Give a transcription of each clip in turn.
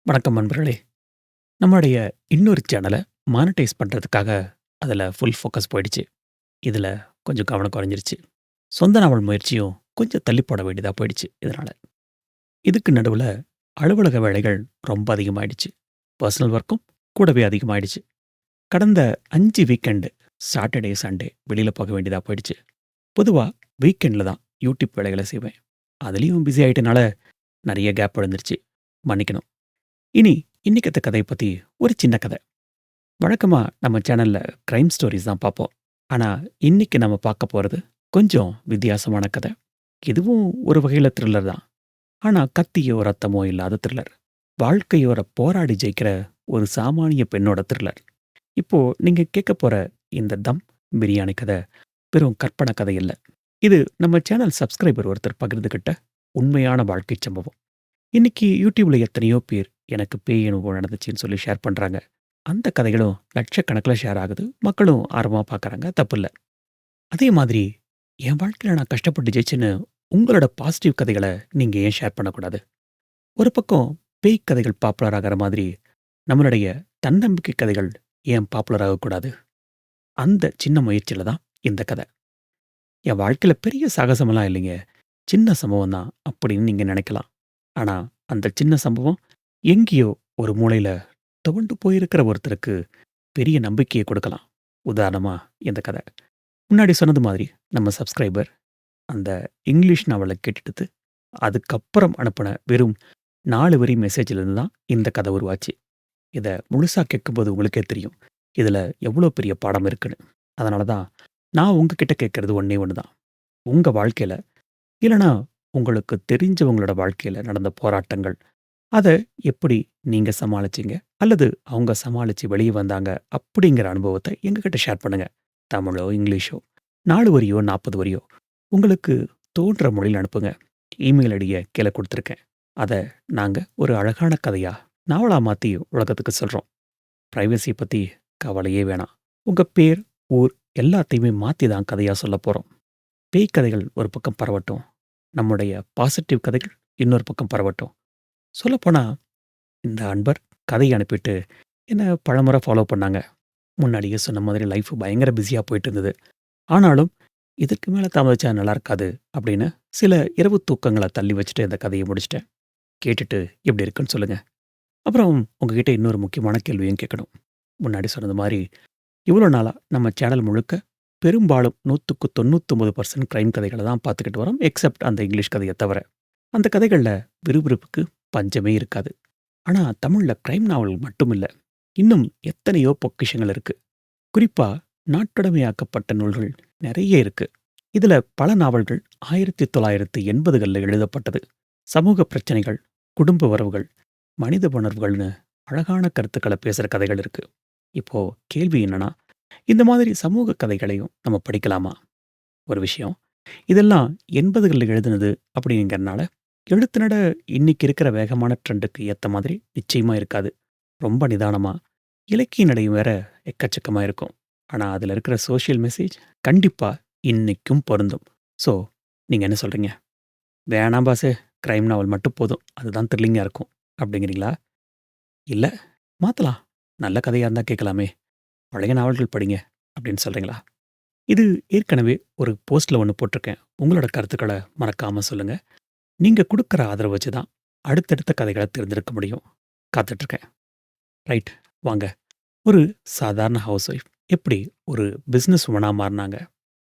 வணக்கம் நண்பர்களே! நம்மளுடைய இன்னொரு சேனல மானிட்டைஸ் பண்றதுக்காக அதுல ஃபுல் ஃபோக்கஸ் போயிடுச்சு. இதுல கொஞ்சம் கவனம் குறைஞ்சிருச்சு. சொந்த நாவல் முயற்சியும் கொஞ்சம் தள்ளி போட வேண்டியதா போயிடுச்சு இதனால. இதுக்கு நடுவுல அலுவலக வேலைகள் ரொம்ப அதிகமாயிடுச்சு. பெர்சனல் ஒர்க்கும் கூடவே அதிகமாயிடுச்சு. கடந்த 5 வீக்கெண்டு சாட்டர்டே, சண்டே வெளியில போக வேண்டியதா போயிடுச்சு. பொதுவா வீக்கெண்ட்ல தான் யூடியூப் வேலைகள செய்வேன். அதுலயும் பிஸி ஆயிட்டனால நெறைய கேப் விழுந்துருச்சு. மன்னிக்கணும். இனி இன்னைக்கத்த கதைய பத்தி ஒரு சின்ன கத. வழக்கமா நம்ம சேனல்ல கிரைம் ஸ்டோரீஸ் தான் பார்ப்போம். ஆனா, இன்னைக்கு நம்ம பார்க்க போறது கொஞ்சம் வித்தியாசமான கத. இதுவும் ஒரு வகையில த்ரில்லர் தான். ஆனா, கத்தியோ, ரத்தமோ இல்லாத த்ரில்லர். வாழ்க்கையோட போராடி ஜெயிக்கிற ஒரு சாமானிய பெண்ணோட த்ரில்லர். இப்போ நீங்க கேட்கப் போற இந்த தம் பிரியாணி கத வெறும் கற்பனை கதை இல்ல. இது நம்ம சேனல் சப்ஸ்கிரைபர் ஒருத்தர் பகிர்ந்துகிட்ட உண்மையான வாழ்க்கைச் சம்பவம். இன்னைக்கு YouTubeல எத்தனையோ பேர் எனக்கு பேய் அனுபவம் நடந்துச்சுன்னு சொல்லி ஷேர் பண்றாங்க. அந்த கதைகளும் லட்சக்கணக்கில ஷேர் ஆகுது. மக்களும் ஆர்வமா பார்க்கறாங்க. தப்பில்ல. அதே மாதிரி என் வாழ்க்கையில நான் கஷ்டப்பட்டு ஜெயிச்சேன்னு உங்களோட பாசிட்டிவ் கதைகள நீங்க ஏன் ஷேர் பண்ணக்கூடாது? ஒரு பக்கம் பேய் கதைகள் பாப்புலர் ஆகுற மாதிரி நம்மளுடைய தன்னம்பிக்கை கதைகள் ஏன் பாப்புலர் ஆகக்கூடாது? அந்த சின்ன முயற்சியில தான் இந்த கத. என் வாழ்க்கையில பெரிய சாகசமெல்லாம் இல்லைங்க. சின்ன சம்பவம் தான் அப்படின்னு நீங்க நினைக்கலாம். ஆனா, அந்த சின்ன சம்பவம் எங்கேயோ ஒரு மூலையில துவண்டு போயிருக்கிற ஒருத்தருக்கு பெரிய நம்பிக்கைய கொடுக்கலாம். உதாரணமா இந்த கத. முன்னாடி சொன்னது மாதிரி நம்ம சப்ஸ்கிரைபர் அந்த இங்கிலீஷ் நாவல கேட்டுட்டு, அதுக்கப்புறம் அனுப்புன வெறும் 4 வரி மெசேஜ்லேருந்து தான் இந்த கதை உருவாச்சு. இத முழுசா கேட்கும்போது உங்களுக்கே தெரியும். இதுல எவ்வளோ பெரிய பாடம் இருக்குன்னு. அதனால தான் நான் உங்ககிட்ட கேட்கறது ஒண்ணே ஒண்ணு தான். உங்க வாழ்க்கையில இல்லன்னா உங்களுக்கு தெரிஞ்சவங்களோட வாழ்க்கையில நடந்த போராட்டங்கள், அத எப்படி நீங்க சமாளிச்சீங்க? அல்லது அவங்க சமாளிச்சு வெளிய வந்தாங்க அப்படிங்கிற அனுபவத்த எங்ககிட்ட ஷேர் பண்ணுங்க. தமிழோ, இங்கிலீஷோ 4 வரியோ, 40 வரியோ உங்களுக்கு தோன்ற மொழியில அனுப்புங்க. இமெயில் ஐடிய கீழ குடுத்துருக்கேன். அத நாங்க ஒரு அழகான கதையா, நாவலா மாத்தி உலகத்துக்கு சொல்றோம். பிரைவசி பத்தி கவலையே வேணாம். உங்க பேர், ஊர் எல்லாத்தையுமே மாத்தி தான் கதையா சொல்லப் போறோம். பேய் கதைகள் ஒரு பக்கம் பரவட்டும். நம்முடைய பாசிட்டிவ் கதைகள் இன்னொரு பக்கம் பரவட்டும். சொல்லப்போனா இந்த அன்பர் கதைய அனுப்பிட்டு என்ன பலமுறை ஃபாலோ பண்ணாங்க. முன்னாடியே சொன்ன மாதிரி லைஃப் பயங்கர பிஸியா போயிட்டு இருந்தது. ஆனாலும், "இதுக்கு மேல தாமதிச்சா நல்லா இருக்காது" அப்படின்னு சில இரவு தூக்கங்கள தள்ளி வச்சுட்டு இந்த கதைய முடிச்சுட்டேன். கேட்டுட்டு எப்படி இருக்குன்னு சொல்லுங்க. அப்புறம் உங்ககிட்ட இன்னொரு முக்கியமான கேள்வியும் கேட்கணும். முன்னாடி சொன்னது மாரி, இவ்வளோ நாளா நம்ம சேனல் முழுக்க பெரும்பாலும் 100க்கு 99% கிரைம் கதைகள தான் பார்த்துக்கிட்டு வரோம். எக்செப்ட் அந்த இங்கிலீஷ் கதைய தவிர. அந்த கதைகள்ல விறுவிறுப்புக்கு பஞ்சமே இருக்காது. ஆனா, தமிழ்ல கிரைம் நாவல் மட்டும் இல்ல. இன்னும் எத்தனையோ பொக்கிஷங்கள் இருக்கு. குறிப்பா நாட்டுடைமையாக்கப்பட்ட நூல்கள் நெறைய இருக்கு. இதுல பல நாவல்கள் 1980கள்ல எழுதப்பட்டது. சமூக பிரச்சனைகள், குடும்ப உறவுகள், மனித உணர்வுகள்னு அழகான கருத்துக்கள பேசுற கதைகள் இருக்கு. இப்போ கேள்வி என்னன்னா, இந்த மாதிரி சமூக கதைகளையும் நம்ம படிக்கலாமா? ஒரு விஷயம். இதெல்லாம் 80கள்ல எழுதுனது அப்படிங்கிறனால, எழுத்து நட இன்னைக்கு இருக்கிற வேகமான ட்ரெண்டுக்கு ஏத்த மாதிரி நிச்சயமா இருக்காது. ரொம்ப நிதானமா, இலக்கிய நடையும் வேற எக்கச்சக்கமா இருக்கும். ஆனா, அதுல இருக்கிற சோஷியல் மெசேஜ் கண்டிப்பா இன்னைக்கும் பொருந்தும். ஸோ, நீங்க என்ன சொல்றீங்க? "வேணாம் பாஸு, கிரைம் நாவல் மட்டும் போதும். அதுதான் த்ரில்லிங்கா இருக்கும்." அப்படிங்கிறீங்களா? இல்ல, மாத்தலாம். நல்ல கதையா இருந்தா கேட்கலாமே. பழைய நாவல்கள் படிங்க அப்படின்னு சொல்றீங்களா? இது ஏற்கனவே ஒரு போஸ்ட்ல ஒண்ணு போட்டிருக்கேன். உங்களோட கருத்துக்கள மறக்காம சொல்லுங்க. நீங்க குடுக்குற ஆதரவ வச்சு தான் அடுத்தடுத்த கதைகள தேர்ந்தெடுக்க முடியும். காத்துட்டு இருக்கேன். ரைட். வாங்க. ஒரு சாதாரண ஹவுஸ் ஒய்ஃப் எப்படி ஒரு பிசினஸ் வுமனா மாறுனாங்க?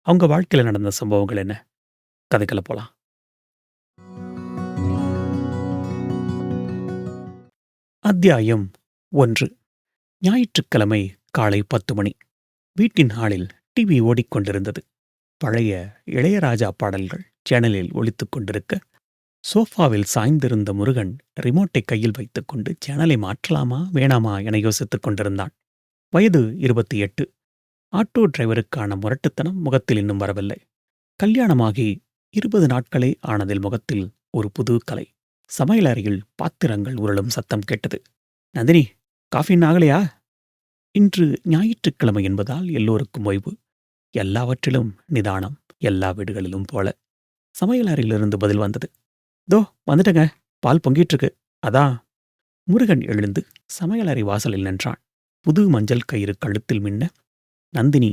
அவங்க வாழ்க்கையில நடந்த சம்பவங்கள் என்ன? கதைக்குள்ள போலாம். அத்தியாயம் 1. ஞாயிற்றுக்கிழமை காலை 10 மணி. வீட்டின் ஹாலில் டிவி ஓடிக்கொண்டிருந்தது. பழைய இளையராஜா பாடல்கள் சேனலில் ஒலித்துக் கொண்டிருக்க, சோஃபாவில் சாய்ந்திருந்த முருகன் ரிமோட்டை கையில் வைத்துக்கொண்டு சேனலை மாற்றலாமா, வேணாமா என யோசித்துக் கொண்டிருந்தான். வயது 28. ஆட்டோ டிரைவருக்கான முரட்டுத்தனம் முகத்தில் இன்னும் வரவில்லை. கல்யாணமாகி 20 நாட்களே ஆனதில் முகத்தில் ஒரு புது கலை. சமையலறையில் பாத்திரங்கள் உருளும் சத்தம் கேட்டது. "நந்தினி, காஃபி இன்னும் ஆகலையா?" இன்று ஞாயிற்றுக்கிழமை என்பதால் எல்லோருக்கும் ஓய்வு. எல்லாவற்றிலும் நிதானம். எல்லா வீடுகளிலும் போல. சமையலறையிலிருந்து பதில் வந்தது. "தோ வந்துட்டேங்க. பால் பொங்கிட்டு இருக்கு. அதான்." முருகன் எழுந்து சமையலறை வாசலில் நின்றான். புது மஞ்சள் கயிறு கழுத்தில் மின்ன, நந்தினி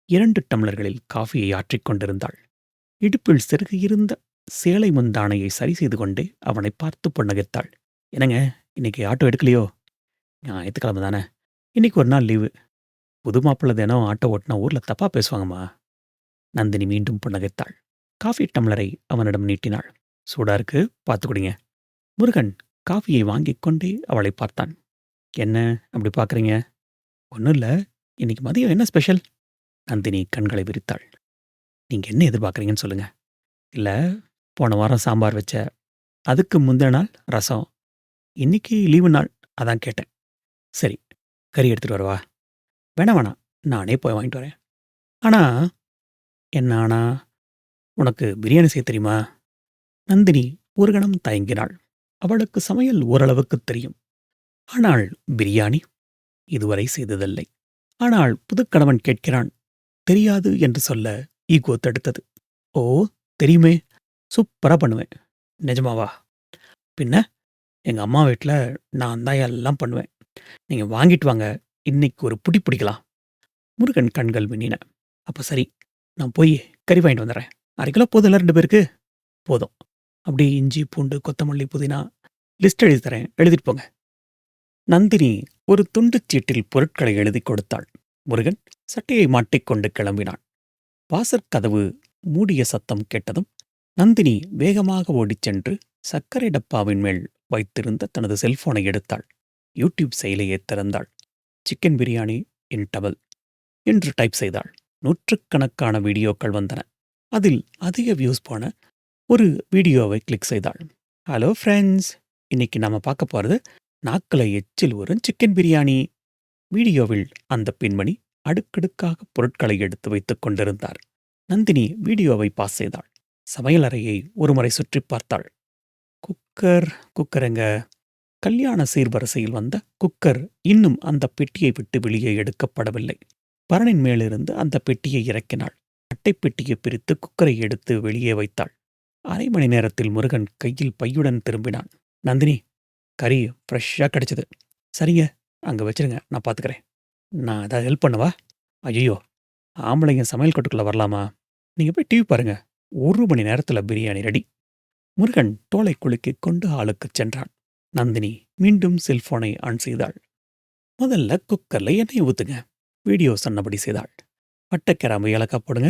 2 டம்ளர்களில் காஃபியை ஆற்றிக் கொண்டிருந்தாள். இடுப்பில் செருகியிருந்த சேலை முந்தானையை சரி செய்து கொண்டே அவனைப் பார்த்து புன்னகைத்தாள். "என்னங்க, இன்னைக்கு ஆட்டோ எடுக்கலையோ? ஞாயித்துக்கிழமை தானே. இன்னைக்கு ஒரு நாள் லீவு. புது மாப்பிள்ளை தினம் ஆட்டோ ஓட்டுனா ஊர்ல தப்பா பேசுவாங்கம்மா." நந்தினி மீண்டும் புன்னகைத்தாள். காஃபி டம்ளரை அவனிடம் நீட்டினாள். "சூடா இருக்கு, பார்த்து குடிங்க." முருகன் காஃபியை வாங்கிக் கொண்டே அவளைப் பார்த்தான். "என்ன அப்படி பார்க்குறீங்க?" "ஒன்றும் இல்லை. இன்னைக்கு மதியம் என்ன ஸ்பெஷல்?" நந்தினி கண்களை விரித்தாள். "நீங்க என்ன எதிர்பார்க்குறீங்கன்னு சொல்லுங்க." "இல்ல, போன வாரம் சாம்பார் வச்ச. அதுக்கு முந்தின நாள் ரசம். இன்னைக்கு லீவு நாள், அதான் கேட்டேன்." "சரி, கறி எடுத்துட்டு வரவா?" "வேணாம் வேணாம், நானே போய் வாங்கிட்டு வரேன்." "ஆனா..." "என்ன ஆனா? உனக்கு பிரியாணி செய்ய தெரியுமா?" நந்தினி ஒரு கணம் தயங்கினாள். அவளுக்கு சமையல் ஓரளவுக்குத் தெரியும். ஆனால் பிரியாணி இதுவரை செய்ததில்லை. ஆனால் புதுக்கணவன் கேட்கிறான். தெரியாது என்று சொல்ல ஈகோ தடுத்தது. "ஓ, தெரியுமே. சூப்பரா பண்ணுவேன்." "நிஜமாவா?" "பின்ன, எங்க அம்மா வீட்ல நான் தான் எல்லாம் பண்ணுவேன். நீங்க வாங்கிட்டு வாங்க, இன்னைக்கு ஒரு புடி பிடிக்கலாம்." முருகன் கண்கள் மின்னின. "அப்ப சரி, நான் போய் கறி வாங்கிட்டு வந்துடுறேன். 1/2 கிலோ போதும்ல 2 பேருக்கு?" "போதும். அப்படியே இஞ்சி, பூண்டு, கொத்தமல்லி, புதினா லிஸ்ட் எழுதி தரேன், எழுதிட்டு போங்க." நந்தினி ஒரு துண்டுச் சீட்டில் பொருட்களை எழுதிக் கொடுத்தாள். முருகன் சட்டையை மாட்டிக்கொண்டு கிளம்பினான். வாசற்கதவு மூடிய சத்தம் கேட்டதும் நந்தினி வேகமாக ஓடிச் சென்று சர்க்கரை டப்பாவின் மேல் வைத்திருந்த தனது செல்போனை எடுத்தாள். யூடியூப் செயலியை திறந்தாள். சிக்கன் பிரியாணி இன் டபுள் என்று டைப் செய்தாள். நூற்றுக்கணக்கான வீடியோக்கள் வந்தன. அதில் அதிக வியூஸ் போன ஒரு வீடியோவை கிளிக் செய்தாள். "ஹலோ ஃப்ரெண்ட்ஸ், இன்னைக்கு நாம பார்க்க போறது நாக்குல எச்சில் ஊறும் சிக்கன் பிரியாணி." வீடியோவில் அந்த பெண்மணி அடுக்கடுக்காக பொருட்களை எடுத்து வைத்துக் கொண்டிருந்தார். நந்தினி வீடியோவை பாஸ் செய்தாள். சமையலறையை ஒருமுறை சுற்றிப் பார்த்தாள். குக்கர் எங்க? கல்யாண சீர்வரிசையில் வந்த குக்கர் இன்னும் அந்த பெட்டியை விட்டு வெளியே எடுக்கப்படவில்லை. பரணின் மேலிருந்து அந்த பெட்டியை இறக்கினாள். அட்டைப்பெட்டியை பிரித்து குக்கரை எடுத்து வெளியே வைத்தாள். 1/2 மணி நேரத்தில் முருகன் கையில் பையுடன் திரும்பினான். "நந்தினி, கறி ஃப்ரெஷ்ஷா கிடைச்சது." "சரிங்க, அங்க வச்சிருங்க, நான் பார்த்துக்கிறேன்." "நான் ஏதாவது ஹெல்ப் பண்ணவா?" "ஐயோ, ஆம்பளைங்க சமையல் கட்டுக்குள்ள வரலாமா? நீங்க போய் டிவி பாருங்க. 1 மணி நேரத்துல பிரியாணி ரெடி." முருகன் தோலை குலுக்கிக் கொண்டு ஹாலுக்குச் சென்றான். நந்தினி மீண்டும் செல்போனை ஆன் செய்தாள். "முதல்ல குக்கர்ல எண்ணெய் ஊத்துங்க." வீடியோ சொன்னபடி செய்தாள். "பட்டை, கிராம்பு, ஏலக்காய் போடுங்க."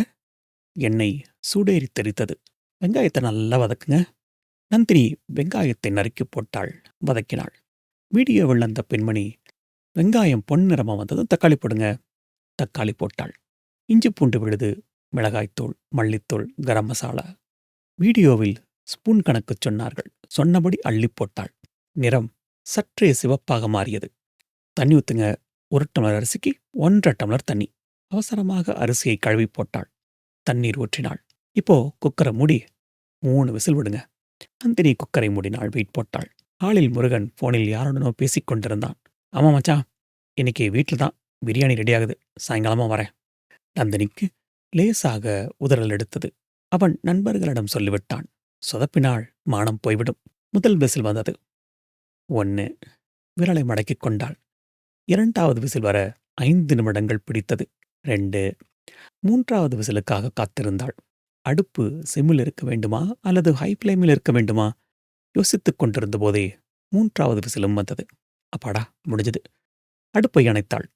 எண்ணெய் சூடேறி தெறித்தது. "வெங்காயத்தை நல்லா வதக்குங்க." நந்தினி வெங்காயத்தை நறுக்கி போட்டாள், வதக்கினாள். வீடியோவில் அந்த பெண்மணி, "வெங்காயம் பொன்னிறமா வந்ததும் தக்காளி போடுங்க." தக்காளி போட்டாள். இஞ்சி பூண்டு விழுது, மிளகாய்த்தூள், மல்லித்தூள், கரம் மசாலா. வீடியோவில் ஸ்பூன் கணக்கு சொன்னார்கள். சொன்னபடி அள்ளி போட்டாள். நிறம் சற்றே சிவப்பாக மாறியது. "தண்ணி ஊத்துங்க. 1 டம்ளர் அரிசிக்கு 1½ டம்ளர் தண்ணி." அவசரமாக அரிசியை கழுவி போட்டாள். தண்ணீர் ஊற்றினாள். "இப்போ குக்கரை மூடி 3 விசில் விடுங்க." நந்தினி குக்கரை மூடினாள். வெயிட் போட்டாள். ஹாலில் முருகன் போனில் யாருடனோ பேசிக் கொண்டிருந்தான். "ஆமா மச்சான், இன்னைக்கு வீட்டில் தான் பிரியாணி ரெடி ஆகுது. சாயங்காலமா வரேன்." நந்தினிக்கு லேசாக உதறல் எடுத்தது. அவன் நண்பர்களிடம் சொல்லிவிட்டான். சொதப்பினாள், மானம் போய்விடும். முதல் விசில் வந்தது. 1. விரலை மடக்கிக் கொண்டாள். 2வது விசில் வர 5 நிமிடங்கள் பிடித்தது. 2. 3வது விசிலுக்காக காத்திருந்தாள். அடுப்பு சிம்மில் இருக்க வேண்டுமா அல்லது ஹை ஃப்ளேமில் இருக்க வேண்டுமா யோசித்துக் கொண்டிருந்த போதே 3வது விசிலும் வந்தது. அப்பாடா, முடிஞ்சது. அடுப்பை அணைத்தாள்.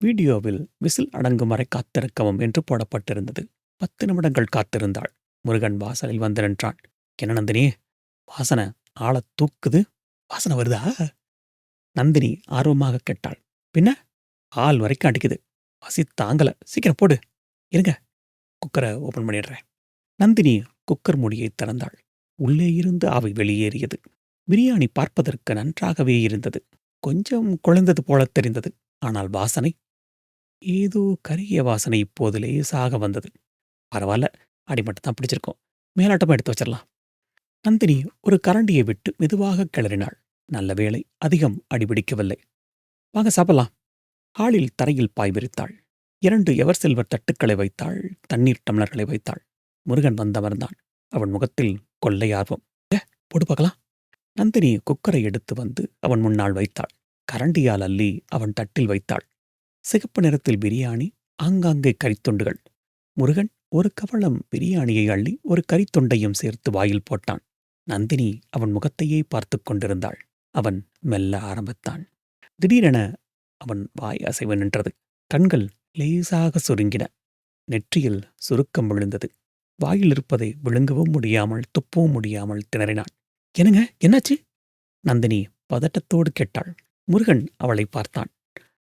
வீடியோவில் விசில் அடங்கும் வரை காத்திருக்கவும் என்று போடப்பட்டிருந்தது. 10 நிமிடங்கள் காத்திருந்தாள். முருகன் வாசலில் வந்து நின்றான். "என்ன நந்தினி, வாசனை ஆளத் தூக்குது. வாசனை வருதா?" நந்தினி ஆர்வமாக கேட்டாள். "பின்ன, ஆள் வரைக்கும் அடிக்குது. பசி தாங்கல. சீக்கிரம் போடு." "இருங்க, குக்கரை ஓபன் பண்ணிடுறேன்." நந்தினி குக்கர் மூடியை திறந்தாள். உள்ளே இருந்து ஆவி வெளியேறியது. பிரியாணி பார்ப்பதற்கு நன்றாகவே இருந்தது. கொஞ்சம் குழைந்தது போலத் தெரிந்தது. ஆனால் வாசனை, ஏதோ கரிய வாசனை இப்போது லேசாக வந்தது. "பரவாயில்ல, அடி மட்டும் தான் பிடிச்சிருக்கோம். மேலாட்டமா எடுத்து வச்சிடலாம்." நந்தினி ஒரு கரண்டியை விட்டு மெதுவாக கிளறினாள். நல்ல வேளை, அதிகம் அடிபிடிக்கவில்லை. "வாங்க சாப்பிடலாம்." ஹாலில் தரையில் பாய் விரித்தாள். 2 எவர் சில்வர் தட்டுக்களை வைத்தாள். தண்ணீர் டம்ளர்களை வைத்தாள். முருகன் வந்தமர்ந்தான். அவன் முகத்தில் கொள்ளை ஆர்வம். "போடு பார்க்கலாம்." நந்தினி குக்கரை எடுத்து வந்து அவன் முன்னால் வைத்தாள். கரண்டியால் அள்ளி அவன் தட்டில் வைத்தாள். சிகப்பு நிறத்தில் பிரியாணி, ஆங்காங்கே கறித்துண்டுகள். முருகன் ஒரு கவளம் பிரியாணியை அள்ளி ஒரு கறித்துண்டையும் சேர்த்து வாயில் போட்டான். நந்தினி அவன் முகத்தையே பார்த்துக் கொண்டிருந்தாள். அவன் மெல்ல ஆரம்பித்தான். திடீரென அவன் வாய் அசைவு நின்றது. கண்கள் லேசாக சுருங்கின. நெற்றியில் சுருக்கம் விழுந்தது. வாயில் இருப்பதை விழுங்கவும் முடியாமல் துப்பவும் முடியாமல் திணறினான். என்னங்க, என்னாச்சு? நந்தினி பதட்டத்தோடு கேட்டாள். முருகன் அவளை பார்த்தான்.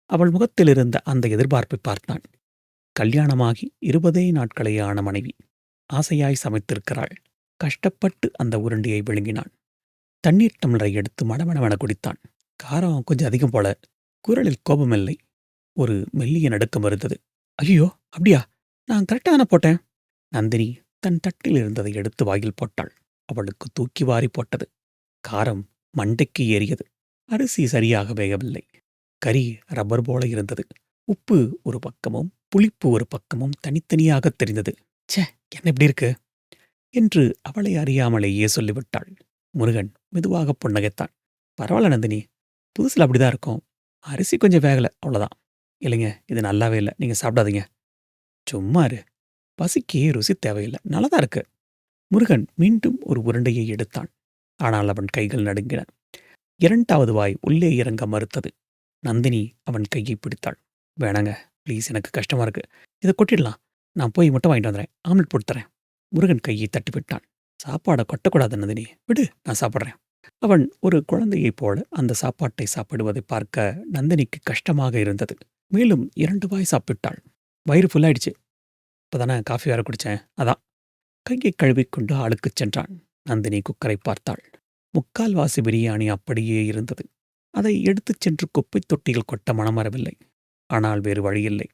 அவள் முகத்தில் இருந்த அந்த எதிர்பார்ப்பை பார்த்தான். கல்யாணமாகி 20 நாட்களே ஆன மனைவி. ஆசையாய் சமைத்திருக்கிறாள். கஷ்டப்பட்டு அந்த உருண்டையை விழுங்கினான். தண்ணீர் டம்ளரை எடுத்து மடமடவென குடித்தான். காரம் கொஞ்சம் அதிகம் போல. குரலில் கோபமில்லை. ஒரு மெல்லிய நடுக்கம் இருந்தது. ஐயோ, அப்படியா? நான் கரெக்டா தானே போட்டேன். நந்தினி தன் தட்டில் இருந்ததை எடுத்து வாயில் போட்டாள். அவளுக்கு தூக்கி வாரி போட்டது. காரம் மண்டைக்கு ஏறியது. அரிசி சரியாக வேகவில்லை. கறி ரப்பர் போல இருந்தது. உப்பு ஒரு பக்கமும் புளிப்பு ஒரு பக்கமும் தனித்தனியாகத் தெரிந்தது. ச்சே, என்ன இப்படி இருக்கு என்று அவளை அறியாமலேயே சொல்லிவிட்டாள். முருகன் மெதுவாக புன்னகைத்தான். பரவாயில்ல நந்தினி, புதுசுல அப்படிதான் இருக்கும். அரிசி கொஞ்சம் வேகல, அவ்வளோதான். இல்லைங்க, இது நல்லாவே இல்லை, நீங்க சாப்பிடாதீங்க. சும்மா இரு, பசிக்கு ருசி தேவையில்லை, நல்லதா இருக்கு. முருகன் மீண்டும் ஒரு உருண்டையை எடுத்தான். ஆனால் அவன் கைகள் நடுங்கின. 2வது வாய் உள்ளே இறங்க மறுத்தது. நந்தினி அவன் கையை பிடித்தாள். வேணாங்க, ப்ளீஸ், எனக்கு கஷ்டமா இருக்கு. இதை கொட்டிடலாம். நான் போய் முட்டை வாங்கிட்டு வந்துடுறேன், ஆம்லெட் போட்டு தரேன். முருகன் கையை தட்டிவிட்டான். சாப்பாடை கொட்டக்கூடாது நந்தினி, விடு, நான் சாப்பிட்றேன். அவன் ஒரு குழந்தையைப் போல அந்த சாப்பாட்டை சாப்பிடுவதை பார்க்க நந்தினிக்கு கஷ்டமாக இருந்தது. மேலும் 2 வாய் சாப்பிட்டாள். வயிறு ஃபுல்லாயிடுச்சு. இப்பதானே காஃபி வேற குடிச்சேன், அதான். கையை கழுவிக்கொண்டு ஆளுக்குச் சென்றான். நந்தினி குக்கரை பார்த்தாள். 3/4 பிரியாணி அப்படியே இருந்தது. அதை எடுத்துச் சென்று குப்பைத் தொட்டியில் கொட்ட மனமரவில்லை. ஆனால் வேறு வழியில்லை.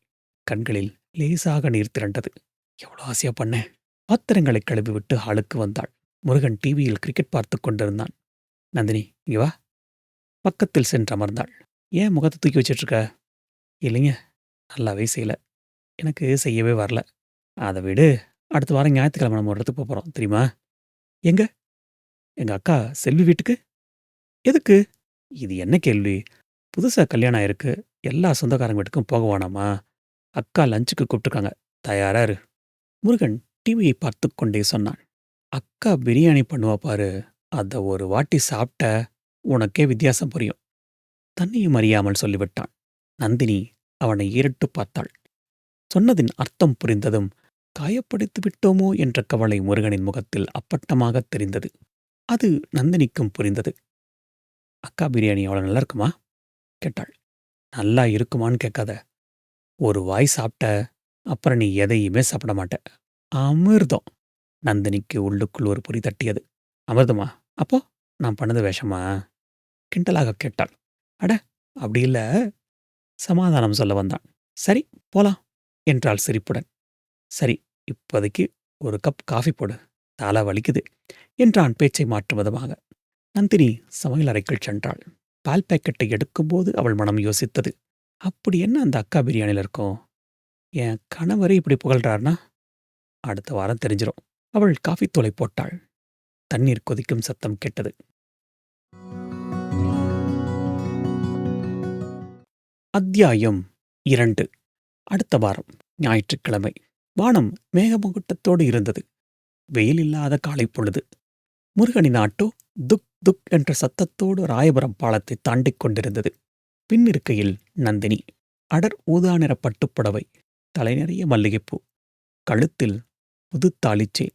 கண்களில் லேசாக நீர் திரண்டது. எவ்வளோ ஆசையா பண்ணேன். பாத்திரங்களை கழுவிவிட்டு ஹாலுக்கு வந்தாள். முருகன் டிவியில் கிரிக்கெட் பார்த்துக் கொண்டிருந்தான். நந்தினி, இங்க வா. பக்கத்தில் சென்று அமர்ந்தாள். ஏன் முகத்தை தூக்கி வச்சிட்டு இருக்க? இல்லைங்க, நல்லாவே செய்யல. எனக்கு செய்யவே வரல. அதை விடு. அடுத்த வாரம் ஞாயிற்றுக்கிழமை நம்ம ஒரு இடத்துக்கு போறோம், தெரியுமா? எங்க? எங்க அக்கா செல்வி வீட்டுக்கு. எதுக்கு? இது என்ன கேள்வி? புதுசா கல்யாணம் ஆயிருக்கு. எல்லா சொந்தக்காரங்க வீட்டுக்கும் போக வேணாமா? அக்கா லஞ்சுக்கு கூப்பிட்டுருக்காங்க. தயாரா இரு. முருகன் டிவியை பார்த்துக் கொண்டே சொன்னான். அக்கா பிரியாணி பண்ணுவா பாரு. அத ஒரு வாட்டி சாப்பிட்ட உனக்கே வித்தியாசம் புரியும். தன்னையும் அறியாமல் சொல்லிவிட்டான். நந்தினி அவனை ஏறிட்டு பார்த்தாள். சொன்னதின் அர்த்தம் புரிந்ததும் காயப்படுத்தி விட்டோமோ என்ற கவலை முருகனின் முகத்தில் அப்பட்டமாகத் தெரிந்தது. அது நந்தினிக்கும் புரிந்தது. அக்கா பிரியாணி அவ்வளோ நல்லா இருக்குமா? கேட்டாள். நல்லா இருக்குமான்னு கேட்காத. ஒரு வாய் சாப்பிட்ட அப்புறம் நீ எதையுமே சாப்பிட மாட்ட. அமிர்தம். நந்தினிக்கு உள்ளுக்குள் ஒரு பொறி தட்டியது. அமிர்தமா? அப்போ நான் பண்ணது விஷமா? கிண்டலாக கேட்டாள். அட, அப்படி இல்ல. சமாதானம் சொல்ல வந்தான். சரி, போலாம் என்றாள் சிரிப்புடன். சரி, இப்போதைக்கு ஒரு கப் காஃபி போடு, தலை வலிக்குது என்றான் பேச்சை மாற்றும் விதமாக. நந்தினி சமையலறைக்குள் சென்றாள். பால் பாக்கெட்டை எடுக்கும்போது அவள் மனம் யோசித்தது. அப்படி என்ன அந்த அக்கா பிரியாணியில் இருக்கும்? என் கணவரே இப்படி புகழ்றார்னா அடுத்த வாரம் தெரிஞ்சிரும். அவள் காஃபி தூளை போட்டாள். தண்ணீர் கொதிக்கும் சத்தம் கேட்டது. அத்தியாயம் 2. அடுத்த வாரம் ஞாயிற்றுக்கிழமை. வானம் மேகமூட்டத்தோடு இருந்தது. வெயில் இல்லாத காலை பொழுது. முருகனின் ஆட்டோ துக் துக் என்ற சத்தத்தோடு ராயபுரம் பாலத்தை தாண்டிக் கொண்டிருந்தது. பின்னிருக்கையில் நந்தினி. அடர் ஊதா நிற பட்டுப்புடவை, தலை நிறைய மல்லிகைப்பூ, கழுத்தில் புது தாளிச்சே.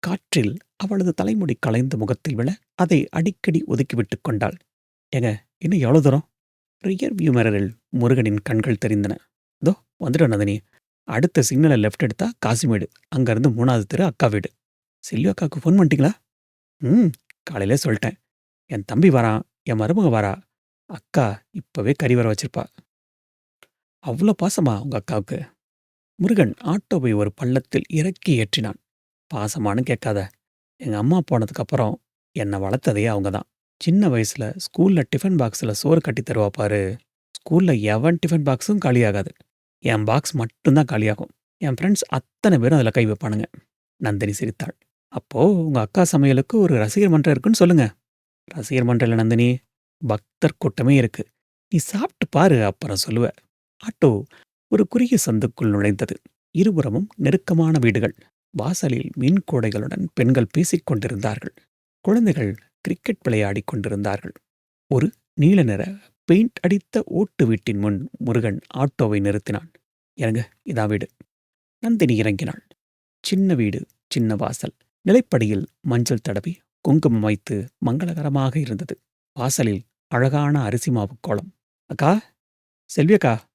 காற்றில் அவளது தலைமுடி கலைந்த முகத்தில் விழ அதை அடிக்கடி ஒதுக்கிவிட்டுக் கொண்டாள். ஏங்க, இன்னும் எவ்வளோ தூரம்? ரியர் வியூ மிரரில் முருகனின் கண்கள் தெரிந்தன. இதோ வந்துடும் நந்தினி. அடுத்த சிக்னலை லெஃப்ட் எடுத்தா காசிமேடு. அங்கிருந்து 3வது தெரு அக்கா வீடு. செல்வி அக்காவுக்கு ஃபோன் பண்ணிட்டீங்களா? காலையிலே சொல்லிட்டேன். என் தம்பி வரான், என் மருமக வரா. அக்கா இப்பவே கறி வர வச்சிருப்பா. அவ்வளோ பாசமா உங்க அக்காவுக்கு? முருகன் ஆட்டோவை ஒரு பள்ளத்தில் இறக்கி ஏற்றினான். பாசமானு கேட்காத. எங்க அம்மா போனதுக்கப்புறம் என்னை வளர்த்ததே அவங்க தான். சின்ன வயசுல ஸ்கூல்ல டிஃபன் பாக்ஸில் சோறு கட்டி தருவா பாரு. ஸ்கூல்ல எவன் டிஃபன் பாக்ஸும் காலியாகாது. என் பாக்ஸ் மட்டும்தான் காலியாகும். என் ஃப்ரெண்ட்ஸ் அத்தனை பேரும் அதில் கை வைப்பானுங்க. நந்தினி சிரித்தாள். அப்போ உங்க அக்கா சமையலுக்கு ஒரு ரசிகர் மன்றம் இருக்குன்னு சொல்லுங்க. ரசிகர் மன்றம் இல்ல நந்தினி, பக்தர் கூட்டமே இருக்கு. நீ சாப்பிட்டு பாரு, அப்புறம் சொல்லுவ. ஆட்டோ ஒரு குறுகிய சந்துக்குள் நுழைந்தது. இருபுறமும் நெருக்கமான வீடுகள். வாசலில் மீன் கூடைகளுடன் பெண்கள் பேசிக் கொண்டிருந்தார்கள். குழந்தைகள் கிரிக்கெட் விளையாடிக் கொண்டிருந்தார்கள். ஒரு நீல நிற பெயிண்ட் அடித்த ஓட்டு வீட்டின் முன் முருகன் ஆட்டோவை நிறுத்தினான். "இறங்கு, இதான் வீடு." நந்தினி இறங்கினாள். சின்ன வீடு, சின்ன வாசல். நிலைப்படியில் மஞ்சள் தடவி குங்குமம் வைத்து மங்களகரமாக இருந்தது. வாசலில் அழகான அரிசி மாவு கோலம். "அக்கா, செல்வி அக்கா!"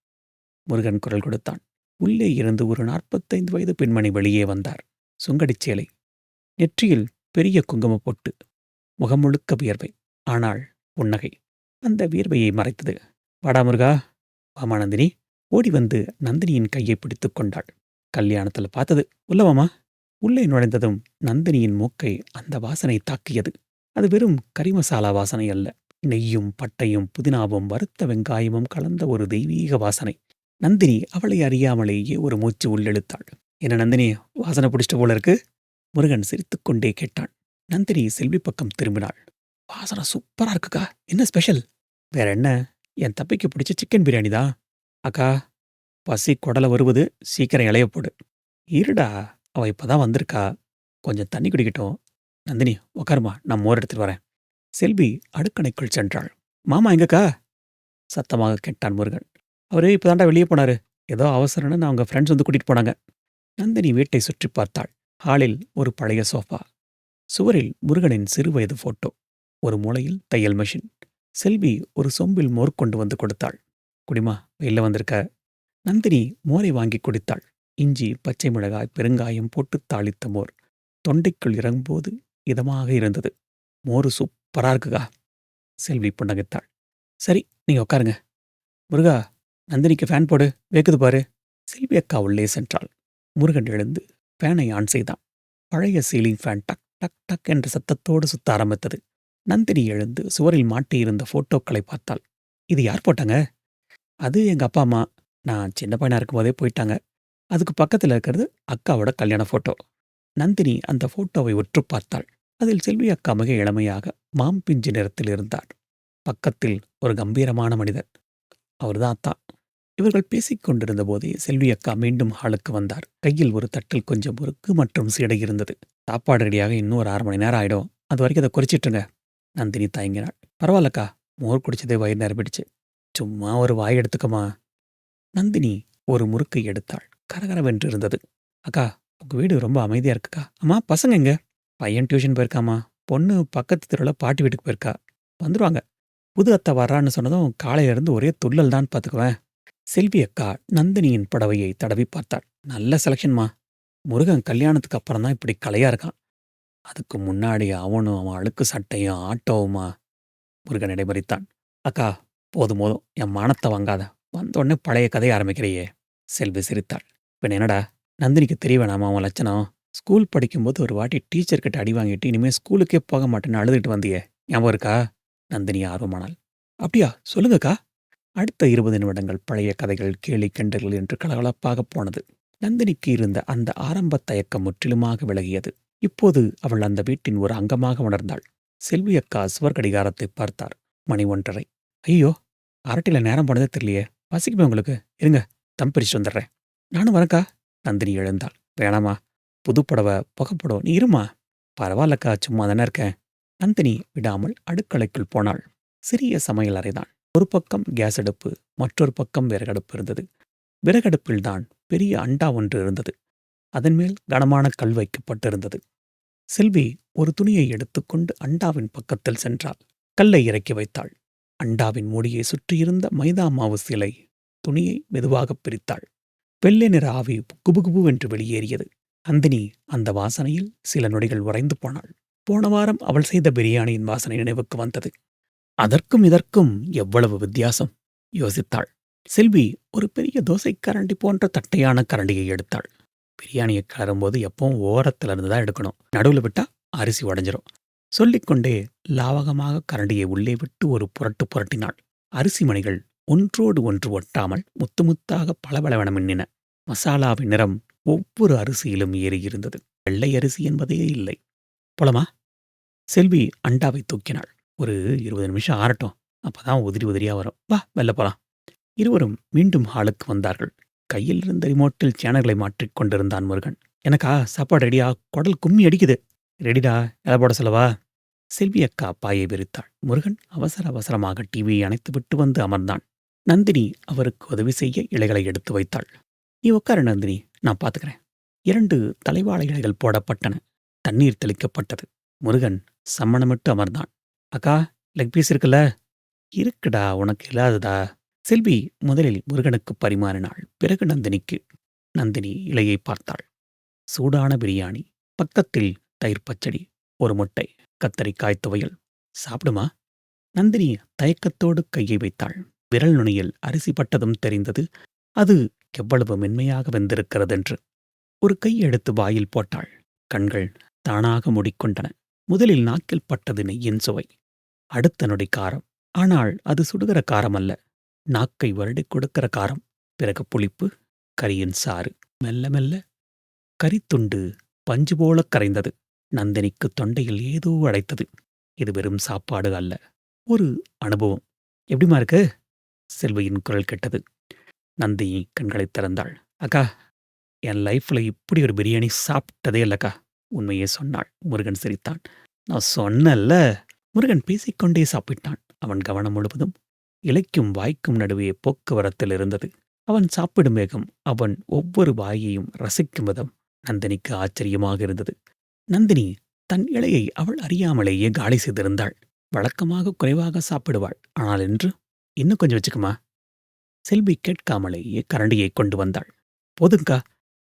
முருகன் குரல் கொடுத்தான். உள்ளே இருந்து ஒரு 45 வயது பெண்மணி வெளியே வந்தார். சுங்கடிச் சேலை, நெற்றியில் பெரிய குங்குமப் பொட்டு, முகம் முழுக்க வியர்வை. ஆனால் புன்னகை அந்த வியர்வையை மறைத்தது. "வாடா முருகா, வாமா நந்தினி." ஓடி வந்து நந்தினியின் கையை பிடித்துக் கொண்டாள். "கல்யாணத்துல பார்த்தது, உள்ள வாமா." உள்ளே நுழைந்ததும் நந்தினியின் மூக்கை அந்த வாசனை தாக்கியது. அது வெறும் கறி மசாலா வாசனை அல்ல. நெய்யும் பட்டையும் புதினாவும் வறுத்த வெங்காயமும் கலந்த ஒரு தெய்வீக வாசனை. நந்தினி அவளை அறியாமலேயே ஒரு மூச்சு உள்ளிழுத்தாள். "என்ன நந்தினி, வாசனை பிடிச்சிட்ட போல இருக்கு?" முருகன் சிரித்துக்கொண்டே கேட்டான். நந்தினி செல்வி பக்கம் திரும்பினாள். "வாசனை சூப்பரா இருக்குக்கா. என்ன ஸ்பெஷல்?" "வேற என்ன, என் தப்பிக்கு பிடிச்ச சிக்கன் பிரியாணி தான்." "அக்கா, பசி குடல வருவது, சீக்கிரம் இலைய போடு." "இருடா, அவ இப்பதான் வந்திருக்கா. கொஞ்சம் தண்ணி குடிக்கட்டும்." "நந்தினி உக்காருமா, நான் மோர் எடுத்துட்டு வரேன்." செல்வி அடுக்கணைக்குள் சென்றாள். "மாமா எங்கக்கா?" சத்தமாக கேட்டான் முருகன். "அவரு இப்பதான்டா வெளியே போனாரு. ஏதோ அவசரம்னு நான் அவங்க ஃப்ரெண்ட்ஸ் வந்து கூட்டிட்டு போனாங்க." நந்தினி வீட்டை சுற்றி பார்த்தாள். ஹாலில் ஒரு பழைய சோஃபா. சுவரில் முருகனின் சிறுவயது போட்டோ. ஒரு மூலையில் தையல் மெஷின். செல்வி ஒரு சொம்பில் மோர் கொண்டு வந்து கொடுத்தாள். "குடிமா, வெயில்ல வந்திருக்க." நந்தினி மோரை வாங்கி குடித்தாள். இஞ்சி, பச்சை மிளகாய், பெருங்காயம் போட்டு தாளித்த மோர். தொண்டைக்குள் இறங்கும்போது இதமாக இருந்தது. "மோரு சூப்பரா இருக்குக்கா." செல்வி புன்னகைத்தாள். "சரி, நீங்க உட்காருங்க." "முருகா, நந்தினிக்கு ஃபேன் போடு, வேக்குது பாரு." செல்வி அக்கா உள்ளே சென்றாள். முருகன் எழுந்து ஃபேனை ஆன் செய்தான். பழைய சீலிங் ஃபேன் டக் டக் டக் என்ற சத்தத்தோடு சுத்த ஆரம்பித்தது. நந்தினி எழுந்து சுவரில் மாட்டியிருந்த போட்டோக்களை பார்த்தாள். "இது யார் போட்டாங்க?" "அது எங்க அப்பா அம்மா. நான் சின்ன பையனா இருக்கும்போதே போயிட்டாங்க. அதுக்கு பக்கத்துல இருக்கிறது அக்காவோட கல்யாண போட்டோ." நந்தினி அந்த போட்டோவை உற்று பார்த்தாள். அதில் செல்வி அக்கா மிக இளமையாக மாம்பிஞ்சு நிறத்தில் இருந்தார். பக்கத்தில் ஒரு கம்பீரமான மனிதர். "அவர்தான் அத்தா." இவர்கள் பேசிக் கொண்டிருந்த போதே செல்வி அக்கா மீண்டும் ஹாலுக்கு வந்தார். கையில் ஒரு தட்டில் கொஞ்சம் முறுக்கு மற்றும் சீடை இருந்தது. "சாப்பாடு ரெடியாக இன்னும் ஒரு 1/2 மணி நேரம் ஆயிடும். அது வரைக்கும் அதை குறிச்சிட்டுருங்க." நந்தினி தயங்கினாள். "பரவாயில்லக்கா, மோர் குடிச்சதே வயிறு நிரம்பிடுச்சு." "சும்மா ஒரு வாய் எடுத்துக்கமா." நந்தினி ஒரு முறுக்கை எடுத்தாள். கரகரவென்று இருந்தது. "அக்கா, உங்க வீடு ரொம்ப அமைதியா இருக்குக்கா. அம்மா, பசங்க எங்க?" "பையன் டியூஷன் போயிருக்காம்மா. பொண்ணு பக்கத்து தெருவுல பாட்டி வீட்டுக்கு போயிருக்கா. வந்துருவாங்க." புது அத்தை வர்றான்னு சொன்னதும் காலையில இருந்து ஒரே துள்ளல் தான் பார்த்துக்குவேன். செல்வி அக்கா நந்தினியின் புடவையை தடவி பார்த்தாள். "நல்ல செலக்ஷன்மா. முருகன் கல்யாணத்துக்கு அப்புறம் தான் இப்படி கலையா இருக்கான். அதுக்கு முன்னாடி அவனும் அவன் அழுக்கு சட்டையும் ஆட்டோவுமா." முருகன் இடைமறித்தான். "அக்கா, போதும் போதும், என் மானத்தை வாங்காத. வந்த உடனே பழைய கதையை ஆரம்பிக்கிறியே." செல்வி சிரித்தாள். "பின்ன என்னடா, நந்தினிக்கு தெரிய வேணாமா உன் லட்சணம்? ஸ்கூல் படிக்கும்போது ஒரு வாட்டி டீச்சர் கிட்ட அடி வாங்கிட்டு இனிமே ஸ்கூலுக்கே போக மாட்டேன்னு அழுதுட்டு வந்தியே, ஞாபகம் இருக்கா?" நந்தினி ஆர்வமானாள். "அப்படியா, சொல்லுங்கக்கா." அடுத்த 20 நிமிடங்கள் பழைய கதைகள், கேலி கிண்டல்கள் என்று கலகலப்பாகப் போனது. நந்தினிக்கு இருந்த அந்த ஆரம்பத் தயக்கம் முற்றிலுமாக விலகியது. இப்போது அவள் அந்த வீட்டின் ஒரு அங்கமாக உணர்ந்தாள். செல்வி அக்கா சுவர் கடிகாரத்தைப் பார்த்தார். மணி 1:30. "ஐயோ, அரட்டில நேரம் போனதே தெரியலையே. பசிக்குமே உங்களுக்கு? இருங்க, தம் பிரிச்சுட்டு வந்துடுறேன்." "நானும் வரேன்க்கா." நந்தினி எழுந்தாள். "வேணாம்மா, புது புடவை, புகைப்படம், நீ இரும்மா." "பரவாயில்லக்கா, சும்மா தானே இருக்கேன்." நந்தினி விடாமல் அடுக்களைக்குள் போனாள். சிறிய சமையல் அறைதான். ஒரு பக்கம் கேஸ் அடுப்பு, மற்றொரு பக்கம் விறகடுப்பு இருந்தது. விறகடுப்பில்தான் பெரிய அண்டா ஒன்று இருந்தது. அதன் மேல் கனமான கல் வைக்கப்பட்டிருந்தது. செல்வி ஒரு துணியை எடுத்துக்கொண்டு அண்டாவின் பக்கத்தில் சென்றாள். கல்லை இறக்கி வைத்தாள். அண்டாவின் மூடியை சுற்றியிருந்த மைதா மாவு சிலை. துணியை மெதுவாகப் பிரித்தாள். வெள்ளை நிற ஆவி குபுகுபுவென்று வெளியேறியது. நந்தினி அந்த வாசனையில் சில நொடிகள் உறைந்து போனாள். போன வாரம் அவள் செய்த பிரியாணியின் வாசனை நினைவுக்கு வந்தது. அதற்கும் இதற்கும் எவ்வளவு வித்தியாசம், யோசித்தாள். செல்வி ஒரு பெரிய தோசைக் கரண்டி போன்ற தட்டையான கரண்டியை எடுத்தாள். பிரியாணியை கிளறும்போது எப்பவும் ஓரத்துல இருந்து தான் எடுக்கணும். நடுவுல விட்டா அரிசி உடைஞ்சிரும். சொல்லிக்கொண்டே லாவகமாக கரண்டியை உள்ளே விட்டு ஒரு புரட்டு புரட்டினாள். அரிசி மணிகள் ஒன்றோடு ஒன்று ஒட்டாமல் முத்து முத்தாக பளபளவென மின்னின. மசாலாவின் நிறம் ஒவ்வொரு அரிசியிலும் ஏறியிருந்தது. வெள்ளை அரிசி என்பதே இல்லை. "போலாமா?" செல்வி அண்டாவை தூக்கினாள். ஒரு 20 நிமிஷம் ஆறட்டும். அப்பதான் உதிரி உதிரியா வரும். வா வெளில போலாம். இருவரும் மீண்டும் ஹாலுக்கு வந்தார்கள். கையில் இருந்த ரிமோட்டில் சேனல்களை மாற்றிக் கொண்டிருந்தான் முருகன். "எனக்கா சாப்பாடு ரெடியா? குடல் கும்மி அடிக்குது." "ரெடிடா. இலை போட சொல்லவா?" செல்வி அக்கா பாயை விரித்தாள். முருகன் அவசர அவசரமாக டிவியை அணைத்துவிட்டு வந்து அமர்ந்தான். நந்தினி அவருக்கு உதவி செய்ய இலைகளை எடுத்து வைத்தாள். "நீ உட்காரு நந்தினி, நான் பார்த்துக்கிறேன்." 2 தலைவாழை இலைகள் போடப்பட்டன. தண்ணீர் தெளிக்கப்பட்டது. முருகன் சம்மணமிட்டு அமர்ந்தான். "அக்கா, லெக் பீஸ் இருக்குல்ல?" "இருக்குடா, உனக்கு இல்லாததா?" செல்வி முதலில் முருகனுக்கு பரிமாறினாள். பிறகு நந்தினிக்கு. நந்தினி இலையை பார்த்தாள். சூடான பிரியாணி, பக்கத்தில் தயிர் பச்சடி, ஒரு முட்டை, கத்தரிக்காய் துவையல். "சாப்பிடுமா?" நந்தினி தயக்கத்தோடு கையை வைத்தாள். விரல் நுனியில் அரிசி பட்டதும் தெரிந்தது, அது எவ்வளவு மென்மையாக வெந்திருக்கிறதென்று. ஒரு கை எடுத்து வாயில் போட்டாள். கண்கள் தானாக மூடிக்கொண்டன. முதலில் நாக்கில் பட்டது நெய்யின் சுவை. அடுத்த நொடி காரம். ஆனால் அது சுடுகிற காரம் அல்ல. நாக்கை வருடிக் கொடுக்கிற காரம். பிறகு புளிப்பு, கரியின் சாறு. மெல்ல மெல்ல கரித்துண்டு பஞ்சு போலக் கரைந்தது. நந்தினிக்கு தொண்டையில் ஏதோ அடைத்தது. இது வெறும் சாப்பாடு அல்ல, ஒரு அனுபவம். "எப்படிம்மா இருக்கு?" செல்வியின் குரல் கேட்டது. நந்தினி கண்களைத் திறந்தாள். "அக்கா, என் லைஃப்ல இப்படி ஒரு பிரியாணி சாப்பிட்டதே இல்லக்கா." உண்மையே சொன்னாள். முருகன் சிரித்தான். "நான் சொன்னேன்ல." முருகன் பேசிக்கொண்டே சாப்பிட்டான். அவன் கவனம் முழுவதும் இலைக்கும் வாய்க்கும் நடுவே போக்குவரத்தில் இருந்தது. அவன் சாப்பிடும் வேகம், அவன் ஒவ்வொரு வாயையும் ரசிக்கும் விதம் நந்தினிக்கு ஆச்சரியமாக இருந்தது. நந்தினி தன் இலையை அவள் அறியாமலேயே காலி செய்திருந்தாள். வழக்கமாக குறைவாக சாப்பிடுவாள். ஆனால் இன்று, "இன்னும் கொஞ்சம் வச்சுக்குமா." செல்வி கேட்காமலேயே கரண்டியைக் கொண்டு வந்தாள். "போதுங்கா"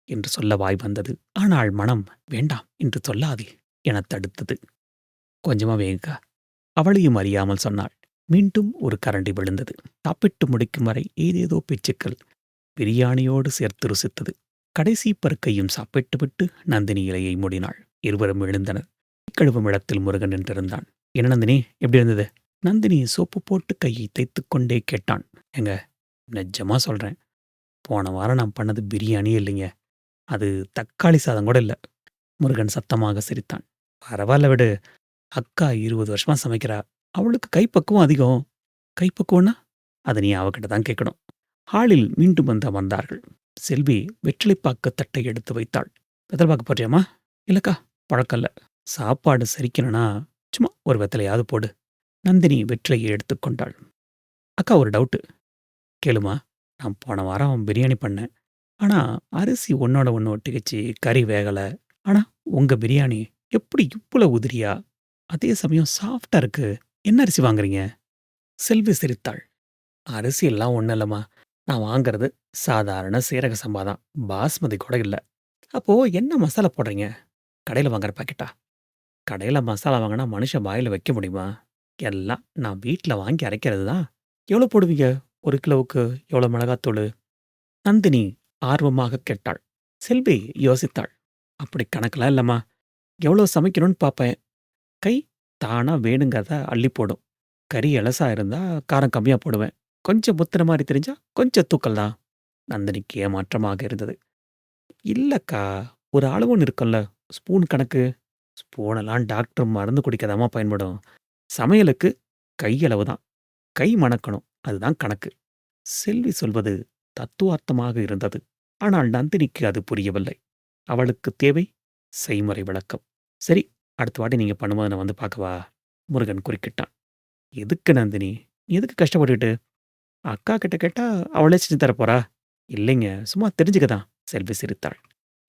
என்று சொல்ல வாய் வந்தது. ஆனால் மனம், "வேண்டாம் என்று சொல்லாதே" எனத் தடுத்தது. "கொஞ்சமா வையுங்கா." அவளையும் அறியாமல் சொன்னாள். மீண்டும் ஒரு கரண்டி விழுந்தது. சாப்பிட்டு முடிக்கும் வரை ஏதேதோ பேச்சுக்கள் பிரியாணியோடு சேர்த்து ருசித்தது. கடைசி பருக்கையும் சாப்பிட்டுவிட்டு நந்தினி இலையை மூடினாள். இருவரும் எழுந்தனர். கழுவும் இடத்தில் முருகன் நின்றிருந்தான். "என்ன நந்தினி, எப்படி இருந்தது?" நந்தினி சோப்பு போட்டு கையை தேய்த்துக் கொண்டே கேட்டான். "ஏங்க, நிஜமா சொல்றேன். போன வாரம் நான் பண்ணது பிரியாணியே இல்லைங்க. அது தக்காளி சாதம் கூட இல்ல." முருகன் சத்தமாக சிரித்தான். "பரவால்ல விடு. அக்கா 20 வருஷமா சமைக்கிறா. அவளுக்கு கைப்பக்குவம் அதிகம்." "கைப்பக்குவம்னா?" "அத நீ அவகிட்ட தான் கேட்கணும்." ஹாலில் மீண்டும் வந்து அமர்ந்தார்கள். செல்வி வெற்றிலைப்பாக்கு தட்டை எடுத்து வைத்தாள். "வெத்தலைப்பாக்கு போடுறியாம்மா?" "இல்லக்கா, பழக்கம் இல்ல." "சாப்பாடு செரிக்கணும்னா சும்மா ஒரு வெத்தலையாவது போடு." நந்தினி வெற்றிலையை எடுத்துக்கொண்டாள். "அக்கா, ஒரு டவுட்டு." "கேளும்மா." "நான் போன வாரம் பிரியாணி பண்ணேன். ஆனா அரிசி ஒண்ணோட ஒண்ணு ஒட்டிக்கிச்சு, கறி வேகல. ஆனா உங்க பிரியாணி எப்படி இவ்வளவு உதிரியா, அதே சமயம் சாஃப்ட்டா இருக்கு. என்ன அரிசி வாங்குறீங்க?" செல்வி சிரித்தாள். "அரிசி எல்லாம் ஒண்ணும் இல்லம்மா. நான் வாங்குறது சாதாரண சீரக சம்பா தான். பாஸ்மதி கூட இல்ல." "அப்போ என்ன மசாலா போடுறீங்க?" "கடையில வாங்குற பாக்கெட்டா?" "கடையில மசாலா வாங்குனா மனுஷன் வாயில வைக்க முடியுமா? எல்லாம் நான் வீட்ல வாங்கி அரைக்கிறது தான்." "எவ்வளோ போடுவீங்க? 1 கிலோவுக்கு எவ்வளோ மிளகாத்தூளு?" நந்தினி ஆர்வமாக கேட்டாள். செல்வி யோசித்தாள். "அப்படி கணக்கெல்லாம் இல்லம்மா. எவ்வளோ சமைக்கணும்னு பாப்பேன். கை தானா வேணுங்கிறத அள்ளி போடும். கறி எலசா இருந்தா காரம் கம்மியா போடுவேன். கொஞ்சம் முத்துன மாரி தெரிஞ்சா கொஞ்சம் தூக்கல் தான்." நந்தினிக்கு ஏமாற்றமாக இருந்தது. "இல்லக்கா, ஒரு அளவுன்னு இருக்கும்ல. ஸ்பூன் கணக்கு." "ஸ்பூனெல்லாம் டாக்டர் மருந்து குடிக்கதாம்மா பயன்படும். சமையலுக்கு கையளவு தான். கை மணக்கணும். அதுதான் கணக்கு." செல்வி சொல்வது தத்துவார்த்தமாக இருந்தது. ஆனால் நந்தினிக்கு அது புரியவில்லை. அவளுக்கு தேவை செய்முறை விளக்கம். "சரி, அடுத்த வாட்டி நீங்க பண்ணும்போது நான் வந்து பார்க்கவா?" முருகன் குறுக்கிட்டான். "எதுக்கு நந்தினி? நீ எதுக்கு கஷ்டப்பட்டுக்கிட்டு? அக்கா கிட்ட கேட்டா அவளே செஞ்சு தரப் போறா." "இல்லைங்க, சும்மா தெரிஞ்சுக்க தான்." செல்வி சிரித்தாள்.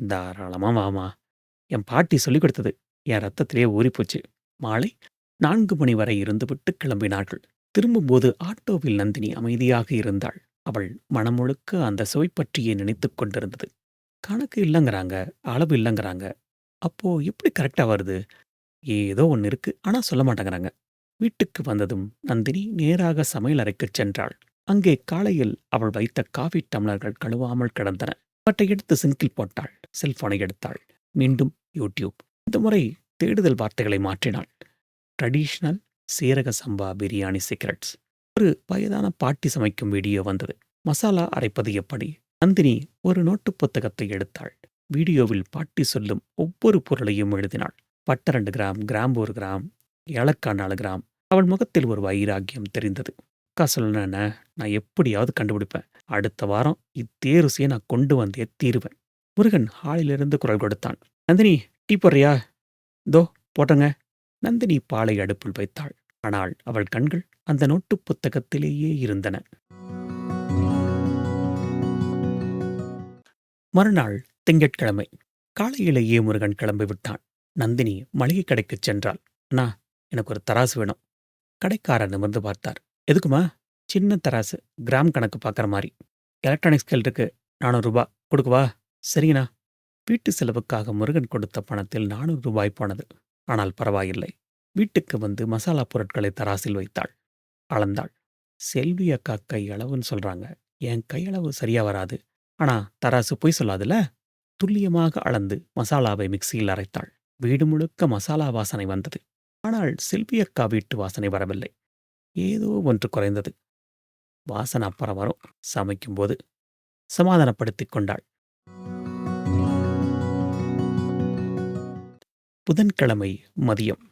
"தாராளமா வாம்மா. என் பாட்டி சொல்லிக் கொடுத்தது என் ரத்தத்திலேயே ஊறிப்போச்சு." மாலை 4 மணி வரை இருந்துவிட்டு கிளம்பினார்கள். திரும்பும்போது ஆட்டோவில் நந்தினி அமைதியாக இருந்தாள். அவள் மனம் முழுக்க அந்த சுவை பற்றியே நினைத்துக் கொண்டிருந்தது. கணக்கு இல்லங்கிறாங்க, அளவு இல்லங்கிறாங்க. அப்போ எப்படி கரெக்ட்டா வருது? ஏதோ ஒண்ணு இருக்கு. ஆனா சொல்ல மாட்டேங்கிறாங்க. வீட்டுக்கு வந்ததும் நந்தினி நேராக சமையல் அறைக்குச் சென்றாள். அங்கே காலையில் அவள் வைத்த காஃபி டம்ளர்கள் கழுவாமல் கிடந்தன. அவற்றை எடுத்து சிங்கில் போட்டாள். செல்போனை எடுத்தாள். மீண்டும் யூடியூப். இந்த முறை தேடுதல் வார்த்தைகளை மாற்றினாள். ட்ரெடிஷனல் சீரக சம்பா பிரியாணி சீக்ரெட்ஸ். ஒரு வயதான பாட்டி சமைக்கும் வீடியோ வந்தது. மசாலா அரைப்பது எப்படி? நந்தினி ஒரு நோட்டு புத்தகத்தை எடுத்தாள். வீடியோவில் பாட்டி சொல்லும் ஒவ்வொரு பொருளையும் எழுதினாள். பட்டை 2 கிராம், கிராம்பு 1 கிராம், ஏலக்காய் 4 கிராம். அவள் முகத்தில் ஒரு வைராக்கியம் தெரிந்தது. அக்கா சொல்லணும்னா நான் எப்படியாவது கண்டுபிடிப்பேன். அடுத்த வாரம் இதே ருசியை நான் கொண்டு வந்தே தீருவேன். முருகன் ஹாலிலிருந்து குரல் கொடுத்தான். நந்தினி, டீ போடுறியா? தோ போட்டங்க. நந்தினி பாலை அடுப்பில் வைத்தாள். ஆனால் அவள் கண்கள் அந்த நோட்டு புத்தகத்திலேயே இருந்தன. மறுநாள் திங்கட்கிழமை. காலையிலேயே முருகன் கிளம்பிவிட்டான். நந்தினி மளிகை கடைக்குச் சென்றாள். அண்ணா, எனக்கு ஒரு தராசு வேணும். கடைக்காரர் நிமிர்ந்து பார்த்தார். எதுக்குமா? சின்ன தராசு, கிராம் கணக்கு பார்க்குற மாதிரி. எலக்ட்ரானிக் ஸ்கேல் இருக்கு, ரூ. 400 கொடுக்குவா? சரிங்கண்ணா. வீட்டு செலவுக்காக முருகன் கொடுத்த பணத்தில் ரூ. 400 போனது. ஆனால் பரவாயில்லை. வீட்டுக்கு வந்து மசாலா பொருட்களை தராசில் வைத்தாள். அளந்தாள். செல்வி அக்கா கை அளவுன்னு சொல்றாங்க. என் கையளவு சரியா வராது. ஆனா தராசு பொய் சொல்லாதுல. துல்லியமாக அளந்து மசாலாவை மிக்சியில் அரைத்தாள். வீடு முழுக்க மசாலா வாசனை வந்தது. ஆனால் செல்வி அக்கா வீட்டு வாசனை வரவில்லை. ஏதோ ஒன்று குறைந்தது. வாசனை அப்புறம் வரும், சமைக்கும்போது. சமாதானப்படுத்திக் கொண்டாள். புதன்கிழமை மதியம்.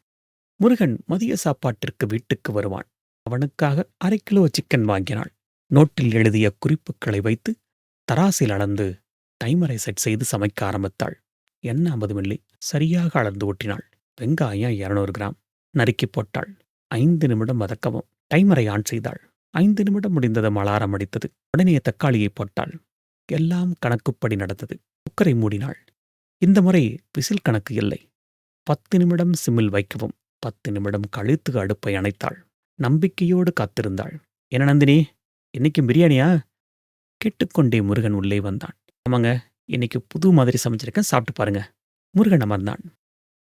முருகன் மதிய சாப்பாட்டிற்கு வீட்டுக்கு வருவான். அவனுக்காக 1/2 கிலோ சிக்கன் வாங்கினாள். நோட்டில் எழுதிய குறிப்புகளை வைத்து தராசில் அளந்து டைமரை செட் செய்து சமைக்க ஆரம்பித்தாள். எண்ணெய் 50 மில்லி சரியாக அளந்து ஊற்றினாள். வெங்காயம் 200 கிராம் நறுக்கி போட்டாள். 5 நிமிடம் வதக்கவும். டைமரை ஆன் செய்தாள். 5 நிமிடம் முடிந்ததும் அலாரம் அடித்தது. உடனே தக்காளியை போட்டாள். எல்லாம் கணக்குப்படி நடந்தது. குக்கரை மூடினாள். இந்த முறை விசில் கணக்கு இல்லை. 10 நிமிடம் சிம்மில் வைக்கவும். 10 நிமிடம் கழித்து அடுப்பை அணைத்தாள். நம்பிக்கையோடு காத்திருந்தாள். என்ன நந்தினி, இன்னைக்கும் பிரியாணியா? கேட்டுக்கொண்டே முருகன் உள்ளே வந்தான். ஆமாங்க, இன்னைக்கு புது மாதிரி சமைச்சிருக்கேன், சாப்பிட்டு பாருங்க. முருகன் அமர்ந்தான்.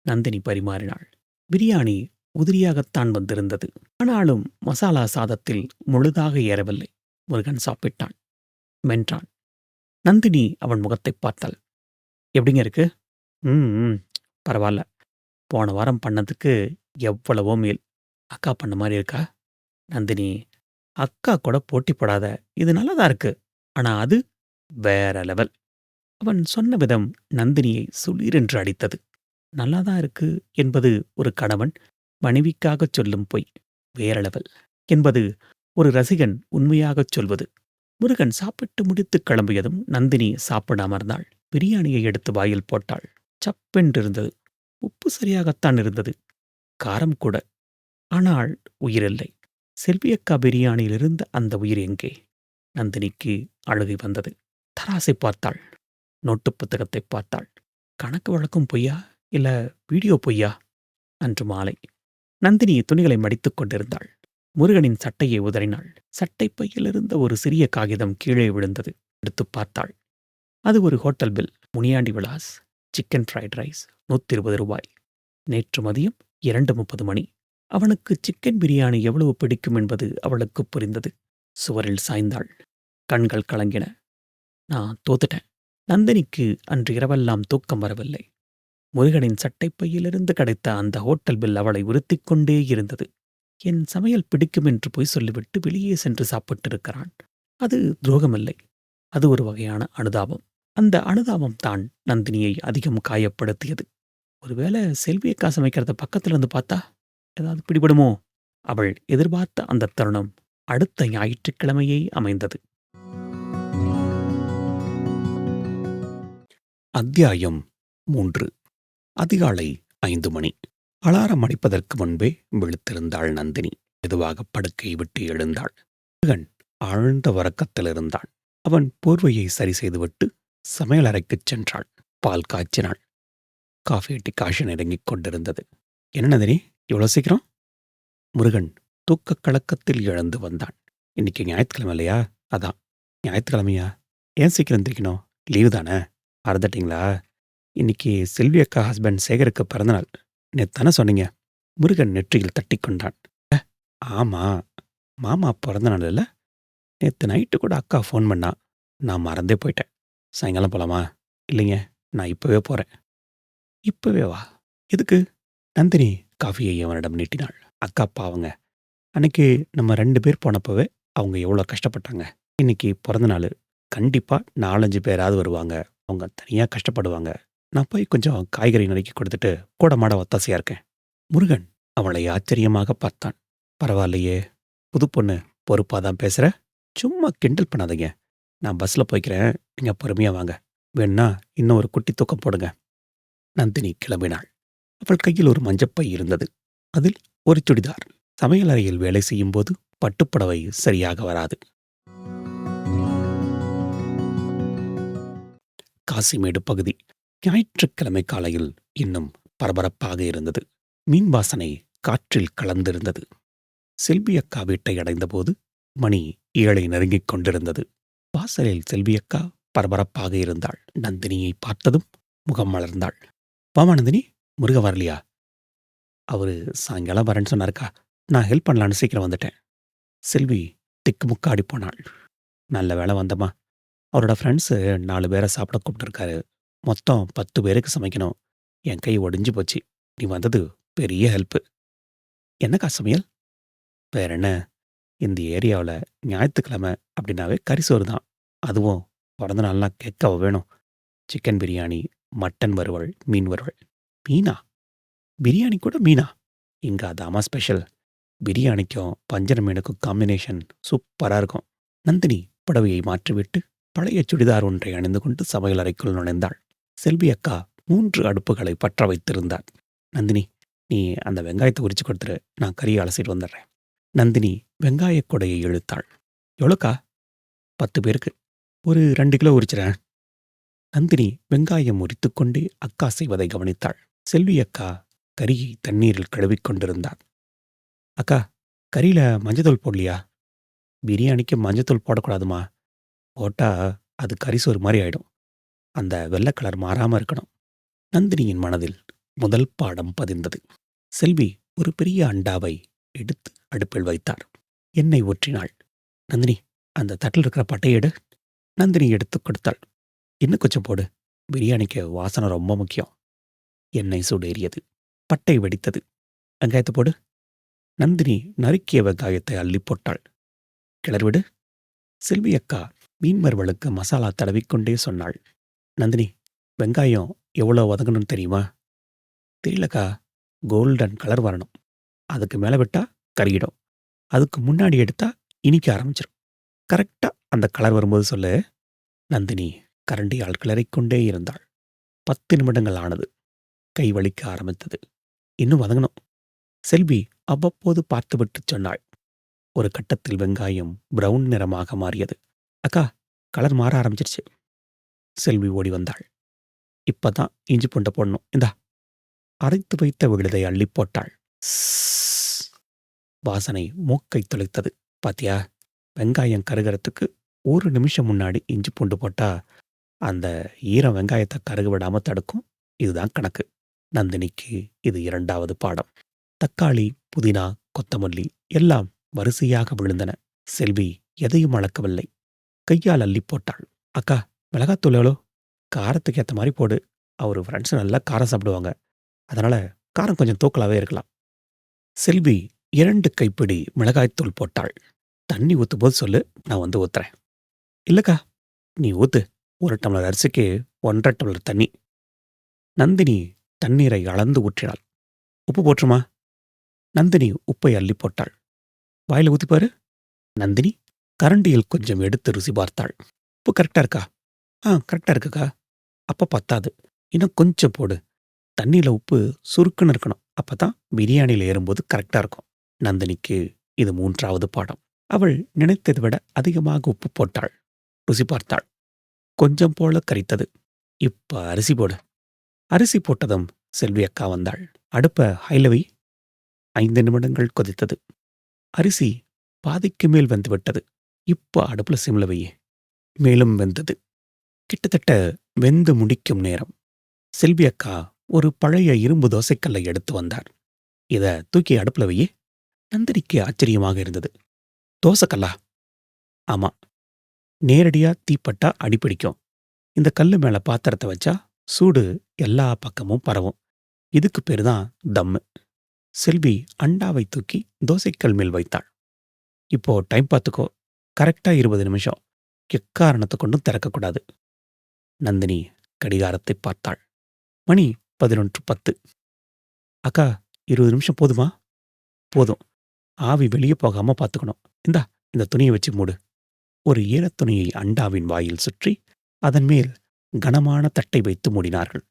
நந்தினி பரிமாறினாள். பிரியாணி உதிரியாகத்தான் வந்திருந்தது. ஆனாலும் மசாலா சாதத்தில் முழுதாக ஏறவில்லை. முருகன் சாப்பிட்டான். மென்றான். நந்தினி அவன் முகத்தை பார்த்தாள். எப்படிங்க இருக்கு? ம் பரவாயில்ல. போன வாரம் பண்ணதுக்கு எவ்வளவோ மேல். அக்கா பண்ண மாதிரி இருக்கா? நந்தினி, அக்கா கூட போட்டி போடாத. இது நல்லாதான் இருக்கு. ஆனா அது வேற லெவல். அவன் சொன்ன விதம் நந்தினியை சுளீரென்று அடித்தது. நல்லாதான் இருக்கு என்பது ஒரு கணவன் மனைவிக்காகச் சொல்லும் பொய். வேற லெவல் என்பது ஒரு ரசிகன் உண்மையாகச் சொல்வது. முருகன் சாப்பிட்டு முடித்து கிளம்பியதும் நந்தினி சாப்பிட அமர்ந்தாள். பிரியாணியை எடுத்து வாயில் போட்டாள். சப்பென்றிருந்தது. உப்பு சரியாகத்தான் இருந்தது. காரம் கூட. ஆனால் உயிரில்லை. செல்வியக்கா பிரியாணியிலிருந்த அந்த உயிர் எங்கே? நந்தினிக்கு அழுகை வந்தது. தராசை பார்த்தாள். நோட்டு புத்தகத்தை பார்த்தாள். கணக்கு வழக்கம் பொய்யா இல்ல வீடியோ பொய்யா? அன்று மாலை நந்தினி துணிகளை மடித்துக் கொண்டிருந்தாள். முருகனின் சட்டையை உதறினாள். சட்டை பையிலிருந்த ஒரு சிறிய காகிதம் கீழே விழுந்தது. எடுத்து பார்த்தாள். அது ஒரு hotel bill. Muniyandi Vilas, chicken fried rice, ₹120. நேற்று மதியம் 2:30 மணி. அவனுக்கு சிக்கன் பிரியாணி எவ்வளவு பிடிக்கும் என்பது அவளுக்கு புரிந்தது. சுவரில் சாய்ந்தாள். கண்கள் கலங்கின. நான் தோத்துட்டேன். நந்தினிக்கு அன்று இரவெல்லாம் தூக்கம் வரவில்லை. முருகனின் சட்டைப்பையிலிருந்து கிடைத்த அந்த ஹோட்டல் பில் அவளை உறுத்திக் கொண்டே இருந்தது. என் சமையல் பிடிக்கும் என்று பொய் சொல்லிவிட்டு வெளியே சென்று சாப்பிட்டிருக்கிறான். அது துரோகமில்லை. அது ஒரு வகையான அனுதாபம். அந்த அனுதாபம் தான் நந்தினியை அதிகம் காயப்படுத்தியது. ஒருவேளை செல்வியக்கா சமைக்கிறத பக்கத்துல இருந்து பார்த்தா ஏதாவது பிடிபடுமோ? அவள் எதிர்பார்த்த அந்த தருணம் அடுத்த ஞாயிற்றுக்கிழமையே அமைந்தது. அத்தியாயம் 3. அதிகாலை 5 மணி. அலாரம் அடிப்பதற்கு முன்பே விழித்திருந்தாள் நந்தினி. மெதுவாக படுக்கையை விட்டு எழுந்தாள். முருகன் ஆழ்ந்த உறக்கத்தில் இருந்தான். அவன் போர்வையை சரி செய்துவிட்டு சமையலறைக்குச் சென்றாள். பால் காய்ச்சினாள். காஃபி டிகாஷன் இறங்கிக் கொண்டிருந்தது. என்ன நந்தினி, இவ்வளோ சீக்கிரம்? முருகன் தூக்கக் கலக்கத்தில் எழுந்து வந்தான். இன்னைக்கு ஞாயிற்றுக்கிழமை இல்லையா? அதான். ஞாயிற்றுக்கிழமையா? ஏன் சீக்கிரம் எந்திரிக்கணும்? லீவு தானே? மறந்துட்டீங்களா? இன்னைக்கு செல்வி அக்கா ஹஸ்பண்ட் சேகருக்கு பிறந்தநாள். நேத்தானே சொன்னீங்க. முருகன் நெற்றியில் தட்டி கொண்டான். ஆமா, மாமா பிறந்தநாள் இல்லை? நேற்று நைட்டு கூட அக்கா ஃபோன் பண்ணா. நான் மறந்தே போயிட்டேன். சாயங்காலம் போலாமா? இல்லைங்க, நான் இப்பவே போறேன். இப்பவே வா? எதுக்கு? நந்தினி காஃபியை அவனிடம் நீட்டினாள். அக்கா பாவங்க. அன்னைக்கு நம்ம 2 பேர் போனப்பவே அவங்க எவ்வளோ கஷ்டப்பட்டாங்க. இன்னைக்கு பிறந்த நாள். கண்டிப்பா 4-5 பேராவது வருவாங்க. அவங்க தனியாக கஷ்டப்படுவாங்க. நான் போய் கொஞ்சம் காய்கறி நறுக்கி கொடுத்துட்டு கூட மாட ஒத்தாசையா இருக்கேன். முருகன் அவளை ஆச்சரியமாக பார்த்தான். பரவாயில்லையே! புது பொண்ணு பொறுப்பா தான் பேசுற. சும்மா கிண்டல் பண்ணாதீங்க. நான் பஸ்ல போய்க்கிறேன். நீங்க பொறுமையா வாங்க. வேணும்னா இன்னும் ஒரு குட்டி தூக்கம் போடுங்க. நந்தினி கிளம்பினாள். அவள் கையில் ஒரு மஞ்சப்பை இருந்தது. அதில் ஒரு சுடிதார். சமையலறையில் வேலை செய்யும்போது பட்டுப்புடவை சரியாக வராது. காசிமேடு பகுதி. ஞாயிற்றுக்கிழமை காலையில் இன்னும் பரபரப்பாக இருந்தது. மீன் வாசனை காற்றில் கலந்திருந்தது. செல்வி அக்கா வீட்டை அடைந்தபோது மணி 7 நெருங்கிக் கொண்டிருந்தது. வாசலில் செல்வி அக்கா பரபரப்பாக இருந்தாள். நந்தினியை பார்த்ததும் முகம் மலர்ந்தாள். வாமா நந்தினி, முருக வரலையா? அவரு சாயங்காலம் வரேன்னு சொன்னாருக்கா. நான் ஹெல்ப் பண்ணலான்னு சீக்கிரம் வந்துட்டேன். செல்வி திக்குமுக்காடி போனாள். நல்ல வேளை வந்தம்மா. அவரோட ஃப்ரெண்ட்ஸு 4 பேரை சாப்பிட கூப்பிட்டுருக்காரு. மொத்தம் 10 பேருக்கு சமைக்கணும். என் கை ஒடிஞ்சு போச்சு. நீ வந்தது பெரிய ஹெல்ப்பு. என்னக்கா சமையல்? வேற என்ன, இந்த ஏரியாவுல ஞாயித்துக்கிழமை அப்படின்னாவே கறிசோறு தான். அதுவும் பிறந்த நாள்லாம் கேட்கவா வேணும்? சிக்கன் பிரியாணி, மட்டன் வறுவல், மீன் வறுவல். மீனா? பிரியாணி கூட மீனா? இங்க அதாம்மா ஸ்பெஷல். பிரியாணிக்கும் வஞ்சர மீனுக்கும் காம்பினேஷன் சூப்பரா இருக்கும். நந்தினி புடவையை மாற்றிவிட்டு பழைய சுடிதார் ஒன்றை அணிந்து கொண்டு சமையலறைக்குள் நுழைந்தாள். செல்வி அக்கா 3 அடுப்புகளை பற்ற வைத்திருந்தார். நந்தினி, நீ அந்த வெங்காயத்தை உரிச்சு கொடுத்துரு. நான் கறியை அலசிட்டு வந்துடுறேன். நந்தினி வெங்காயக் கொடையை இழுத்தாள். எவ்வளோக்கா? 10 பேருக்கு. ஒரு 2 கிலோ உரிச்சிறேன். நந்தினி வெங்காயம் உரித்துக்கொண்டே அக்கா செய்வதை கவனித்தாள். செல்வி அக்கா கறியை தண்ணீரில் கழுவிக் கொண்டிருந்தார். அக்கா, கறியில மஞ்சத்தூள் போடலையா? பிரியாணிக்கு மஞ்சத்தூள் போடக்கூடாதுமா. போட்டா அது கறிசோறு மாதிரி ஆயிடும். அந்த வெள்ளை கலர் மாறாம இருக்கணும். நந்தினியின் மனதில் முதல் பாடம் பதிந்தது. செல்வி ஒரு பெரிய அண்டாவை எடுத்து அடுப்பில் வைத்தார். எண்ணெய் ஊற்றினாள். நந்தினி, அந்த தட்டில் இருக்கிற பட்டையை எடு. நந்தினி எடுத்துக் கொடுத்தாள். இன்னும் கொஞ்சம் போடு. பிரியாணிக்கு வாசனை ரொம்ப முக்கியம். எண்ணெய் சூடேறியது. பட்டை வெடித்தது. வெங்காயத்தை போடு. நந்தினி நறுக்கிய வெங்காயத்தை அள்ளி போட்டாள். கிளறிவிடு. செல்வி அக்கா மீன் வறுவலுக்கு மசாலா தடவிக்கொண்டே சொன்னாள். நந்தினி, வெங்காயம் எவ்வளோ வதங்கணும்னு தெரியுமா? தெரியலக்கா. கோல்டன் கலர் வரணும். அதுக்கு மேலே விட்டா கறியிடும். அதுக்கு முன்னாடி எடுத்தா இனிக்க ஆரம்பிச்சிடும். கரெக்டா அந்த கலர் வரும்போது சொல்லு. நந்தினி கரண்டியால் கிளறிக்கொண்டே இருந்தாள். 10 நிமிடங்கள் ஆனது. கை வலிக்க ஆரம்பித்தது. இன்னும் வதங்கணும். செல்வி அவ்வப்போது பார்த்துவிட்டு சொன்னாள். ஒரு கட்டத்தில் வெங்காயம் பிரவுன் நிறமாக மாறியது. அக்கா, கலர் மாற ஆரம்பிச்சிருச்சு. செல்வி ஓடி வந்தாள். இப்பதான் இஞ்சி பூண்டை போடணும். இந்தா. அரைத்து வைத்த விழுதை அள்ளி போட்டாள். ஸ்ஸ். வாசனை மூக்கை துளைத்தது. பாத்தியா, வெங்காயம் கருகிறதுக்கு 1 நிமிஷம் முன்னாடி இஞ்சி பூண்டு போட்டா அந்த ஈரம் வெங்காயத்தை கருக விடாம தடுக்கும். இதுதான் கணக்கு. நந்தினிக்கு இது 2வது பாடம். தக்காளி, புதினா, கொத்தமல்லி எல்லாம் வரிசையாக விழுந்தன. செல்வி எதையும் அளக்கவில்லை. கையால் அள்ளி போட்டாள். அக்கா, மிளகாத்தூள் எவ்வளோ? காரத்துக்கு ஏற்ற மாதிரி போடு. அவர் ஃப்ரெண்ட்ஸ் நல்லா காரம் சாப்பிடுவாங்க. அதனால காரம் கொஞ்சம் தூக்கலாவே இருக்கலாம். செல்வி 2 கைப்பிடி மிளகாய்த்தூள் போட்டாள். தண்ணி ஊத்தும் போது சொல்லு, நான் வந்து ஊத்துறேன். இல்லக்கா, நீ ஊத்து. 1 டம்ளர் அரிசிக்கு 1½ டம்ளர் தண்ணி. நந்தினி தண்ணீரை அளந்து ஊற்றினாள். உப்பு போட்டுருமா? நந்தினி உப்பை அள்ளி போட்டாள். வாயில ஊத்திப்பாரு. நந்தினி கரண்டியில் கொஞ்சம் எடுத்து ருசி பார்த்தாள். உப்பு கரெக்டா இருக்கா? கரெக்டா இருக்குக்கா. அப்ப பத்தாது. இன்னும் கொஞ்சம் போடு. தண்ணியில உப்பு சுருக்குன்னு இருக்கணும். அப்பதான் பிரியாணியில் ஏறும்போது கரெக்டா இருக்கும். நந்தினிக்கு இது 3வது பாடம். அவள் நினைத்ததை விட அதிகமாக உப்பு போட்டாள். ருசி பார்த்தாள். கொஞ்சம் போல கரித்தது. இப்ப அரிசி போடு. அரிசி போட்டதும் செல்வி அக்கா வந்தாள். அடுப்ப ஹைல வை. 5 நிமிடங்கள் கொதித்தது. அரிசி பாதிக்கு மேல் வெந்துவிட்டது. இப்ப அடுப்புல சிம்ல வை. மேலும் வெந்தது. கிட்டத்தட்ட வெந்து முடிக்கும் நேரம். செல்வி அக்கா ஒரு பழைய இரும்பு தோசைக்கல்லை எடுத்து வந்தார். இத தூக்கி அடுப்புல வை. நந்தினிக்கு ஆச்சரியமாக இருந்தது. தோசைக்கல்லா? ஆமா. நேரடியா தீப்பட்டா அடிப்பிடிக்கும். இந்த கல்லு மேல பாத்திரத்தை வச்சா சூடு எல்லா பக்கமும் பரவும். இதுக்கு பேரு தான் தம்மு. செல்வி அண்டாவை தூக்கி தோசைக்கல் மேல் வைத்தாள். இப்போ டைம் பார்த்துக்கோ. கரெக்டா 20 நிமிஷம். எக்காரணத்தை கொண்டும் திறக்கக்கூடாது. நந்தினி கடிகாரத்தை பார்த்தாள். மணி 11:10. அக்கா, 20 நிமிஷம் போதுமா? போதும். ஆவி வெளிய போகாம பார்த்துக்கணும். இந்தா இந்த துணிய வச்சு மூடு." ஒரு ஈரத் துணியை அண்டாவின் வாயில் சுற்றி, அதன் மேல் கனமான தட்டை வைத்து மூடினார்கள்.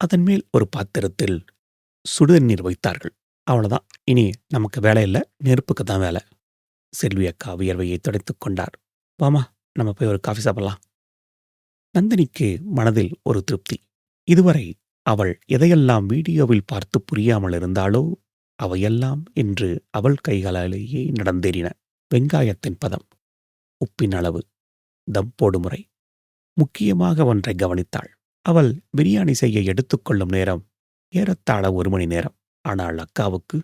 அதன் மேல் ஒரு பாத்திரத்தில் சுடுதண்ணீர் வைத்தார்கள். அவ்வளதான். இனி நமக்கு வேலை இல்ல. நெருப்புக்கு தான் வேலை. செல்வி அக்கா வியர்வையை துடைத்துக் கொண்டார். வாம்மா, நம்ம போய் ஒரு காஃபி சாப்பிடலாம். நந்தினிக்கு மனதில் ஒரு திருப்தி. இதுவரை அவள் எதையெல்லாம் வீடியோவில் பார்த்து புரியாமல் இருந்தாளோ, அவையெல்லாம் இன்று அவள் கைகளாலேயே நடந்தேறின. வெங்காயத்தின் பதம், உப்பின் அளவு, தம் போடும் முறை, முக்கியமாக ஒன்றை கவனித்தாள். அவள் பிரியாணி செய்ய எடுத்துக்கொள்ளும் நேரம் ஏறத்தாழ 1 மணி நேரம். ஆனால் அக்காவுக்கு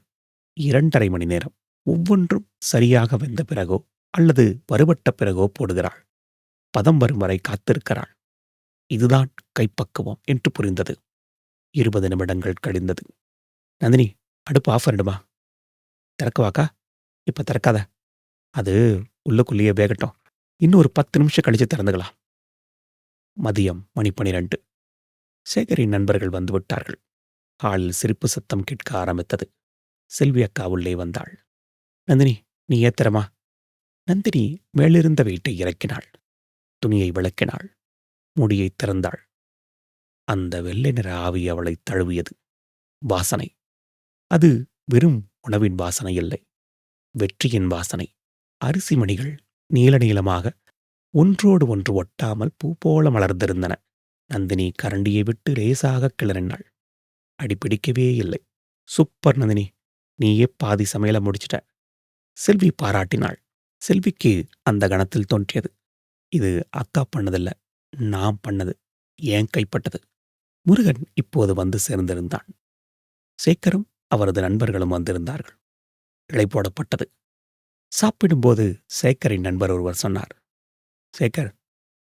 2½ மணி நேரம். ஒவ்வொன்றும் சரியாக வெந்த பிறகோ அல்லது வறுபட்ட பிறகோ போடுகிறாள். பதம் வரும் வரை காத்திருக்கிறாள். இதுதான் கைப்பக்குவம் என்று புரிந்தது. 20 நிமிடங்கள் கழிந்தது. நந்தினி, அடுப்பு ஆஃப் பண்ணிடுமா? திறக்கவாக்கா? இப்ப திறக்காத. அது உள்ளுக்குள்ளேயே வேகட்டும். இன்னும் ஒரு 10 நிமிஷம் கழிச்சு திறந்துக்கலாம். மதியம் மணி 12. சேகரின் நண்பர்கள் வந்துவிட்டார்கள். ஹாலில் சிரிப்பு சத்தம் கேட்க ஆரம்பித்தது. செல்வி அக்கா உள்ளே வந்தாள். நந்தினி, நீ ஏத்திரமா? நந்தினி மேலிருந்த வெயிட்டை இறக்கினாள். துணியை விளக்கினாள். மூடியை திறந்தாள். அந்த வெள்ளை நிற ஆவி அவளை தழுவியது. வாசனை. அது வெறும் உணவின் வாசனை இல்லை. வெற்றியின் வாசனை. அரிசி மணிகள் நீல நீளமாக ஒன்றோடு ஒன்று ஒட்டாமல் பூ போல மலர்ந்திருந்தன. நந்தினி கரண்டியை விட்டு லேசாக கிளறினாள். அடிப்பிடிக்கவே இல்லை. சூப்பர் நந்தினி, நீயே பாதி சமையல முடிச்சிட்ட. செல்வி பாராட்டினாள். செல்விக்கு அந்த கணத்தில் தோன்றியது, இது அக்கா பண்ணதில்ல, நான் பண்ணது, ஏன் கைப்பட்டது. முருகன் இப்போது வந்து சேர்ந்திருந்தான். சேகரும் அவரது நண்பர்களும் வந்திருந்தார்கள். இலை போடப்பட்டது. சாப்பிடும்போது சேகரின் நண்பர் ஒருவர் சொன்னார், சேகர்,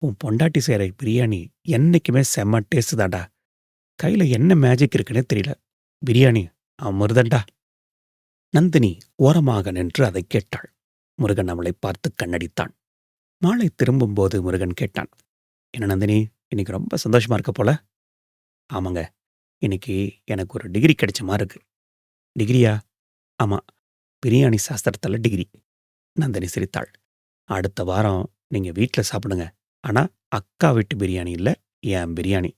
உன் பொண்டாட்டி செய்கிற பிரியாணி என்னைக்குமே செம்ம டேஸ்ட் தான்டா. கையில என்ன மேஜிக் இருக்குன்னே தெரியல. பிரியாணி அமிர்தண்டா. நந்தினி ஓரமாக நின்று அதை கேட்டாள். முருகன் அவளை பார்த்து கண்ணடித்தான். மாலை திரும்பும்போது முருகன் கேட்டான், என்ன நந்தினி, இன்னைக்கு ரொம்ப சந்தோஷமா இருக்க போல? ஆமாங்க, இன்னைக்கு எனக்கு ஒரு டிகிரி கிடைச்ச மாதிரி இருக்கு. டிகிரியா? ஆமா, பிரியாணி சாஸ்திரத்தில் டிகிரி. நந்தினி சிரித்தாள். அடுத்த வாரம் நீங்க வீட்டில் சாப்பிடுங்க. ஆனா அக்கா வீட்டு பிரியாணி இல்ல, என் பிரியாணி.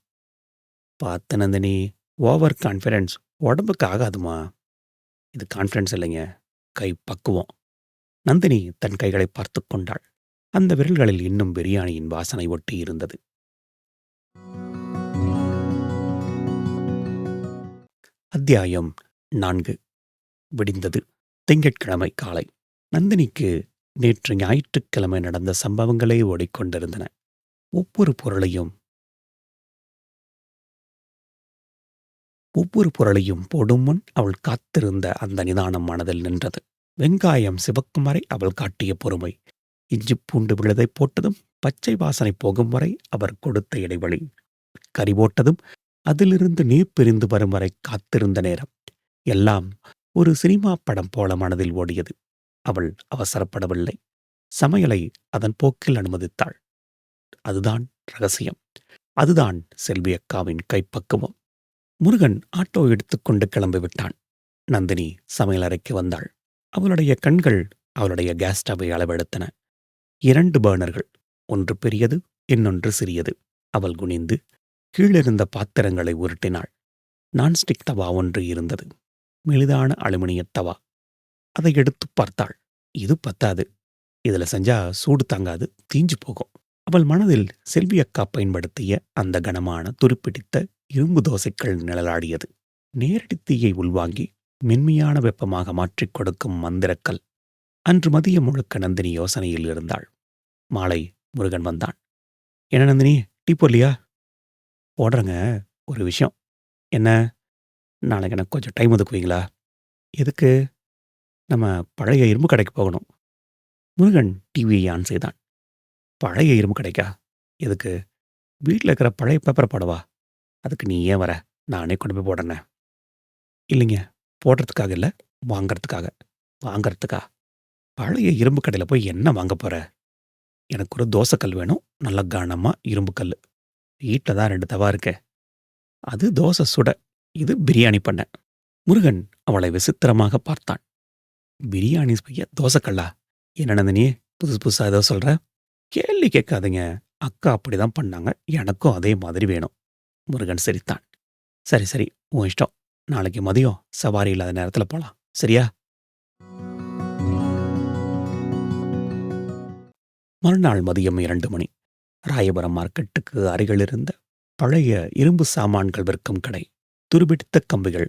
பார்த்து நந்தினி, ஓவர் கான்ஃபிடன்ஸ் உடம்புக்கு ஆகாதுமா. இது கான்ஃபிடன்ஸ் இல்லைங்க, கை பக்குவம். நந்தினி தன் கைகளை பார்த்து கொண்டாள். அந்த விரல்களில் இன்னும் பிரியாணியின் வாசனை ஒட்டி இருந்தது. அத்தியாயம் 4. விடிந்தது. திங்கட்கிழமை காலை. நந்தினிக்கு நேற்று ஞாயிற்றுக்கிழமை நடந்த சம்பவங்களே ஓடிக்கொண்டிருந்தன. ஒவ்வொரு பொருளையும் போடும் முன் அவள் காத்திருந்த அந்த நிதானம் மனதில் நின்றது. வெங்காயம் சிவக்கும் வரை அவள் காட்டிய பொறுமை, இஞ்சி பூண்டு விழுதை போட்டதும் பச்சை வாசனை போகும் வரை அவர் கொடுத்த இடைவெளி, கறி போட்டதும் அதிலிருந்து நீர் பிரிந்து வரும் வரை காத்திருந்த நேரம், எல்லாம் ஒரு சினிமா படம் போல மனதில் ஓடியது. அவள் அவசரப்படவில்லை. சமையலை அதன் போக்கில் அனுமதித்தாள். அதுதான் ரகசியம். அதுதான் செல்வி அக்காவின் கைப்பக்குவம். முருகன் ஆட்டோ எடுத்துக்கொண்டு கிளம்பிவிட்டான். நந்தினி சமையலறைக்கு வந்தாள். அவளுடைய கண்கள் அவளுடைய கேஸ் ஸ்டவ்வை அளவெடுத்தன. 2 பர்னர்கள், ஒன்று பெரியது, இன்னொன்று சிறியது. அவள் குனிந்து கீழிருந்த பாத்திரங்களை உருட்டினாள். நான்ஸ்டிக் தவா ஒன்று இருந்தது. மெலிதான அலுமினியத் தவா. அதை எடுத்துப் பார்த்தாள். இது பத்தாது, இதுல செஞ்சா சூடு தாங்காது, தீஞ்சு போகும். அவள் மனதில் செல்வி அக்கா பயன்படுத்திய அந்த கனமான துருப்பிடித்த இரும்பு தோசைகள் நிழலாடியது. நேரடி தீயை உள்வாங்கி மென்மையான வெப்பமாக மாற்றிக் கொடுக்கும் மந்திரக்கல். அன்று மதியம் முழுக்க நந்தினி யோசனையில் இருந்தாள். மாலை முருகன் வந்தான். என்ன நந்தினி, டீ போடலையா? போடுறேங்க, ஒரு விஷயம். என்ன? நாளைக்கு எனக்கு கொஞ்சம் டைம் ஒதுக்குவீங்களா? எதுக்கு? நம்ம பழைய இரும்பு கடைக்கு போகணும். முருகன் டிவியை ஆன் செய்தான். பழைய இரும்பு கடைக்கா? எதுக்கு? வீட்டில் இருக்கிற பழைய பேப்பரை போடவா? அதுக்கு நீ ஏன் வர? நானே கொண்டு போய் போடுறேன். இல்லைங்க, போடுறதுக்காக இல்லை, வாங்கறதுக்காக. வாங்கறதுக்கா? பழைய இரும்பு கடையில் போய் என்ன வாங்க போற? எனக்கு ஒரு தோசைக்கல் வேணும், நல்ல கனமா இரும்பு கல். வீட்டில் தான் 2 தவா இருக்கே. அது தோசை சுட, இது பிரியாணி பண்ண. முருகன் அவளை விசித்திரமாக பார்த்தான். பிரியாணி செய்ய தோசைக்கல்லா? என்ன நந்தினி, புதுசு புதுசா ஏதோ சொல்ற? கேள்வி கேட்காதீங்க. அக்கா அப்படிதான் பண்ணாங்க. எனக்கும் அதே மாதிரி வேணும். முருகன் சிரித்தான். சரி, சரி. உன் இஷ்டம். நாளைக்கு மதியம் சவாரி இல்லாத நேரத்துல போலாம். சரியா? மறுநாள் மதியம் 2 மணி. ராயபுரம் மார்க்கெட்டுக்கு அருகில் இருந்த பழைய இரும்பு சாமான்கள் விற்கும் கடை. துருபிடித்த கம்பிகள்,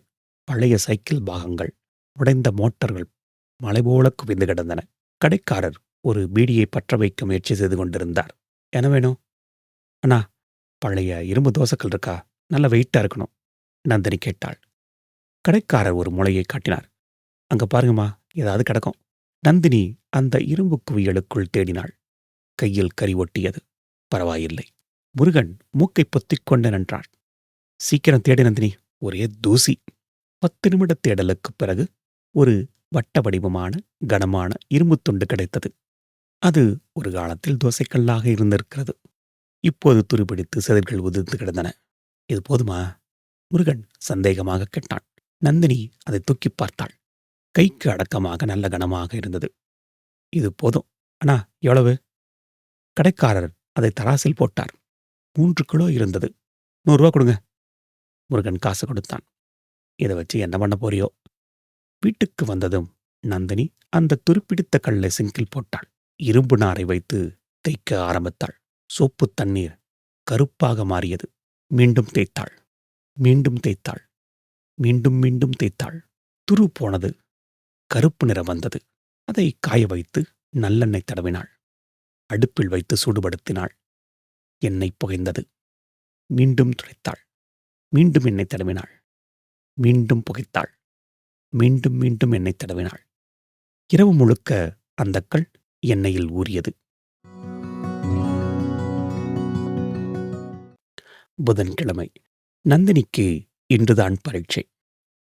பழைய சைக்கிள் பாகங்கள், உடைந்த மோட்டார்கள் மலை போல குவிந்து கிடந்தன. கடைக்காரர் ஒரு பீடியை பற்ற வைக்க முயற்சி செய்து கொண்டிருந்தார். என்ன வேணும்? அண்ணா, பழைய இரும்பு தோசைக்கல் இருக்கா? நல்ல வெயிட்டா இருக்கணும். நந்தினி கேட்டாள். கடைக்காரர் ஒரு முளையை காட்டினார். அங்க பாருங்கம்மா, ஏதாவது கிடக்கும். நந்தினி அந்த இரும்பு குவியலுக்குள் தேடினாள். கையில் கரி ஒட்டியது. பரவாயில்லை. முருகன் மூக்கை பொத்திக் கொண்டு நின்றான். சீக்கிரம் தேடு நந்தினி, ஒரே தூசி. 10 நிமிட தேடலுக்குப் பிறகு ஒரு வட்ட வடிவமான கனமான இரும்புத் துண்டு கிடைத்தது. அது ஒரு காலத்தில் தோசைக்கல்லாக இருந்திருக்கிறது. இப்போது துருபிடித்து செதில்கள் உதிர்ந்து கிடந்தன. இது போதுமா? முருகன் சந்தேகமாக கேட்டான். நந்தினி அதை தூக்கிப் பார்த்தாள். கைக்கு அடக்கமாக நல்ல கனமாக இருந்தது. இது போதும். அண்ணா, எவ்வளவு? கடைக்காரர் அதை தராசில் போட்டார். 3 கிலோ இருந்தது. 100 ரூபா கொடுங்க. முருகன் காசு கொடுத்தான். இதை வச்சு என்ன பண்ண போறியோ? வீட்டுக்கு வந்ததும் நந்தினி அந்த துருப்பிடித்த கல்லை சிங்கில் போட்டாள். இரும்பு நாரை வைத்து தேய்க்க ஆரம்பித்தாள். சோப்பு தண்ணீர் கருப்பாக மாறியது. மீண்டும் தேய்த்தாள். மீண்டும் தேய்த்தாள். மீண்டும் மீண்டும் தேய்த்தாள். துரு போனது. கருப்பு நிறம் வந்தது. அதை காய வைத்து நல்லெண்ணெய் தடவினாள். அடுப்பில் வைத்து சூடுபடுத்தினாள். எண்ணெய் புகைந்தது. மீண்டும் துடைத்தாள். மீண்டும் எண்ணெய் தடவினாள். மீண்டும் புகைத்தாள். மீண்டும் மீண்டும் எண்ணெய் தடவினாள். இரவு முழுக்க அந்த கல் எண்ணெயில் ஊறியது. புதன்கிழமை. நந்தினிக்கு இன்றுதான் பரீட்சை.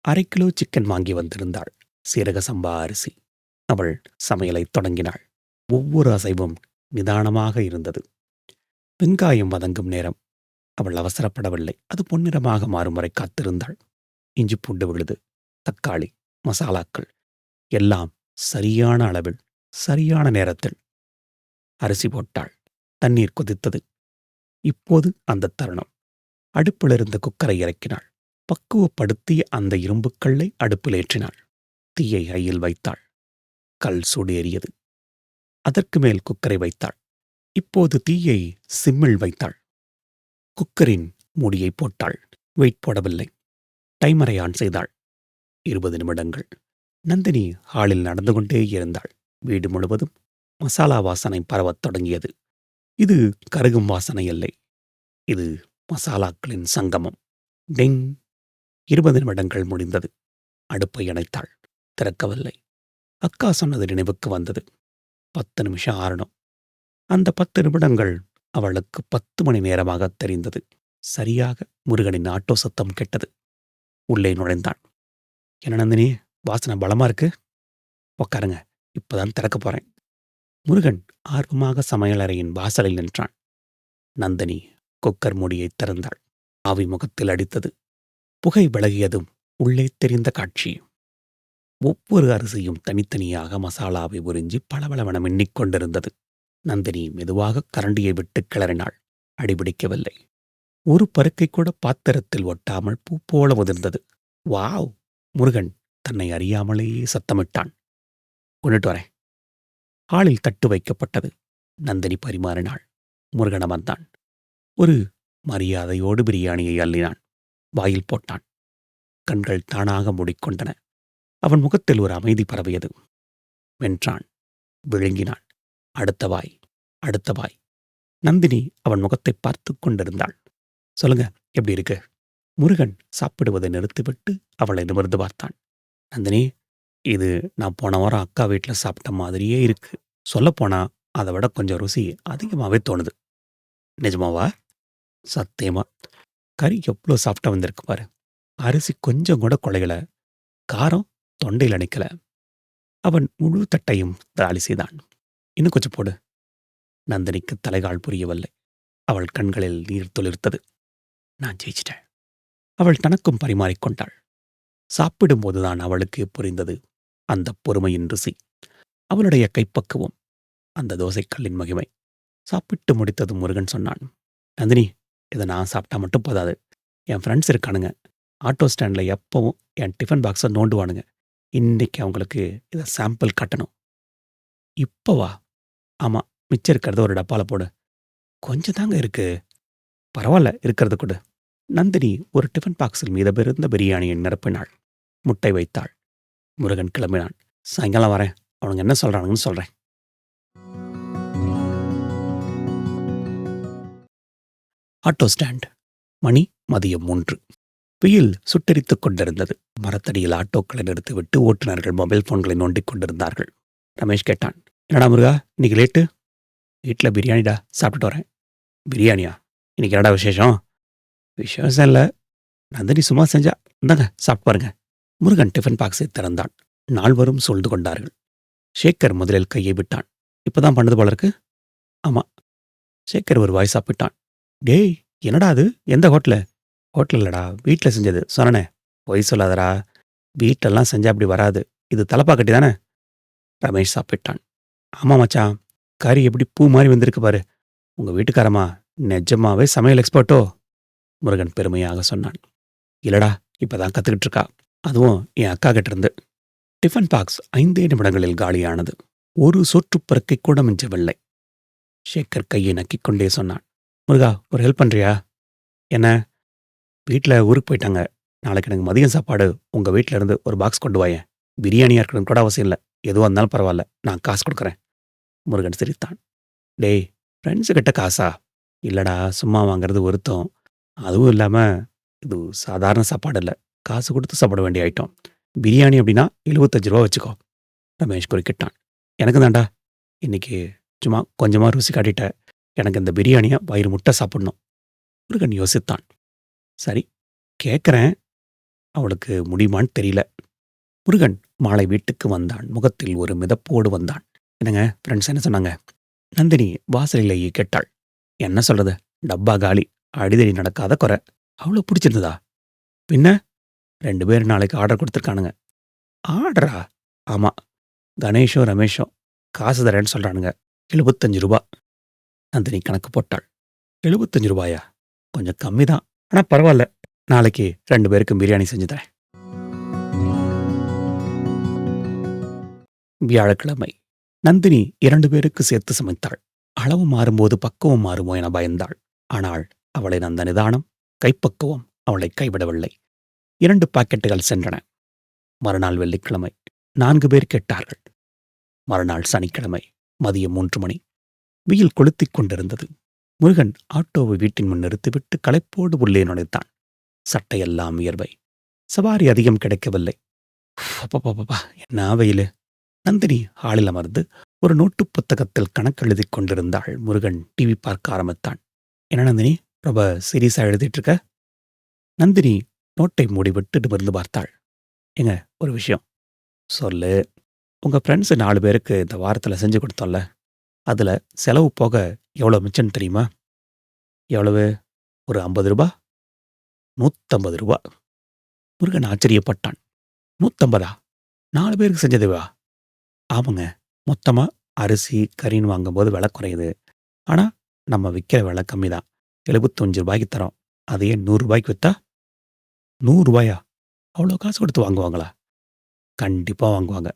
1/2 கிலோ சிக்கன் வாங்கி வந்திருந்தாள். சீரக சம்பா அரிசி. அவள் சமையலை தொடங்கினாள். ஒவ்வொரு அசைவும் நிதானமாக இருந்தது. வெங்காயம் வதங்கும் நேரம். அவள் அவசரப்படவில்லை. அது பொன்னிறமாக மாறும் வரை காத்திருந்தாள். இஞ்சி பூண்டு விழுது, தக்காளி, மசாலாக்கள் எல்லாம் சரியான அளவில், சரியான நேரத்தில். அரிசி போட்டாள். தண்ணீர் கொதித்தது. இப்போது அந்த தருணம். அடுப்பிலிருந்த குக்கரை இறக்கினாள். பக்குவப்படுத்திய அந்த இரும்புக்கல்லை அடுப்பில் ஏற்றினாள். தீயை ஐயில் வைத்தாள். கல் சூடு ஏறியது. அதற்கு மேல் குக்கரை வைத்தாள். இப்போது தீயை சிம்மில் வைத்தாள். குக்கரின் மூடியை போட்டாள். வெயிட் போடவில்லை. டைமரை ஆன் செய்தாள். 20 நிமிடங்கள். நந்தினி ஹாலில் நடந்து கொண்டே இருந்தாள். வீடு முழுவதும் மசாலா வாசனை பரவத் தொடங்கியது. இது கருகும் வாசனை இல்லை. இது மசாலாக்களின் சங்கமம். டெங். 20 நிமிடங்கள் முடிந்தது. அடுப்பை அணைத்தாள். திறக்கவில்லை. அக்கா சொன்னது நினைவுக்கு வந்தது. 10 நிமிஷம் ஆறணும். அந்த 10 நிமிடங்கள் அவளுக்கு 10 மணி நேரமாக தெரிந்தது. சரியாக முருகனின் ஆட்டோ சத்தம் கேட்டது. உள்ளே நுழைந்தான். என்ன நந்தினி, வாசனை பலமா இருக்கு? உக்காருங்க, இப்பதான் திறக்கப் போறேன். முருகன் ஆர்வமாக சமையலறையின் வாசலில் நின்றான். நந்தினி குக்கர் மூடியை திறந்தாள். ஆவி முகத்தில் அடித்தது. புகை விலகியதும் உள்ளே தெரிந்த காட்சி. ஒவ்வொரு அரிசியும் தனித்தனியாக மசாலாவை உறிஞ்சி பளபளவென மின்னிக் கொண்டிருந்தது. நந்தினி மெதுவாக கரண்டியை விட்டு கிளறினாள். அடிபிடிக்கவில்லை. ஒரு பருக்கை கூட பாத்திரத்தில் ஒட்டாமல் பூ போல உதிர்ந்தது. வாவ்! முருகன் தன்னை அறியாமலேயே சத்தமிட்டான். கொண்டுட்டு வரேன். ஹாலில் தட்டு வைக்கப்பட்டது. நந்தினி பரிமாறினாள். முருகன் அமர்ந்தான். ஒரு மரியாதையோடு பிரியாணியை அள்ளினான். வாயில் போட்டான். கண்கள் தானாக மூடிக்கொண்டன. அவன் முகத்தில் ஒரு அமைதி பரவியது. வென்றான். விழுங்கினான். அடுத்த வாய், அடுத்த வாய். நந்தினி அவன் முகத்தை பார்த்து கொண்டிருந்தாள். சொல்லுங்க, எப்படி இருக்கு? முருகன் சாப்பிடுவதை நிறுத்திவிட்டு அவளை நிமிர்ந்து பார்த்தான். நந்தினி, இது நான் போன வாரம் அக்கா வீட்டில் சாப்பிட்ட மாதிரியே இருக்கு. சொல்லப்போனா அதை விட கொஞ்சம் ருசி அதிகமாகவே தோணுது. நிஜமாவா? சத்தியமா. கறி எவ்வளோ சாப்பிட்டா வந்திருக்கு பாரு. அரிசி கொஞ்சம் கூட குலையல. காரம் தொண்டையில் அணைக்கல. அவன் முழு தட்டையும் தாளி செய்தான். இன்னும் கொஞ்சம் போடு. நந்தினிக்கு தலைகால் புரியவில்லை. அவள் கண்களில் நீர் துளிர்த்தது. நான் ஜெயிச்சிட்டேன். அவள் தனக்கும் பரிமாறிக்கொண்டாள். சாப்பிடும்போதுதான் அவளுக்கு புரிந்தது. அந்த பொறுமையின் ருசி, அவளுடைய கைப்பக்குவம், அந்த தோசைக்கல்லின் மகிமை. சாப்பிட்டு முடித்ததும் முருகன் சொன்னான், "நந்தினி, இத நான் சாப்பிட்டா மட்டும் போதாது. என் ஃப்ரெண்ட்ஸ் இருக்கானுங்க. ஆட்டோ ஸ்டாண்ட்ல எப்பவும் என் டிஃபன் பாக்ஸ நோண்டுவானுங்க. இன்னைக்கு அவங்களுக்கு இத சாம்பிள் காட்டணும்." "இப்பவா?" "ஆமா. மிச்சம் இருக்கிறத ஒரு டப்பால போடு." "கொஞ்சம் தாங்க இருக்கு." "பரவால்ல, இருக்கிறத குடு." நந்தினி ஒரு டிஃபன் பாக்ஸில் மீதமிருந்த பிரியாணியை நிரப்பினாள். முட்டை வைத்தாள். முருகன் கிளம்பினான். "சாயங்காலம் வரேன். அவனுங்க என்ன சொல்றானுங்கன்னு சொல்றேன்." Auto stand. மணி மதியம் 3. வெயில் சுட்டெரித்துக் கொண்டிருந்தது. மரத்தடியில் ஆட்டோக்களை நிறுத்திவிட்டு ஓட்டுநர்கள் மொபைல் போன்களை நோண்டிக் கொண்டிருந்தார்கள். ரமேஷ் கேட்டான், "என்னடா முருகா, இன்னைக்கு லேட்டு?" "வீட்ல பிரியாணிடா, சாப்பிட்டுட்டு வரேன்." "பிரியாணியா? இன்னைக்கு என்னடா விசேஷம்?" "விசேஷம் இல்ல. நந்தினி சும்மா செஞ்சா. இந்தாங்க சாப்பிட்டு பாருங்க." முருகன் டிஃபன் பாக்ஸை திறந்தான். நால்வரும் சூழ்ந்து கொண்டார்கள். சேகர் முதலில் கையை விட்டான். "இப்பதான் பண்ணது போல இருக்கு." "ஆமா." சேகர் ஒரு வாய் சாப்பிட்டான். "டேய், என்னடா அது? எந்த ஹோட்டலு?" "ஹோட்டல் இல்லடா, வீட்ல செஞ்சது. சொன்னனே." "பொய் சொல்லாதடா. வீட்லலாம் செஞ்சா அப்படி வராது. இது தலப்பாக்கட்டி தானே?" ரமேஷ் சாப்பிட்டான். "ஆமா மச்சான். கறி எப்படி பூ மாரி வெந்திருக்கு பாரு. உங்க வீட்டுக்காரம்மா நெஜமாவே சமையல் எக்ஸ்பர்ட்டோ?" முருகன் பெருமையாக சொன்னான். "இல்லடா, இப்பதான் கத்துக்கிட்டு இருக்கா. அதுவும் என் அக்கா கிட்ட இருந்து." டிஃபன் பாக்ஸ் 5 நிமிடங்களில் காலியானது. ஒரு சோற்றுப்பருக்கை கூட மிஞ்சவில்லை. சேகர் கையை நக்கிக் கொண்டே சொன்னான், "முருகா, ஒரு ஹெல்ப் பண்றியா?" "என்ன?" "வீட்ல ஊருக்கு போயிட்டாங்க. நாளைக்கு எனக்கு மதியம் சாப்பாடு உங்க வீட்ல இருந்து ஒரு பாக்ஸ் கொண்டு வாயேன். பிரியாணியா இருக்கணும்னு கூட அவசியம் இல்ல. எதுவா இருந்தாலும் பரவால்ல. நான் காசு குடுக்குறேன்." முருகன் சிரித்தான். "டேய், ஃப்ரெண்ட்ஸு கிட்ட காசா?" "இல்லடா, சும்மா வாங்குறது வருத்தம். அதுவும் இல்லாம இது சாதாரண சாப்பாடு இல்ல. காசு குடுத்து சாப்பிட வேண்டிய ஐட்டம். பிரியாணி அப்படின்னா ரூ. 75 வச்சுக்கோ." ரமேஷ் குறுக்கிட்டான். "எனக்கு தான்டா. இன்னைக்கு சும்மா கொஞ்சமா ருசி காட்டிட்ட. எனக்கு இந்த பிரியாணிய வயிறு முட்ட சாப்பிடணும்." முருகன் யோசித்தான். "சரி, கேட்கிறேன். அவளுக்கு முடியுமான்னு தெரியல." முருகன் மாலை வீட்டுக்கு வந்தான். முகத்தில் ஒரு மிதப்போடு வந்தான். "என்னங்க, ஃப்ரெண்ட்ஸ் என்ன சொன்னாங்க?" நந்தினி வாசலிலேயே கேட்டாள். "என்ன சொல்றது? டப்பா காலி. அடிதடி நடக்காத குறை. அவ்வளோ பிடிச்சிருந்ததா?" "பின்ன 2 பேரும் நாளைக்கு ஆர்டர் கொடுத்துருக்கானுங்க." "ஆர்டரா?" "ஆமா. கணேஷும் ரமேஷும் காசு தரேன்னு சொல்றானுங்க. ரூ. 75." நந்தினி கணக்கு போட்டாள். ரூ. 75? கொஞ்சம் கம்மி தான். ஆனா பரவால்ல. நாளைக்கு 2 பேருக்கும் பிரியாணி செஞ்சு தரேன்." வியாழக்கிழமை. நந்தினி 2 பேருக்கு சேர்த்து சமைத்தாள். அளவு மாறும்போது பக்குவம் மாறுமோ என பயந்தாள். ஆனால் அவளின் அந்த நிதானம், கைப்பக்குவம் அவளை கைவிடவில்லை. 2 பாக்கெட்டுகள் சென்றன. மறுநாள் வெள்ளிக்கிழமை. 4 பேர் கேட்டார்கள். மறுநாள் சனிக்கிழமை. மதியம் 3 மணி. வெயில் கொளுத்திக் கொண்டிருந்தது. முருகன் ஆட்டோவை வீட்டின் முன் நிறுத்திவிட்டு களைப்போடு உள்ளே நுழைத்தான். சட்டையெல்லாம் வியர்வை. சவாரி அதிகம் கிடைக்கவில்லை. அப்பப்பப்பா, என்ன வெயிலு! நந்தினி ஹாலில் அமர்ந்து ஒரு நோட்டு புத்தகத்தில் கணக்கெழுதிக் கொண்டிருந்தாள். முருகன் டிவி பார்க்க ஆரம்பித்தான். "என்ன நந்தினி, ரொம்ப சீரியஸா எழுதிட்டு இருக்க?" நந்தினி நோட்டை மூடிவிட்டு நிமிர்ந்து பார்த்தாள். "ஏங்க, ஒரு விஷயம்." "சொல்லு." "உங்க ஃப்ரெண்ட்ஸ் 4 பேருக்கு இந்த வாரத்துல செஞ்சு கொடுத்தோம்ல, அதுல செலவு போக எவ்வளோ மிச்சம்னு தெரியுமா?" "எவ்வளவு?" "ஒரு ரூ. 50." ரூ. 150. முருகன் ஆச்சரியப்பட்டான். 150? 4 பேருக்கு செஞ்சதுவா? "ஆமாங்க. மொத்தமா அரிசி, கறின்னு வாங்கும்போது விலை குறையுது. ஆனா, நம்ம விக்கிற விலை கம்மி தான். ரூ. 75க்கு தரோம். அதையே ரூ. 100க்கு வித்தா?" "ரூ. 100? அவ்வளோ காசு கொடுத்து வாங்குவாங்களா?" "கண்டிப்பா வாங்குவாங்க."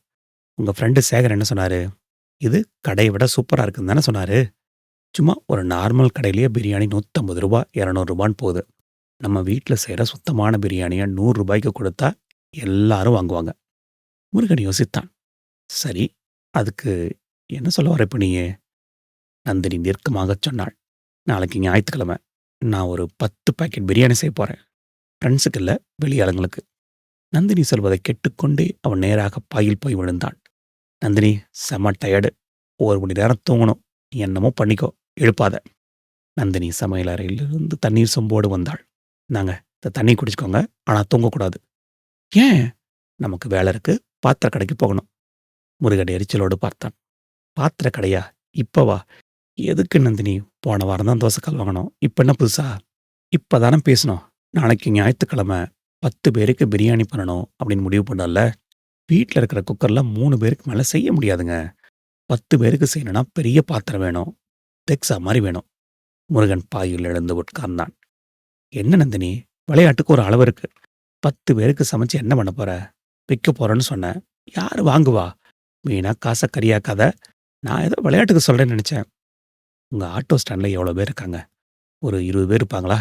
"உங்க ஃப்ரெண்டு சேகர் என்ன சொன்னாரு?" "இது கடைய விட சூப்பரா இருக்குன்னு தானே சொன்னாரு." "சும்மா ஒரு நார்மல் கடையிலேயே பிரியாணி ரூ. 150, ரூ. 200 போகுது. நம்ம வீட்ல செய்ற சுத்தமான பிரியாணிய ரூ. 100க்கு கொடுத்தா எல்லாரும் வாங்குவாங்க." முருகன் யோசித்தான். "சரி, அதுக்கு என்ன சொல்ல வர இப்ப நீயு?" நந்தினி தீர்க்கமாகச் சொன்னாள். "நாளைக்கு ஞாயித்துக்கிழமை. நான் ஒரு 10 பாக்கெட் பிரியாணி செய்யப் போறேன். ஃப்ரெண்ட்ஸுக்கு இல்ல, வெளியாளுங்களுக்கு." நந்தினி சொல்வதைக் கேட்டுக்கொண்டே அவன் நேராக பாயில் போய் விழுந்தான். "நந்தினி, செம டயர்டு. 1 மணி நேரம் தூங்கணும். நீ என்னமோ பண்ணிக்கோ. எழுப்பாத." நந்தினி சமையலறையிலிருந்து தண்ணீர் சொம்போடு வந்தாள். "இந்தாங்க, இந்த தண்ணி குடிச்சுக்கோங்க. ஆனா தூங்கக்கூடாது." "ஏன்?" "நமக்கு வேலை இருக்கு. பாத்திர கடைக்கு போகணும்." முருகன் எரிச்சலோடு பார்த்தான். "பாத்திர கடையா? இப்பவா?" "எதுக்கு நந்தினி? போன வாரம் தான் தோசைக்கல் வாங்குனோம். இப்ப என்ன புதுசா?" "இப்பதானே பேசுனோம். நாளைக்கு ஞாயித்துக்கிழமை 10 பேருக்கு பிரியாணி பண்ணணும் அப்படின்னு முடிவு பண்ணோம்ல." வீட்ல இருக்கிற குக்கர்ல 3 பேருக்கு மேல செய்ய முடியாதுங்க. 10 பேருக்கு செய்யணும்னா பெரிய பாத்திரம் வேணும். தெக்ஸா மாரி வேணும். முருகன் பாயில் எழுந்து உட்கார்ந்தான். என்ன நந்தினி, விளையாட்டுக்கு ஒரு அளவு இருக்கு. 10 பேருக்கு சமைச்சு என்ன பண்ண போற? விக்க போறேன்னு சொன்னேன். யாரு வாங்குவா? வீணா காச கரியாக்காத. நான் ஏதோ விளையாட்டுக்கு சொல்றேன்னு நெனச்சேன். உங்க ஆட்டோ ஸ்டாண்ட்ல எவ்வளோ பேர் இருக்காங்க? ஒரு 20 பேர் இருப்பாங்களா?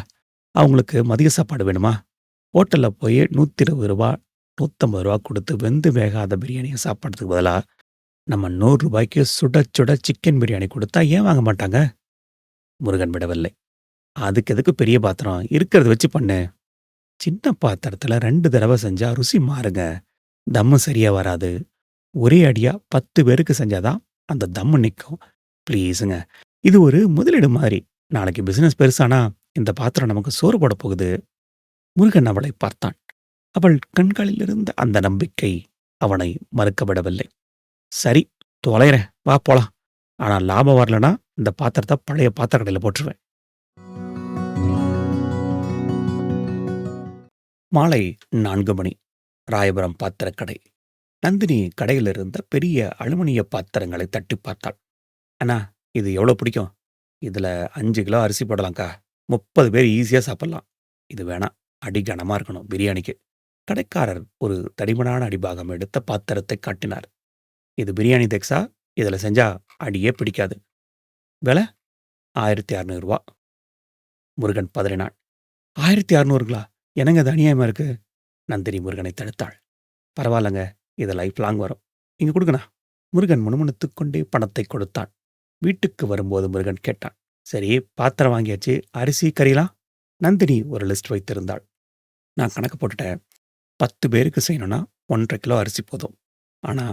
அவங்களுக்கு மதிய சாப்பாடு வேணுமா? ஹோட்டல்ல போய் ரூ. 120 ரூ. 150 குடுத்து வெந்து வேகாத பிரியாணிய சாப்பிடுறதுக்கு பதிலா, நம்ம ரூ. 100க்கு சுட சுட சிக்கன் பிரியாணி குடுத்தா ஏன் வாங்க மாட்டாங்க? முருகன் விடவில்லை. அதுக்கு எதுக்கு பெரிய பாத்திரம்? இருக்கிறத வச்சு பண்ணு. சின்ன பாத்திரத்துல 2 தடவ செஞ்சா ருசி மாறுங்க. தம்மு சரியா வராது. ஒரே அடியா 10 பேருக்கு செஞ்சா தான் அந்த தம்மு நிக்கும். ப்ளீஸுங்க. இது ஒரு முதலீடு மாரி. நாளைக்கு பிசினஸ் பெருசானா இந்த பாத்திரம் நமக்கு சோறு போடப் போகுது. முருகன் அவளைப் பார்த்தான். அவள் கண்களில் இருந்த அந்த நம்பிக்கை அவனை மறுக்க விடவில்லை. சரி, தொலைறேன். வா போலாம். ஆனா லாபம் வரலனா இந்த பாத்திரத்த பழைய பாத்திர கடையில போட்டுருவேன். மாலை 4 மணி. ராயபுரம் பாத்திரக்கடை. நந்தினி கடையில் இருந்த பெரிய அலுமினிய பாத்திரங்களை தட்டிப் பார்த்தாள். அண்ணா, இது எவ்வளோ பிடிக்கும்? இதுல 5 கிலோ அரிசி போடலாம்க்கா. 30 பேர் ஈஸியா சாப்பிடலாம். இது வேணாம். அடி கனமா இருக்கணும் பிரியாணிக்கு. கடைக்காரர் ஒரு தடிமனான அடிபாகம் எடுத்த பாத்திரத்தை காட்டினார். இது பிரியாணி தெக்ஸா. இதுல செஞ்சா அடியே பிடிக்காது. விலை ரூ. 1600. முருகன் பதறினான். 1600ங்களா? என்னங்க இது அநியாயமா இருக்கு? நந்தினி முருகனை தடுத்தாள். பரவாயில்லங்க. இது லைஃப் லாங் வரும். நீங்க குடுங்கண்ணா. முருகன் முணுமுணுத்துக் கொண்டே பணத்தை கொடுத்தான். வீட்டுக்கு வரும்போது முருகன் கேட்டான். சரி, பாத்திரம் வாங்கியாச்சு. அரிசி, கறிலாம்? நந்தினி ஒரு லிஸ்ட் வைத்திருந்தாள். நான் கணக்கு போட்டுட்டேன். 10 பேருக்கு செய்யணும்னா 1½ கிலோ அரிசி போதும். ஆனா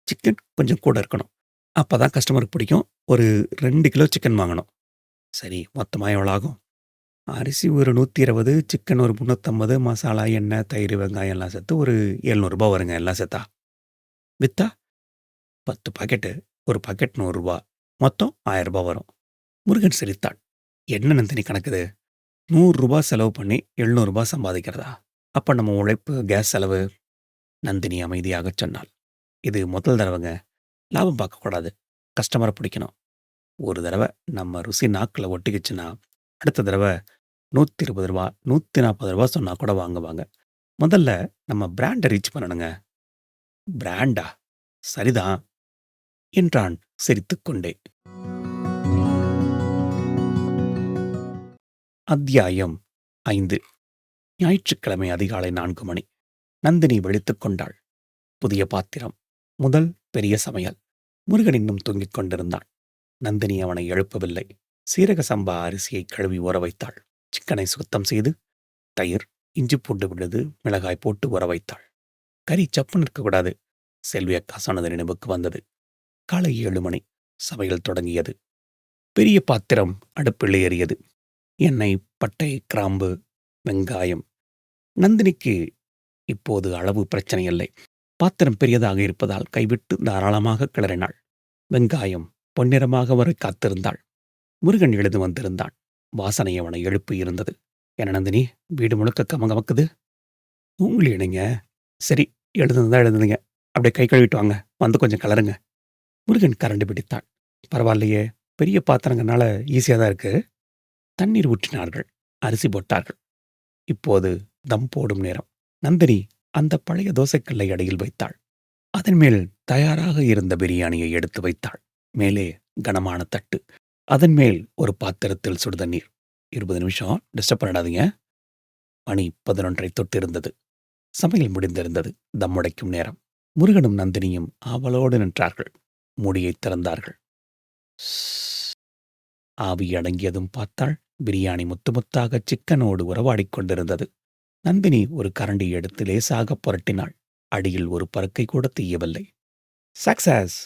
சிக்கன் கொஞ்சம் கூட இருக்கணும். அப்பதான் கஸ்டமருக்கு பிடிக்கும். ஒரு 2 கிலோ சிக்கன் வாங்கணும். சரி, மொத்தமா எவ்வளோ ஆகும்? அரிசி ஒரு 120, சிக்கன் ஒரு 350, மசாலா, எண்ணெய், தயிர், வெங்காயம் எல்லாம் சேர்த்து ஒரு ரூ. 700 வருங்க எல்லாம் சேர்த்தா. வித்தா 10 பாக்கெட்டு. ஒரு பாக்கெட் ரூ. 100. மொத்தம் ரூ. 1000 வரும். முருகன் சிரித்தான். என்ன நந்தினி கணக்கு இது? ரூ. 100 செலவு பண்ணி ரூ. 700 சம்பாதிக்கிறதா? அப்ப நம்ம உழைப்பு, கேஸ் செலவு? நந்தினி அமைதியாகச் சொன்னாள். இது முதல் தடவைங்க. லாபம் பார்க்கக்கூடாது. கஸ்டமரை பிடிக்கணும். ஒரு தடவை நம்ம ருசி நாக்குல ஒட்டிக்கிச்சுன்னா, அடுத்த தடவை ரூ. 120, ரூ. 140 சொன்னா கூட வாங்குவாங்க. முதல்ல நம்ம பிராண்ட ரீச் பண்ணணுங்க. பிராண்டா? சரிதான் என்றான் சிரித்துக்கொண்டே. அத்தியாயம் 5. ஞாயிற்றுக்கிழமை அதிகாலை 4 மணி. நந்தினி விழித்துக் கொண்டாள். புதிய பாத்திரம். முதல் பெரிய சமையல். முருகன் இன்னும் தூங்கிக் கொண்டிருந்தான். நந்தினி அவனை எழுப்பவில்லை. சீரக சம்பா அரிசியை கழுவி ஊற வைத்தாள். சிக்கனை சுத்தம் செய்து, தயிர், இஞ்சி பூண்டு விழுது, மிளகாய் போட்டு ஊற வைத்தாள். கறி சப்புன்னு இருக்கக்கூடாது. செல்வி அக்கா சொன்னது நினைவுக்கு வந்தது. காலை 7 மணி. சமையல் தொடங்கியது. பெரிய பாத்திரம் அடுப்பில் ஏறியது. எண்ணெய், பட்டை, கிராம்பு, வெங்காயம். நந்தினிக்கு இப்போது அளவு பிரச்சனை இல்லை. பாத்திரம் பெரியதாக இருப்பதால் கைவிட்டு தாராளமாக கிளறினாள். வெங்காயம் பொன்னிறமாக வரை காத்திருந்தாள். முருகன் எழுந்து வந்திருந்தான். வாசனை அவனை எழுப்பி இருந்தது. என்ன நந்தினி, வீடு முழுக்க கமகமக்குது? உங்களிடுங்க. சரி, எழுதுனதா எழுதுனீங்க. அப்படியே கை கழுவிட்டு வாங்க. வந்து கொஞ்சம் கிளறுங்க. முருகன் கரண்டு பிடித்தான். பரவாயில்லையே, பெரிய பாத்திரங்கனால ஈஸியா தான் இருக்கு. தண்ணீர் ஊற்றினார்கள். அரிசி போட்டார்கள். இப்போது தம் போடும் நேரம். நந்தினி அந்த பழைய தோசைக்கல்லை அடியில் வைத்தாள். அதன் மேல் தயாராக இருந்த பிரியாணியை எடுத்து வைத்தாள். மேலே கனமான தட்டு. அதன் மேல் ஒரு பாத்திரத்தில் சுடுதண்ணீர். 20 நிமிஷம் டிஸ்டர்ப் பண்ணிடாதீங்க. மணி 11:30 தொட்டிருந்தது. சமையல் முடிந்திருந்தது. தம் உடைக்கும் நேரம். முருகனும் நந்தினியும் ஆவலோடு நின்றார்கள். மூடியை திறந்தார்கள். ஸ். ஆவி அடங்கியதும் பார்த்தாள். பிரியாணி முத்து முத்தாக சிக்கனோடு உறவாடிக் கொண்டிருந்தது. நந்தினி ஒரு கரண்டி எடுத்து லேசாக புரட்டினாள். அடியில் ஒரு பருக்கை கூட தீயவில்லை. சக்சஸ்.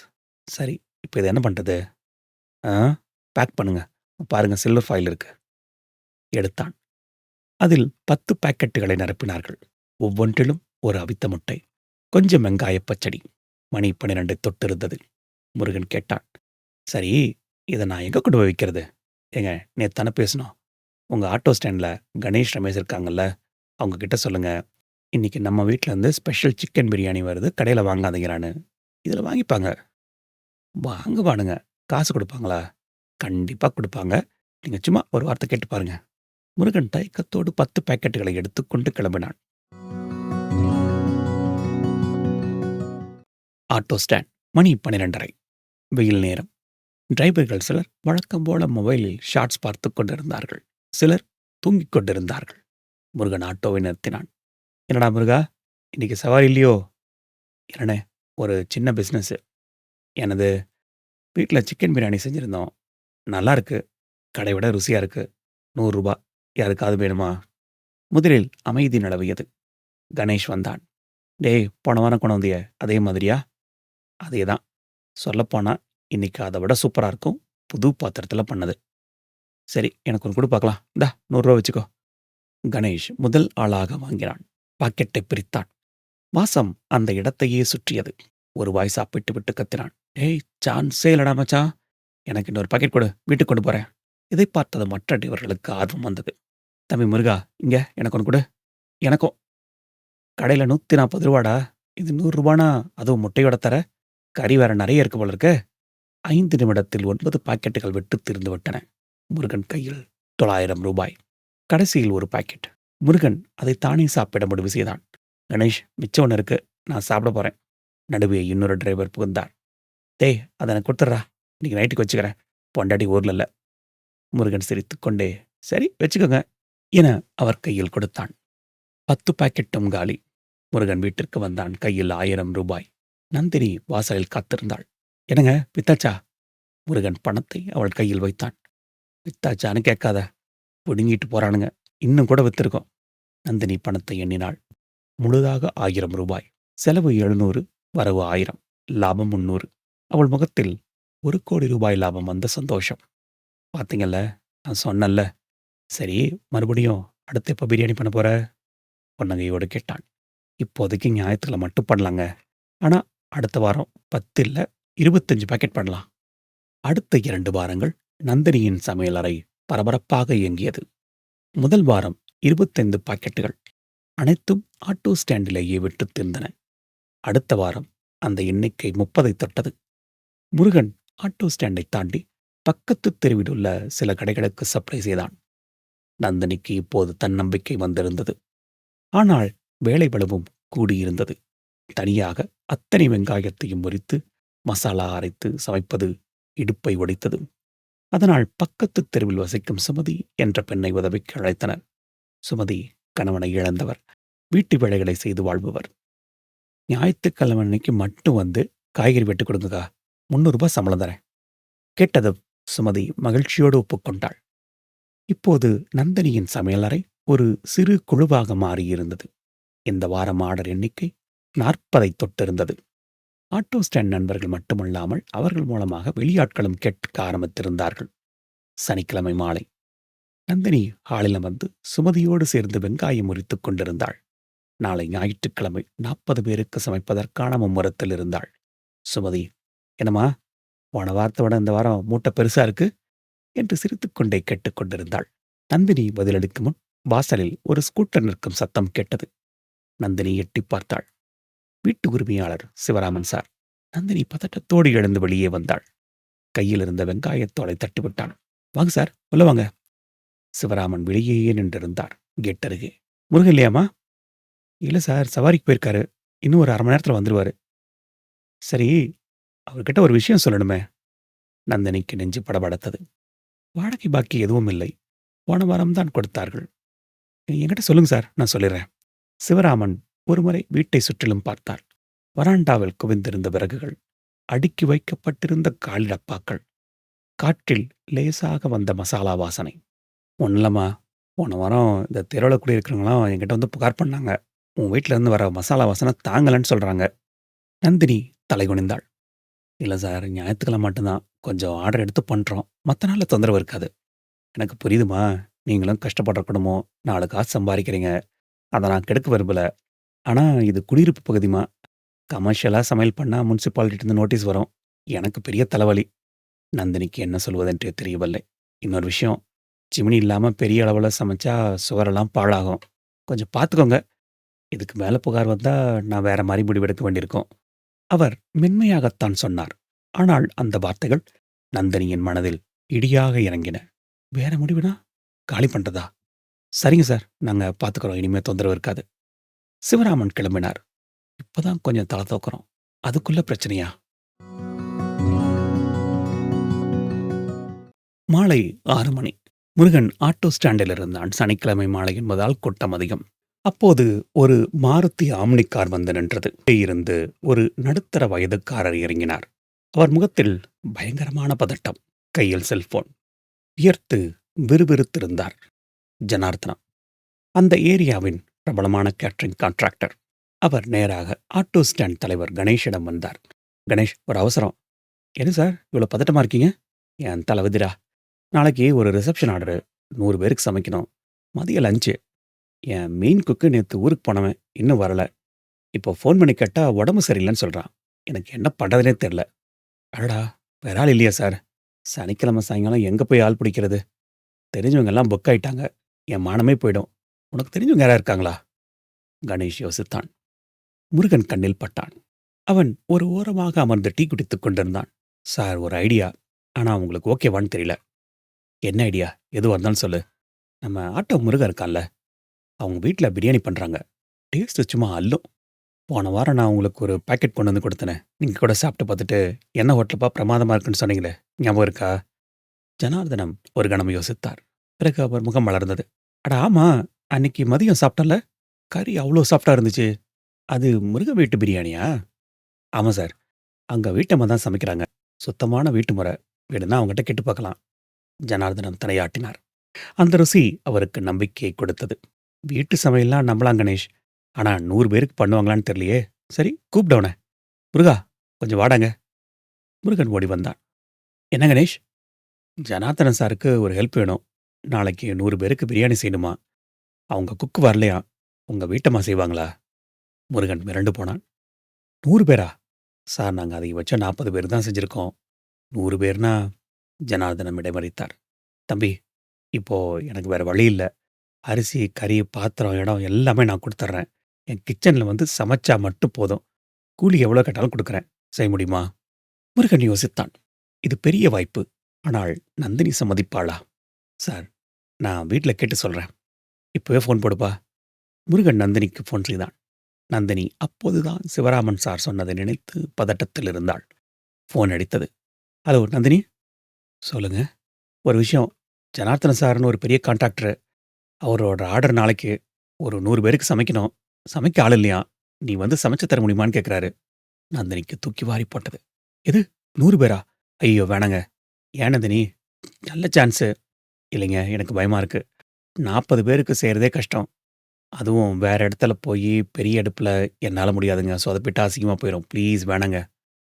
சரி, இப்ப இதை என்ன பண்றது? பேக் பண்ணுங்க. பாருங்க, சில்வர் ஃபாயில் இருக்கு. எடுத்தான். அதில் 10 பாக்கெட்டுகளை நிரப்பினார்கள். ஒவ்வொன்றிலும் ஒரு அவித்த முட்டை, கொஞ்சம் வெங்காய பச்சடி. மணி 12 தொட்டிருந்தது. முருகன் கேட்டான். சரி, இதை நான் எங்க கொண்டு போய் வைக்கிறது? ஏங்க, நேத்தானே பேசணும். உங்க ஆட்டோ ஸ்டாண்ட்ல கணேஷ், ரமேஷ் இருக்காங்கல்ல, அவங்க கிட்ட சொல்லுங்க. இன்னைக்கு நம்ம வீட்ல இருந்து ஸ்பெஷல் சிக்கன் பிரியாணி வருது. கடையில வாங்காதீங்கறான்னு. இதுல வாங்கிப்பாங்க. வாங்குவானுங்க. காசு குடுப்பாங்களா? கண்டிப்பா குடுப்பாங்க. நீங்க சும்மா ஒரு வார்த்தை கேட்டு பாருங்க. முருகன் தயக்கத்தோடு 10 பாக்கெட்டுகளை எடுத்துக்கொண்டு கிளம்பினான். Auto stand. மணி 12:30. வெயில் நேரம். டிரைவர்கள் சிலர் வழக்கம் போல மொபைலில் ஷார்ட்ஸ் பார்த்துக் கொண்டிருந்தார்கள். சிலர் தூங்கிக் கொண்டிருந்தார்கள். முருகன் ஆட்டோவை நிறுத்தினான். "என்னடா முருகா, இன்னைக்கு சவாரி இல்லையோ?" "இல்லண்ணே, ஒரு சின்ன பிசினஸ். எனது வீட்ல சிக்கன் பிரியாணி செஞ்சிருந்தோம். நல்லா இருக்கு. கடை விட ருசியா இருக்கு. ரூ. 100 யாருக்காவது வேணுமா?" முதலில் அமைதி நிலவியது. கணேஷ் வந்தான். "டேய், போன வாரம் கொண்டு வந்தியே, அதே மாதிரியா?" "அதேதான். சொல்லப்போனா இன்னைக்கு அத விட சூப்பரா இருக்கும். புது பாத்திரத்துல பண்ணது." "சரி, எனக்கு ஒண்ணு குடு பாக்கலாம். இந்தா ரூ. 100 வச்சுக்கோ." கணேஷ் முதல் ஆளாக வாங்கினான். பாக்கெட்டை பிரித்தான். வாசம் அந்த இடத்தையே சுற்றியது. ஒரு வாய் சாப்பிட்டுவிட்டு கத்தினான். "ஏய், சான்ஸே இல்லடா மச்சான். எனக்கு இன்னொரு பாக்கெட் குடு. வீட்டுக்கு கொண்டு போறேன்." இதைப் பார்த்தது மற்ற டிரைவர்களுக்கு ஆர்வம் வந்தது. "தம்பி முருகா, இங்க எனக்கு ஒண்ணு குடு." "எனக்கும்." "கடையில ரூ. 140டா. இது ரூ. 100னா அதுவும் முட்டையோட தர. கறி வேற நெறைய இருக்கு போல இருக்கே." 5 நிமிடத்தில் 9 பாக்கெட்டுகள் விட்டுத் தீர்ந்து விட்டன. முருகன் கையில் ரூ. 900. கடைசியில் ஒரு பாக்கெட். முருகன் அதைத் தானே சாப்பிட முடிவு செய்தான். "கணேஷ், மிச்சம் ஒண்ணு இருக்கு. நான் சாப்பிட போறேன்." நடுவே இன்னொரு டிரைவர் புகுந்தார். "டேய், அத எனக்கு குடுத்துட்றா. இன்னைக்கு நைட்டுக்கு வச்சுக்கிறேன். பொண்டாட்டி ஊர்ல இல்ல." முருகன் சிரித்துக்கொண்டே, "சரி வச்சுக்கோங்க" என அவர் கையில் கொடுத்தான். 10 பாக்கெட்டும் காலி. முருகன் வீட்டிற்கு வந்தான். கையில் ரூ. 1000. நந்தினி வாசலில் காத்திருந்தாள். "என்னங்க, வித்தாச்சா?" முருகன் பணத்தை அவள் கையில் வைத்தான். "வித்தாச்சான்னு கேட்காத. புடுங்கிட்டு போறானுங்க. இன்னும் கூட வித்திருக்கோம்." நந்தினி பணத்தை எண்ணினாள். முழுதாக ரூ. 1000. செலவு 700, வரவு 1000, லாபம் 300. அவள் முகத்தில் ரூ. 1,00,00,000 லாபம் வந்த சந்தோஷம். "பாத்தீங்கல்ல, நான் சொன்னேன்ல. சரி, மறுபடியும் அடுத்து எப்ப பிரியாணி பண்ண போற?" புன்னகையோடு கேட்டான். "இப்போதைக்கு ஞாயிற்றுக்கிழமை மட்டும் பண்ணலாங்க. ஆனா அடுத்த வாரம் 10 இல்ல 25 பாக்கெட் பண்ணலாம்." அடுத்த 2 வாரங்கள் நந்தினியின் சமையலறை பரபரப்பாக இயங்கியது. முதல் வாரம் 25 பாக்கெட்டுகள். அனைத்தும் ஆட்டோ ஸ்டாண்டிலேயே விட்டுத் தீர்ந்தன. அடுத்த வாரம் அந்த எண்ணிக்கை 30ஐ தொட்டது. முருகன் ஆட்டோ ஸ்டாண்டை தாண்டி பக்கத்து தெருவில் உள்ள சில கடைகளுக்கு சப்ளை செய்தான். நந்தினிக்கு இப்போது தன்னம்பிக்கை வந்திருந்தது. ஆனால் வேலை பளுவும் கூடியிருந்தது. தனியாக அத்தனை வெங்காயத்தையும் முறித்து மசாலா அரைத்து சமைப்பது இடுப்பை உடைத்தது. அதனால் பக்கத்து தெருவில் வசிக்கும் சுமதி என்ற பெண்ணை உதவிக்கு அழைத்தனர். சுமதி கணவனை இழந்தவர். வீட்டு வேலைகளை செய்து வாழ்பவர். "ஞாயிற்றுக்கிழமை அன்னைக்கு மட்டும் வந்து காய்கறி வெட்டி கொடுங்கக்கா. ரூ. 300 சம்பளம் தரேன்." கேட்டது சுமதி மகிழ்ச்சியோடு ஒப்புக்கொண்டாள். இப்போது நந்தினியின் சமையலறை ஒரு சிறு குழுவாக மாறியிருந்தது. இந்த வாரம் ஆர்டர் எண்ணிக்கை 40ஐ தொட்டிருந்தது. ஆட்டோ ஸ்டாண்ட் நண்பர்கள் மட்டுமல்லாமல் அவர்கள் மூலமாக வெளியாட்களும் கேட்க ஆரம்பித்திருந்தார்கள். சனிக்கிழமை மாலை நந்தினி ஹாலில் வந்து சுமதியோடு சேர்ந்து வெங்காயம் முறித்துக் கொண்டிருந்தாள். நாளை ஞாயிற்றுக்கிழமை 40 பேருக்கு சமைப்பதற்கான மும்முரத்தில் இருந்தாள். சுமதி, "என்னம்மா, போன வாரத்தை விட இந்த வாரம் மூட்டை பெருசா இருக்கு?" என்று சிரித்துக்கொண்டே கேட்டுக்கொண்டிருந்தாள். நந்தினி பதிலளிக்கும் முன் வாசலில் ஒரு ஸ்கூட்டர் நிற்கும் சத்தம் கேட்டது. நந்தினி எட்டிப் பார்த்தாள். வீட்டு உரிமையாளர் சிவராமன் சார். நந்தினி பதட்டத்தோடு எழுந்து வெளியே வந்தாள். கையில் இருந்த வெங்காயத்தோலை தட்டிவிட்டான். "வாங்க சார், உள்ள வாங்க." சிவராமன் வெளியேயே நின்றிருந்தார். கேட் அருகே. "முருகன் இல்லையாம்மா?" "இல்ல சார், சவாரிக்கு போயிருக்காரு. இன்னும் ஒரு 1/2 மணி நேரத்துல வந்துருவாரு." "சரி, அவர்கிட்ட ஒரு விஷயம் சொல்லணுமே." நந்தினிக்கு நெஞ்சு படபடத்தது. "வாடகை பாக்கி எதுவும் இல்லை. போன வாரம் தான் கொடுத்தார்கள்." "என்கிட்ட சொல்லுங்க சார், நான் சொல்லிடுறேன்." சிவராமன் ஒருமுறை வீட்டை சுற்றிலும் பார்த்தார். வராண்டாவில் குவிந்திருந்த விறகுகள், அடுக்கி வைக்கப்பட்டிருந்த காலி டப்பாக்கள், காற்றில் லேசாக வந்த மசாலா வாசனை. "ஒண்ணுலம்மா, போன வாரம் இந்த தெருவுல குடியிருக்கிறவங்களாம் என்கிட்ட வந்து புகார் பண்ணாங்க. உன் வீட்ல இருந்து வர மசாலா வாசனை தாங்கலன்னு சொல்றாங்க." நந்தினி தலைகுனிந்தாள். "இல்ல சார், ஞாயிற்றுக்கிழமை மட்டும்தான் கொஞ்சம் ஆர்டர் எடுத்து பண்றோம். மத்த நாள்ல தொந்தரவு இருக்காது." "எனக்கு புரியுதுமா. நீங்களும் கஷ்டப்படுற குடும்பம். 4 காசு சம்பாதிக்கிறீங்க. அத நான் கெடுக்க விரும்பல. ஆனா இது குடியிருப்பு பகுதிம்மா. கமர்ஷியலா சமையல் பண்ணா முனிசிபாலிட்டியிருந்து நோட்டீஸ் வரும். எனக்கு பெரிய தலைவலி." நந்தினிக்கு என்ன சொல்வதென்றே தெரியவில்லை. "இன்னொரு விஷயம், சிமினி இல்லாம பெரிய அளவுல சமைச்சா சுவரெல்லாம் பாழாகும். கொஞ்சம் பார்த்துக்கோங்க." இதுக்கு மேல புகார் வந்தா நான் வேற மாரி முடிவெடுக்க வேண்டியிருக்கும். அவர் மென்மையாகத்தான் சொன்னார். ஆனால் அந்த வார்த்தைகள் நந்தினியின் மனதில் இடியாக இறங்கின. வேற முடிவுனா? காலி பண்றதா? சரிங்க சார். நாங்க பார்த்துக்கிறோம். இனிமே தொந்தரவு இருக்காது. சிவராமன் கிளம்பினார். இப்பதான் கொஞ்சம் தல தூக்குறோம். அதுக்குள்ள பிரச்சனையா? மாலை 6 மணி. முருகன் ஆட்டோ ஸ்டாண்டில் இருந்தான். சனிக்கிழமை மாலை என்பதால் கூட்டம் அதிகம். அப்போது ஒரு மாருதி ஆம்னி கார் வந்து நின்றது. உள்ளே இருந்து ஒரு நடுத்தர வயதுக்காரர் இறங்கினார். அவர் முகத்தில் பயங்கரமான பதட்டம். கையில் செல்போன். வியர்த்து விறுவிறுத்திருந்தார். ஜனார்த்தனம். அந்த ஏரியாவின் பிரபலமான கேட்டரிங் கான்ட்ராக்டர். அவர் நேராக ஆட்டோ ஸ்டாண்ட் தலைவர் கணேஷிடம் வந்தார். கணேஷ், ஒரு அவசரம். என்ன சார் இவ்வளோ பதட்டமா இருக்கீங்க? என் தளபதிடா. நாளைக்கு ஒரு ரிசப்ஷன் ஆர்டரு. 100 பேருக்கு சமைக்கணும். மதிய லஞ்சு. என் மெயின் குக்கு நேத்து ஊருக்கு போனவன் இன்னும் வரல. இப்போ ஃபோன் பண்ணி கேட்டா உடம்பு சரியில்லைன்னு சொல்றான். எனக்கு என்ன பண்றதுனே தெரியல. அடடா! வேற ஆள் இல்லையா சார்? சனிக்கிழமை சாயங்காலம் எங்க போய் ஆள் பிடிக்கிறது? தெரிஞ்சவங்க எல்லாம் புக் ஆயிட்டாங்க. என் மானமே போயிடும். உனக்கு தெரிஞ்சவங்க யாரா இருக்காங்களா? கணேஷ் யோசித்தான். முருகன் கண்ணில் பட்டான். அவன் ஒரு ஓரமாக அமர்ந்து டீ குடித்துக் கொண்டிருந்தான். சார், ஒரு ஐடியா. ஆனா உங்களுக்கு ஓகேவான்னு தெரியல. என்ன ஐடியா? எதுவா இருந்தாலும் சொல்லு. நம்ம ஆட்டோ முருகன் இருக்கான்ல, அவங்க வீட்ல பிரியாணி பண்றாங்க. டேஸ்ட் சும்மா அல்லும். போன வாரம் நான் உங்களுக்கு ஒரு பாக்கெட் கொண்டு வந்து கொடுத்தனே. நீங்க கூட சாப்பிட்டு பார்த்துட்டு என்ன ஹோட்டலப்பா பிரமாதமா இருக்குன்னு சொன்னீங்களே, ஞாபகம் இருக்கா? ஜனார்தனம் ஒரு கணம் யோசித்தார். பிறகு அவர் முகம் மலர்ந்தது. அட ஆமா, அன்னைக்கு மதியம் சாப்பிட்டேன்ல, கறி அவ்வளோ சாஃப்ட்டா இருந்துச்சு. அது முருகன் வீட்டு பிரியாணியா? ஆமா சார். அங்க வீட்டம்மா தான் சமைக்கிறாங்க. சுத்தமான வீட்டு முறை. வேணும்னா அவங்ககிட்ட கேட்டு பார்க்கலாம். ஜனார்தனம் தலையாட்டினார். அந்த ருசி அவருக்கு நம்பிக்கையை கொடுத்தது. வீட்டு சமையல்லாம் நம்பலாம் கணேஷ். ஆனா 100 பேருக்கு பண்ணுவாங்களான்னு தெரியலையே. சரி, கூப்பிடு அவன. முருகா, கொஞ்சம் வாடாங்க. முருகன் ஓடி வந்தான். என்ன கணேஷ்? ஜனார்தனன் சாருக்கு ஒரு ஹெல்ப் வேணும். நாளைக்கு 100 பேருக்கு பிரியாணி செய்யணுமா? அவங்க குக் வரலையாம். உங்க வீட்டம்மா செய்வாங்களா? முருகன் மிரண்டு போனான். 100 பேரா? சார், நாங்க அதிகபட்சம் 40 பேர் தான் செஞ்சிருக்கோம். 100 பேர்னா? ஜனார்தனம் இடைமறித்தார். தம்பி, இப்போ எனக்கு வேற வழி இல்ல. அரிசி, கறி, பாத்திரம், இடம் எல்லாமே நான் குடுத்துர்றேன். என் கிச்சன்ல வந்து சமைச்சா மட்டும் போதும். கூலி எவ்வளோ கேட்டாலும் குடுக்குறேன். செய்ய முடியுமா? முருகன் யோசித்தான். இது பெரிய வாய்ப்பு. ஆனால் நந்தினி சம்மதிப்பாளா? சார், நான் வீட்ல கேட்டு சொல்றேன். இப்பவே ஃபோன் போடுப்பா. முருகன் நந்தினிக்கு ஃபோன் செய்தான். நந்தினி அப்போதுதான் சிவராமன் சார் சொன்னதை நினைத்து பதட்டத்தில் இருந்தாள். ஃபோன் அடித்தது. ஹலோ நந்தினி. சொல்லுங்க. ஒரு விஷயம். ஜனார்த்தன சார்ன்னு ஒரு பெரிய கான்ட்ராக்டரு. அவரோட ஆர்டர் நாளைக்கு. ஒரு 100 பேருக்கு சமைக்கணும். சமைக்க ஆள் இல்லையாம். நீ வந்து சமைச்சு தர முடியுமான்னு கேட்குறாரு. நந்தினிக்கு தூக்கி வாரி போட்டது. எது? 100 பேரா? ஐயோ வேணாங்க. ஏன் நந்தினி? நல்ல சான்ஸு. இல்லைங்க, எனக்கு பயமா இருக்கு. 40 பேருக்கு செய்றதே கஷ்டம். அதுவும் வேற இடத்துல போயி பெரிய அடுப்புல என்னால முடியாதுங்க. சொதப்பிட்டா அசிங்கமா போயிரும். ப்ளீஸ் வேணாங்க.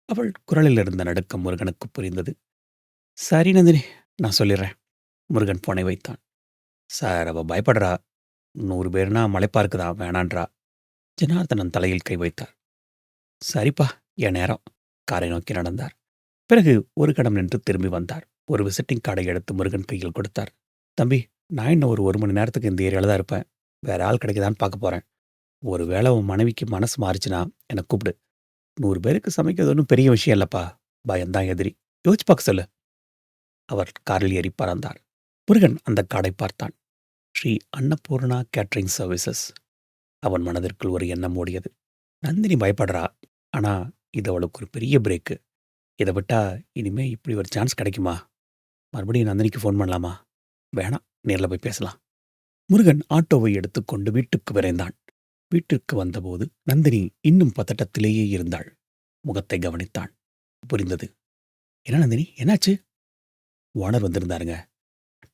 அவள் குரலில் இருந்த நடுக்கம் முருகனுக்கு புரிந்தது. சரி நந்தினி, நான் சொல்லிர்றேன். முருகன் ஃபோனை வைத்தான். சார், அவ பயப்படுறா. 100 பேர்னா மலைப்பாருக்கு தான் வேணான்றா. ஜனார்தனன் தலையில் கை வைத்தார். சரிப்பா, என் நேரம். காரை நோக்கி நடந்தார். பிறகு ஒரு கணம் நின்று திரும்பி வந்தார். ஒரு விசிட்டிங் கார்டை எடுத்து முருகன் கையில் கொடுத்தார். தம்பி, நான் இன்னும் ஒரு 1 மணி நேரத்துக்கு இந்த ஏரியால தான் இருப்பேன். வேற ஆள் கிடைக்குதான்னு பார்க்க போறேன். ஒருவேளை உன் மனைவிக்கு மனசு மாறுச்சுன்னா என்ன கூப்பிடு. 100 பேருக்கு சமைக்கிறது ஒன்றும் பெரிய விஷயம் இல்லப்பா. பயம்தான் எதிரி. யோசிச்சு பார்க்க சொல்லு. அவர் காரில் ஏறி பறந்தார். முருகன் அந்த கார்டை பார்த்தான். Sri Annapoorna catering services. அவன் மனதிற்குள் ஒரு எண்ணம் ஓடியது. நந்தினி பயப்படுறா. ஆனா இது அவளுக்கு ஒரு பெரிய பிரேக்கு. இதை விட்டா இனிமே இப்படி ஒரு சான்ஸ் கிடைக்குமா? மறுபடியும் நந்தினிக்கு ஃபோன் பண்ணலாமா? வேணாம், நேர்ல போய் பேசலாம். முருகன் ஆட்டோவை எடுத்துக்கொண்டு வீட்டுக்கு விரைந்தான். வீட்டிற்கு வந்தபோது நந்தினி இன்னும் பதட்டத்திலேயே இருந்தாள். முகத்தை கவனித்தான். புரிந்தது. என்ன நந்தினி, என்னாச்சு? ஓனர் வந்திருந்தாருங்க.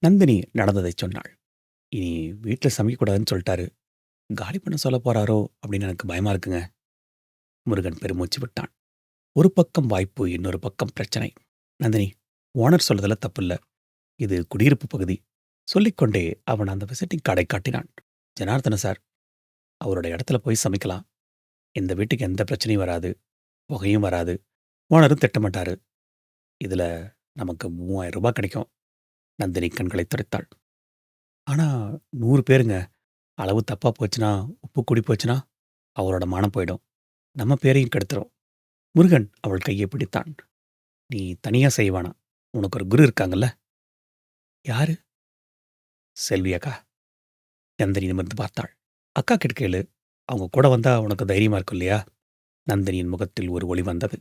நந்தினி நடந்ததைச் சொன்னாள். இனி வீட்டில் சமைக்கக்கூடாதுன்னு சொல்லிட்டாரு. காலி பண்ண சொல்ல போறாரோ அப்படின்னு எனக்கு பயமா இருக்குங்க. முருகன் பெருமூச்சு விட்டான். ஒரு பக்கம் வாய்ப்பு, இன்னொரு பக்கம் பிரச்சனை. நந்தினி, ஓனர் சொல்றதுல தப்பில்ல. இது குடியிருப்பு பகுதி. சொல்லிக்கொண்டே அவன் அந்த விசிட்டிங் கார்டை காட்டினான். ஜனார்தன சார், அவரோட இடத்துல போய் சமைக்கலாம். இந்த வீட்டுக்கு எந்த பிரச்சனையும் வராது. புகையும் வராது. ஓனரும் திட்டமாட்டாரு. இதுல நமக்கு 3000 ரூபாய் கிடைக்கும். நந்தினி கண்களை துடைத்தாள். ஆனா 100 பேருங்க. அளவு தப்பா போச்சுன்னா, உப்பு கூடி போச்சுன்னா? அவளோட மானம் போயிடும். நம்ம பேரையும் கெடுத்துரும். முருகன் அவள் கையை பிடித்தான். நீ தனியா செய்ய வேணாம். உனக்கு ஒரு குரு இருக்காங்கல்ல. யாரு? செல்வி அக்கா. நந்தினி நிமிர்ந்து பார்த்தாள். அக்கா கிட்ட கேளு. அவங்க கூட வந்தா உனக்கு தைரியமா இருக்கும் இல்லையா? நந்தினியின் முகத்தில் ஒரு ஒளி வந்தது.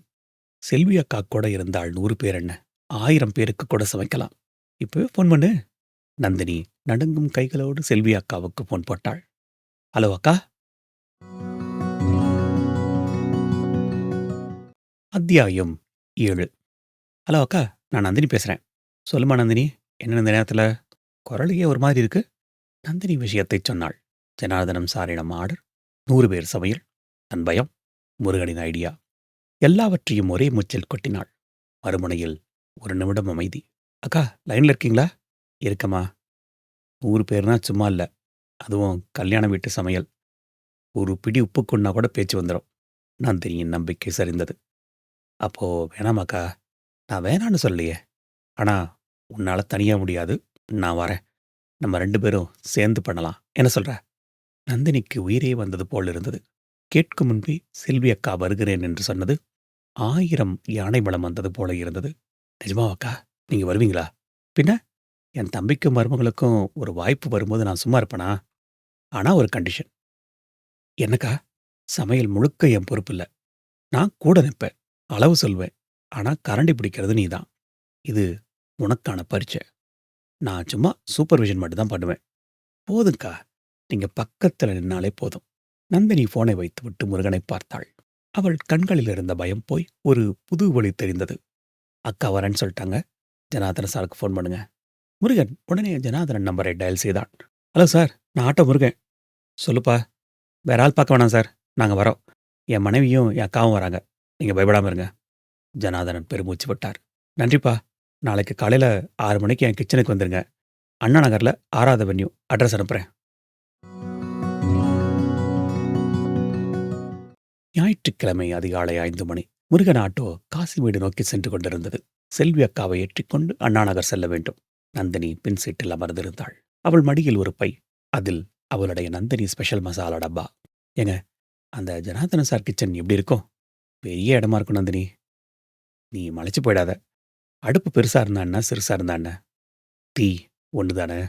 செல்வி அக்கா கூட இருந்தால் 100 பேர் என்ன, 1000 பேருக்கு கூட சமைக்கலாம். இப்பவே ஃபோன் பண்ணு. நந்தினி நடுங்கும் கைகளோடு செல்வி அக்காவுக்கு ஃபோன் போட்டாள். ஹலோ அக்கா. அத்தியாயம் 7. ஹலோ அக்கா, நான் நந்தினி பேசுறேன். சொல்லுமா நந்தினி, என்ன இந்த நேரத்துல குரலையே ஒரு மாதிரி இருக்கு? நந்தினி விஷயத்தைச் சொன்னாள். ஜனார்தனம் சாரிடம் ஆர்டர், 100 பேர் சமையல், தன் பயம், முருகனின் ஐடியா, எல்லாவற்றையும் ஒரே மூச்சில் கொட்டினாள். மறுமுனையில் ஒரு நிமிடம் அமைதி. அக்கா, லைன்ல இருக்கீங்களா? இருக்கம்மா. 100 பேர்னா சும்மா இல்ல. அதுவும் கல்யாண வீட்டு சமையல். ஒரு பிடி உப்பு கொண்டா கூட பேச்சு வந்துடும். நந்தினியின் நம்பிக்கை சரிந்தது. அப்போ வேணாமாக்கா? நான் வேணான்னு சொல்லலையே. ஆனா உன்னால தனியா முடியாது. நான் வரேன். நம்ம 2 பேரும் சேர்ந்து பண்ணலாம். என்ன சொல்ற? நந்தினிக்கு உயிரே வந்தது போல் இருந்தது. கேட்கும் முன்பே செல்வி அக்கா வருகிறேன் என்று சொன்னது 1000 யானை பலம் வந்தது போல இருந்தது. நிஜமாவாக்கா? நீங்க வருவீங்களா? பின்ன என் தம்பிக்கும் மருமகளுக்கும் ஒரு வாய்ப்பு வரும்போது நான் சும்மா இருப்பேனா? ஆனா ஒரு கண்டிஷன். என்னக்கா? சமையல் முழுக்க என் பொறுப்பு இல்ல. நான் கூட நிப்பேன். அளவு சொல்வேன். ஆனா கரண்டி பிடிக்கிறது நீதான். இது உனக்கான பரீட்சை. நான் சும்மா சூப்பர்விஷன் மட்டும் தான் பண்ணுவேன். போதும்க்கா. நீங்க பக்கத்துல நின்னாலே போதும். நந்தினி போனை வைத்துவிட்டு முருகனை பார்த்தாள். அவள் கண்களில் இருந்த பயம் போய் ஒரு புது ஒளி தெரிந்தது. அக்கா வரேன்னு சொல்லிட்டாங்க. ஜனார்தன சாருக்கு ஃபோன் பண்ணுங்க. முருகன் உடனே ஜனார்தனன் நம்பரை டயல் செய்தான். ஹலோ சார், நான் ஆட்டோ முருகன். சொல்லுப்பா. வேற ஆள் பார்க்க வேணாம் சார். நாங்க வரோம். என் மனைவியும் என் அக்காவும் வராங்க. நீங்க பயப்படாம இருங்க. ஜனார்தனன் பெருமூச்சு விட்டார். நன்றிப்பா. நாளைக்கு காலையில 6 மணிக்கு என் கிச்சனுக்கு வந்துருங்க. அண்ணா நகர்ல 6வது அவென்யூ. அட்ரஸ் அனுப்புறேன். ஞாயிற்றுக்கிழமை அதிகாலை 5 மணி. முருகன் ஆட்டோ காசிமேடு நோக்கி சென்று கொண்டிருந்தது. செல்வி அக்காவை ஏற்றிக்கொண்டு அண்ணா நகர் செல்ல வேண்டும். நந்தினி பின் சீட்டில் அமர்ந்திருந்தாள். அவள் மடியில் ஒரு பை. அதில் அவளுடைய நந்தினி ஸ்பெஷல் மசாலா டப்பா. ஏங்க, அந்த ஜனார்தன சார் கிச்சன் எப்படி இருக்கும்? பெரிய இடமா இருக்கும் நந்தினி. நீ மலைச்சு போயிடாத. அடுப்பு பெருசா இருந்தா என்ன, சிறுசா இருந்தா என்ன? தீ ஒண்ணுதானே.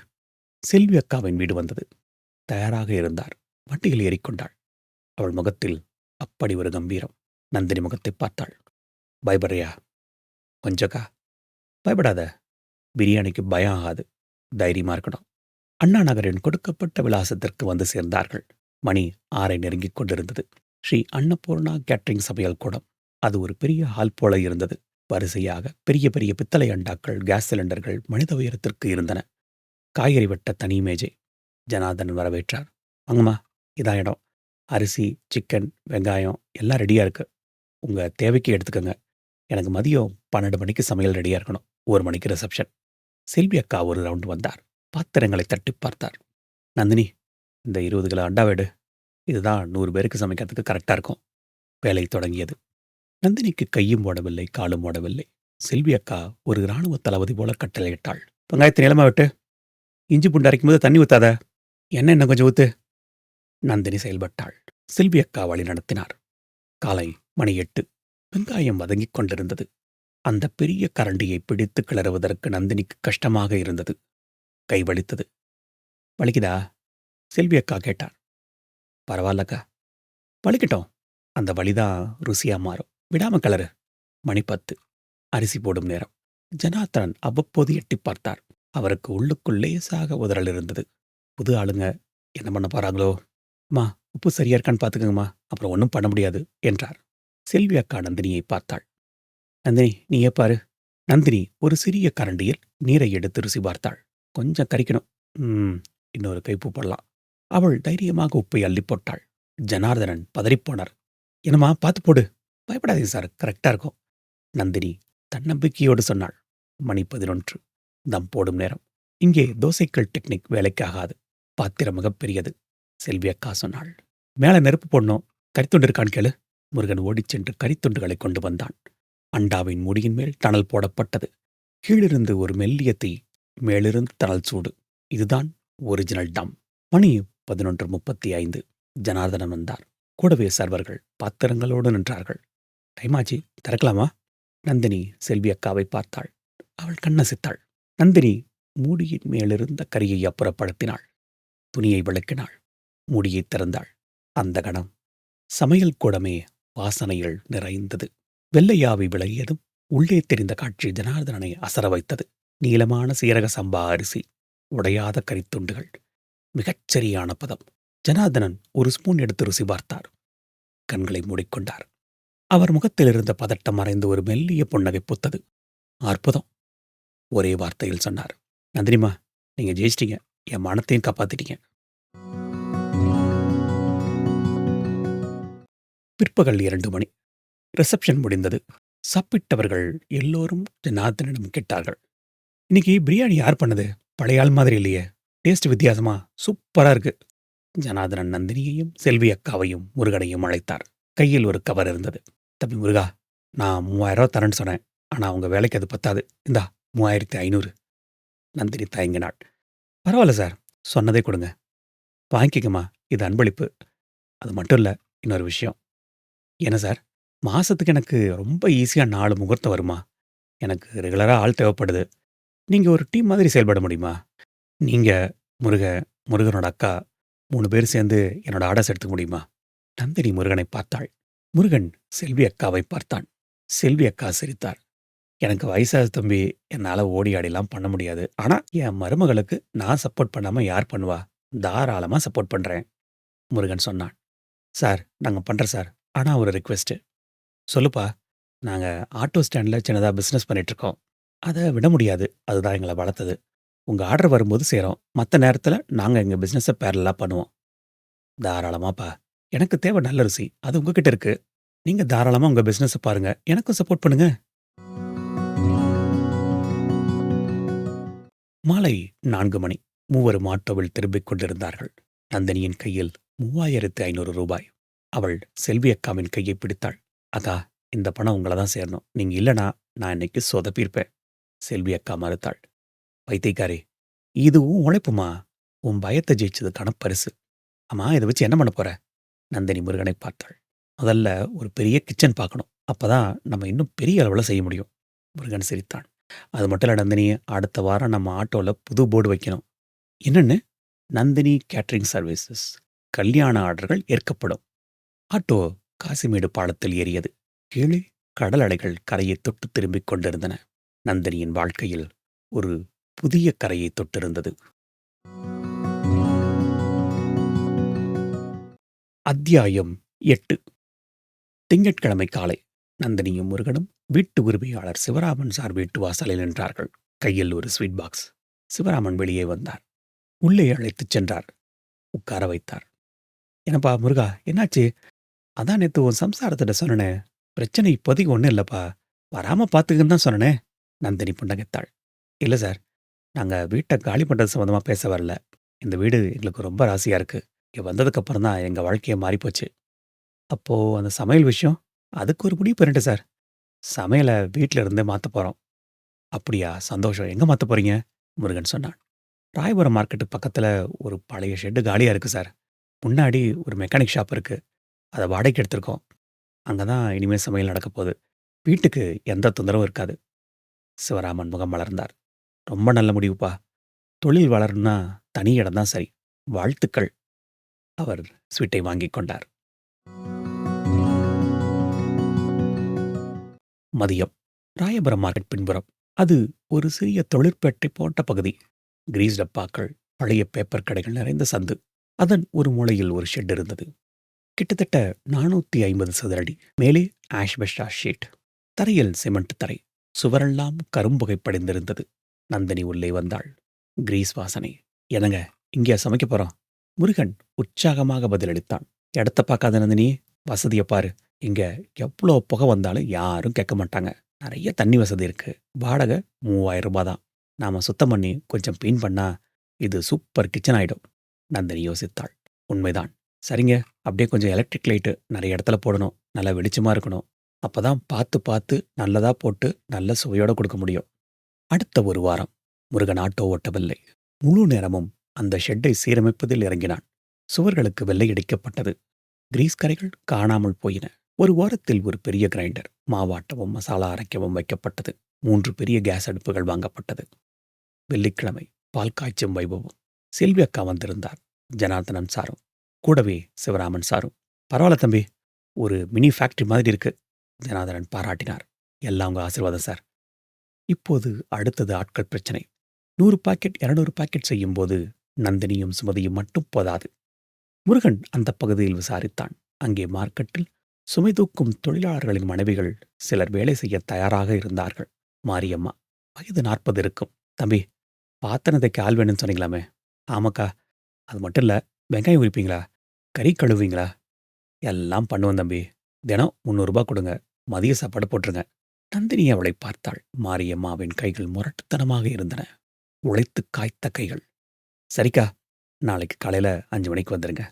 செல்வி அக்காவின் வீடு வந்தது. தயாராக இருந்தார். வண்டியில் ஏறிக்கொண்டாள். அவள் முகத்தில் அப்படி ஒரு கம்பீரம். நந்தினி முகத்தை பார்த்தாள். பயப்படுறியா? கொஞ்சக்கா. பயப்படாத. பிரியாணிக்கு பயம் ஆகாது. தைரியமா இருக்கணும். அண்ணா நகரின் கொடுக்கப்பட்ட விலாசத்திற்கு வந்து சேர்ந்தார்கள். மணி 6 நெருங்கிக் கொண்டிருந்தது. ஸ்ரீ அன்னபூர்ணா கேட்டரிங் சமையல் கூடம். அது ஒரு பெரிய ஹால் போல இருந்தது. வரிசையாக பெரிய பெரிய பித்தளை அண்டாக்கள், கேஸ் சிலிண்டர்கள் மனித உயரத்திற்கு இருந்தன. காய்கறி வெட்ட தனி மேஜை. ஜனார்தனன் வரவேற்றார். வாங்கம்மா, இதான் இடம். அரிசி, சிக்கன், வெங்காயம் எல்லாம் ரெடியா இருக்கு. உங்க தேவைக்கு எடுத்துக்கங்க. எனக்கு மதியம் 12 மணிக்கு சமையல் ரெடியா இருக்கணும். 1 மணிக்கு ரிசப்ஷன். செல்வி அக்கா ஒரு ரவுண்ட் வந்தார். பாத்திரங்களை தட்டி பார்த்தார். நந்தினி, இந்த 20 கிலோ அண்டாவை எடு. இதுதான் 100 பேருக்கு சமைக்கிறதுக்கு கரெக்டா இருக்கும். வேலை தொடங்கியது. நந்தினிக்கு கையும் ஓடவில்லை, காலும் ஓடவில்லை. செல்வி அக்கா ஒரு இராணுவ தளபதி போல கட்டளையிட்டாள். வெங்காயத்தை நிலமா விட்டு. இஞ்சி பூண்டு அரைக்கும் போது தண்ணி ஊத்தாத. எண்ணெய் இன்னும் கொஞ்சம் ஊத்து. நந்தினி செயல்பட்டாள். செல்வி அக்கா வழி நடத்தினார். காலை மணி 8. வெங்காயம் வதங்கிக் கொண்டிருந்தது. அந்த பெரிய கரண்டியை பிடித்து கிளறுவதற்கு நந்தினிக்கு கஷ்டமாக இருந்தது. கை வலித்தது. வலிக்குதா? செல்வி அக்கா கேட்டார். பரவாயில்லக்கா. வலிக்கட்டும். அந்த வலிதான் ருசியா மாறும். விடாம கிளறு. மணி 10. அரிசி போடும் நேரம். ஜனார்தனன் அவ்வப்போது எட்டி பார்த்தார். அவருக்கு உள்ளுக்குள் லேசாக உதறல் இருந்தது. புது ஆளுங்க என்ன பண்ண போறாங்களோ? அம்மா, உப்பு சரியா இருக்கான்னு பார்த்துக்கங்கம்மா. அப்புறம் ஒன்றும் பண்ண முடியாது என்றார். செல்வி அக்கா நந்தினியை பார்த்தாள். நந்தினி, நீயே பாரு. நந்தினி ஒரு சிறிய கரண்டியில் நீரை எடுத்து ருசி பார்த்தாள். கொஞ்சம் கரிக்கணும். இன்னொரு கைப்பு போடலாம். அவள் தைரியமாக உப்பை அள்ளி போட்டாள். ஜனார்தனன் பதறிப்போனார். என்னம்மா, பார்த்து போடு. பயப்படாதீங்க சார், கரெக்டா இருக்கும். நந்தினி தன்னம்பிக்கையோடு சொன்னாள். மணி 11. தம் போடும் நேரம். இங்கே தோசைக்கல் டெக்னிக் வேலைக்காகாது. பாத்திரம் மிகப்பெரியது. செல்வி அக்கா சொன்னாள். மேல நெருப்பு போடணும். கரித்துண்டு இருக்கான்னு கேளு. முருகன் ஓடிச் சென்று கரித்துண்டுகளை கொண்டு வந்தான். அண்டாவின் முடியின் மேல் தணல் போடப்பட்டது. கீழிருந்து ஒரு மெல்லிய தீ, மேலிருந்து தணல் சூடு. இதுதான் ஒரிஜினல் டம். மணி 11:35. ஜனார்தனன் வந்தார். கூடவே சர்வர்கள் பாத்திரங்களோடு நின்றார்கள். "டைம் ஆச்சு, திறக்கலாமா?" நந்தினி செல்வி அக்காவை பார்த்தாள். அவள் கண்ணசைத்தாள். நந்தினி மூடியின் மேலிருந்த கரியை அப்புறப்படுத்தினாள். துணியை விளக்கினாள். மூடியைத் திறந்தாள். அந்த கணம் சமையல் கூடமே வாசனையில் நிறைந்தது. வெள்ளையாவி விலகியதும் உள்ளே தெரிந்த காட்சி ஜனார்தனனை அசர வைத்தது. நீளமான சீரக சம்பா அரிசி, உடையாத கரித்துண்டுகள், மிகச்சரியான பதம். ஜனார்தனன் ஒரு ஸ்பூன் எடுத்து ருசி பார்த்தார். கண்களை மூடிக்கொண்டார். அவர் முகத்திலிருந்த பதட்டம் மறைந்து ஒரு மெல்லிய புன்னகை பூத்தது. அற்புதம்! ஒரே வார்த்தையில் சொன்னார். "நந்தினிமா, நீங்க ஜெயிச்சிட்டீங்க. என் மானத்தையும் காப்பாத்திட்டீங்க." பிற்பகல் 2 மணி. ரிசப்ஷன் முடிந்தது. சாப்பிட்டவர்கள் எல்லோரும் ஜனார்தனிடம் கேட்டார்கள். "இன்னைக்கு பிரியாணி யார் பண்ணது? பழைய ஆள் மாதிரி இல்லையே. டேஸ்ட் வித்தியாசமா சூப்பரா இருக்கு." ஜனார்தனன் நந்தினியையும் செல்வி அக்காவையும் முருகனையும் அழைத்தார். கையில் ஒரு கவர் இருந்தது. "தம்பி முருகா, நான் 3000 தரேன்னு சொன்னேன். ஆனா உங்க வேலைக்கு அது பத்தாது. இந்தா 3500." நந்தினி தயங்கினாள். "பரவாயில்ல சார், சொன்னதே கொடுங்க." "வாங்கிக்கங்கம்மா, இது அன்பளிப்பு. அது மட்டும் இல்ல, இன்னொரு விஷயம்." "என்ன சார்?" "மாசத்துக்கு எனக்கு ரொம்ப ஈஸியா 4 முகூர்த்தம் வருமா? எனக்கு ரெகுலரா ஆள் தேவைப்படுது. நீங்க ஒரு டீம் மாதிரி செயல்பட முடியுமா? நீங்க, முருக, முருகனோட அக்கா 3 பேர் சேர்ந்து என்னோட ஆர்டர்ஸ் எடுத்துக்க முடியுமா?" நந்தினி முருகனை பார்த்தாள். முருகன் செல்வி அக்காவை பார்த்தான். செல்வி அக்கா சிரித்தார். "எனக்கு வயசாகுது தம்பி. என்னால ஓடி ஆடிலாம் பண்ண முடியாது. ஆனா என் மருமகளுக்கு நான் சப்போர்ட் பண்ணாம யார் பண்ணுவா? தாராளமா சப்போர்ட் பண்றேன்." முருகன் சொன்னான். "சார், நாங்க பண்றோம் சார். ஆனா ஒரு ரிக்வெஸ்ட்." "சொல்லுப்பா." "நாங்க ஆட்டோ ஸ்டாண்ட்ல சின்னதா பிசினஸ் பண்ணிட்டு இருக்கோம். அத விட முடியாது. அதுதான் எங்கள வளர்த்தது. உங்க ஆர்டர் வரும்போது செய்றோம். மத்த நேரத்துல நாங்க எங்க பிசினஸ பேரலலா பண்ணுவோம்." "தாராளமாப்பா. எனக்கு தேவை நல்ல ருசி. அது உங்ககிட்ட இருக்கு. நீங்க தாராளமா உங்க பிசினஸ பாருங்க. எனக்கும் சப்போர்ட் பண்ணுங்க." மாலை 4 மணி. மூவரும் ஆட்டோவில் திரும்பிக் கொண்டிருந்தார்கள். நந்தினியின் கையில் ரூ. 3500. அவள் செல்வி அக்காவின் கையை பிடித்தாள். "அக்கா, இந்த பணம் உங்கள தான் சேரணும். நீங்க இல்லனா நான் இன்னைக்கு சொதப்பியிருப்பேன்." செல்வி அக்கா மறுத்தாள். "பைத்தியக்காரி, இதுவும் உழைப்புமா. உன் பயத்த ஜெயிச்சதுக்கான பரிசு. ஆமா, இத வச்சு என்ன பண்ண போற?" நந்தினி முருகனை பார்த்தாள். "முதல்ல ஒரு பெரிய கிச்சன் பார்க்கணும். அப்பதான் நம்ம இன்னும் பெரிய அளவுல செய்ய முடியும்." முருகன் சிரித்தான். "அது மட்டும் இல்ல நந்தினி, அடுத்த வாரம் நம்ம ஆட்டோல புது போர்டு வைக்கணும்." "என்னன்னு?" "Nandini catering services. கல்யாண ஆர்டர்கள் ஏற்கப்படும்." ஆட்டோ காசிமேடு பாலத்தில் ஏறியது. கீழே கடல் அலைகள் கரையைத் தொட்டு திரும்பிக் கொண்டிருந்தன. நந்தினியின் வாழ்க்கையில் ஒரு புதிய கரையைத் தொட்டிருந்தது. அத்தியாயம் 8. திங்கட்கிழமை காலை. நந்தினியும் முருகனும் வீட்டு உரிமையாளர் சிவராமன் சார் வீட்டு வாசலில் நின்றார்கள். கையில் ஒரு ஸ்வீட் பாக்ஸ். சிவராமன் வெளியே வந்தார். உள்ளே அழைத்துச் சென்றார். உட்கார வைத்தார். "என்னப்பா முருகா, என்னாச்சு? அதான் நேத்து உன் சம்சாரத்திட்ட சொன்னனே. பிரச்சனை இப்போதைக்கு ஒண்ணும் இல்லப்பா. வராம பாத்துக்கன்னு தான் சொன்னனே." நந்தினி புன்னகைத்தாள். "இல்ல சார், நாங்க வீட்ட காலி பண்றது சம்மந்தமா பேச வரல. இந்த வீடு எங்களுக்கு ரொம்ப ராசியா இருக்கு. இங்க வந்ததுக்கு அப்புறம் தான் எங்க வாழ்க்கையே மாறிப்போச்சு." "அப்போ அந்த சமையல் விஷயம்?" "அதுக்கு ஒரு முடிவு பண்ணிட்டேன் சார். சமையல வீட்ல இருந்தே மாத்தப் போறோம்." "அப்படியா? சந்தோஷம். எங்க மாத்தப் போறீங்க?" முருகன் சொன்னான். "ராயபுரம் மார்க்கெட்டுக்கு பக்கத்துல ஒரு பழைய ஷெட் காலியா இருக்கு சார். முன்னாடி ஒரு மெக்கானிக் ஷாப் இருக்கு. அத வாடகைக்கு எடுத்திருக்கோம். அங்க தான் இனிமே சமையல் நடக்கப் போகுது. வீட்டுக்கு எந்த தொந்தரவும் இருக்காது." சிவராமன் முகம் மலர்ந்தார். "ரொம்ப நல்ல முடிவுப்பா. தொழில் வளரணும்னா தனி இடம் தான் சரி. வாழ்த்துக்கள்." அவர் ஸ்வீட்டை வாங்கிக் கொண்டார். மதியம். ராயபுரம் மார்க்கெட் பின்புறம். அது ஒரு சிறிய தொழிற்பேட்டை போன்ற பகுதி. கிரீஸ் டப்பாக்கள், பழைய பேப்பர் கடைகள் நிறைந்த சந்து. அதன் ஒரு மூலையில் ஒரு ஷெட் இருந்தது. கிட்டத்தட்ட 450 சதுர அடி. மேலே ஆஷ்பெஸ்டாஸ் ஷீட். தரையில் சிமெண்ட் தரை. சுவரெல்லாம் கரும்புகை படிந்திருந்தது. நந்தினி உள்ளே வந்தாள். கிரீஸ் வாசனை. "என்னங்க, இங்கேயா சமைக்கப் போறோம்?" முருகன் உற்சாகமாக பதிலளித்தான். "இடத்த பார்க்காத நந்தினி, வசதிய பாரு. இங்க எவ்ளோ புகை வந்தாலும் யாரும் கேட்க மாட்டாங்க. நிறைய தண்ணி வசதி இருக்கு. வாடகை ரூ. 3000 தான். நாம சுத்தம் பண்ணி கொஞ்சம் கிளீன் பண்ணா இது சூப்பர் கிச்சன் ஆயிடும்." நந்தினி யோசித்தாள். உண்மைதான். "சரிங்க, அப்படியே கொஞ்சம் எலக்ட்ரிக் லைட்டு நிறைய இடத்துல போடணும். நல்லா வெளிச்சமா இருக்கணும். அப்பதான் பார்த்து பார்த்து நல்லதா போட்டு நல்ல சுவையோட கொடுக்க முடியும்." அடுத்த ஒரு வாரம் முருகன் ஆட்டோ ஓட்டவில்லை. முழு நேரமும் அந்த ஷெட்டை சீரமைப்பதில் இறங்கினான். சுவர்களுக்கு வெள்ளையடிக்கப்பட்டது. கிரீஸ் கரைகள் காணாமல் போயின. ஒரு ஓரத்தில் ஒரு பெரிய கிரைண்டர் மாவாட்டவும் மசாலா அரைக்கவும் வைக்கப்பட்டது. 3 பெரிய கேஸ் அடுப்புகள் வாங்கப்பட்டது. வெள்ளிக்கிழமை பால் காய்ச்சும் வைபவம். செல்வி அக்கா வந்திருந்தார். ஜனார்த்தனன் சாரும் கூடவே சிவராமன் சாரும். பரவாயில்ல தம்பி, ஒரு மினி ஃபேக்டரி மாதிரி இருக்கு. ஜனார்தனன் பாராட்டினார். எல்லாம் உங்க ஆசீர்வாதம் சார். இப்போது அடுத்தது ஆட்கள் பிரச்சனை. 100 பாக்கெட் 200 பாக்கெட் செய்யும்போது நந்தினியும் சுமதியும் மட்டும் போதாது. முருகன் அந்த பகுதியில் விசாரித்தான். அங்கே மார்க்கெட்டில் சுமை தூக்கும் தொழிலாளர்களின் மனைவிகள் சிலர் வேலை செய்ய தயாராக இருந்தார்கள். மாரியம்மா வயது 40 இருக்கும். தம்பி, பாத்திரத்தைக்கு ஆள் வேணும்னு சொன்னீங்களாமே? ஆமாக்கா. அது மட்டும் இல்ல, வெங்காயம் உரிப்பீங்களா? கறி கழுவீங்களா? எல்லாம் பண்ணுவேன் தம்பி. தினம் 300 கொடுங்க. மதிய சாப்பாடு போட்டுருங்க. நந்தினி அவளை பார்த்தாள். மாரியம்மாவின் கைகள் முரட்டுத்தனமாக இருந்தன. உழைத்து காய்த்த கைகள். சரிக்கா, நாளைக்கு காலையில 5 மணிக்கு வந்துருங்க.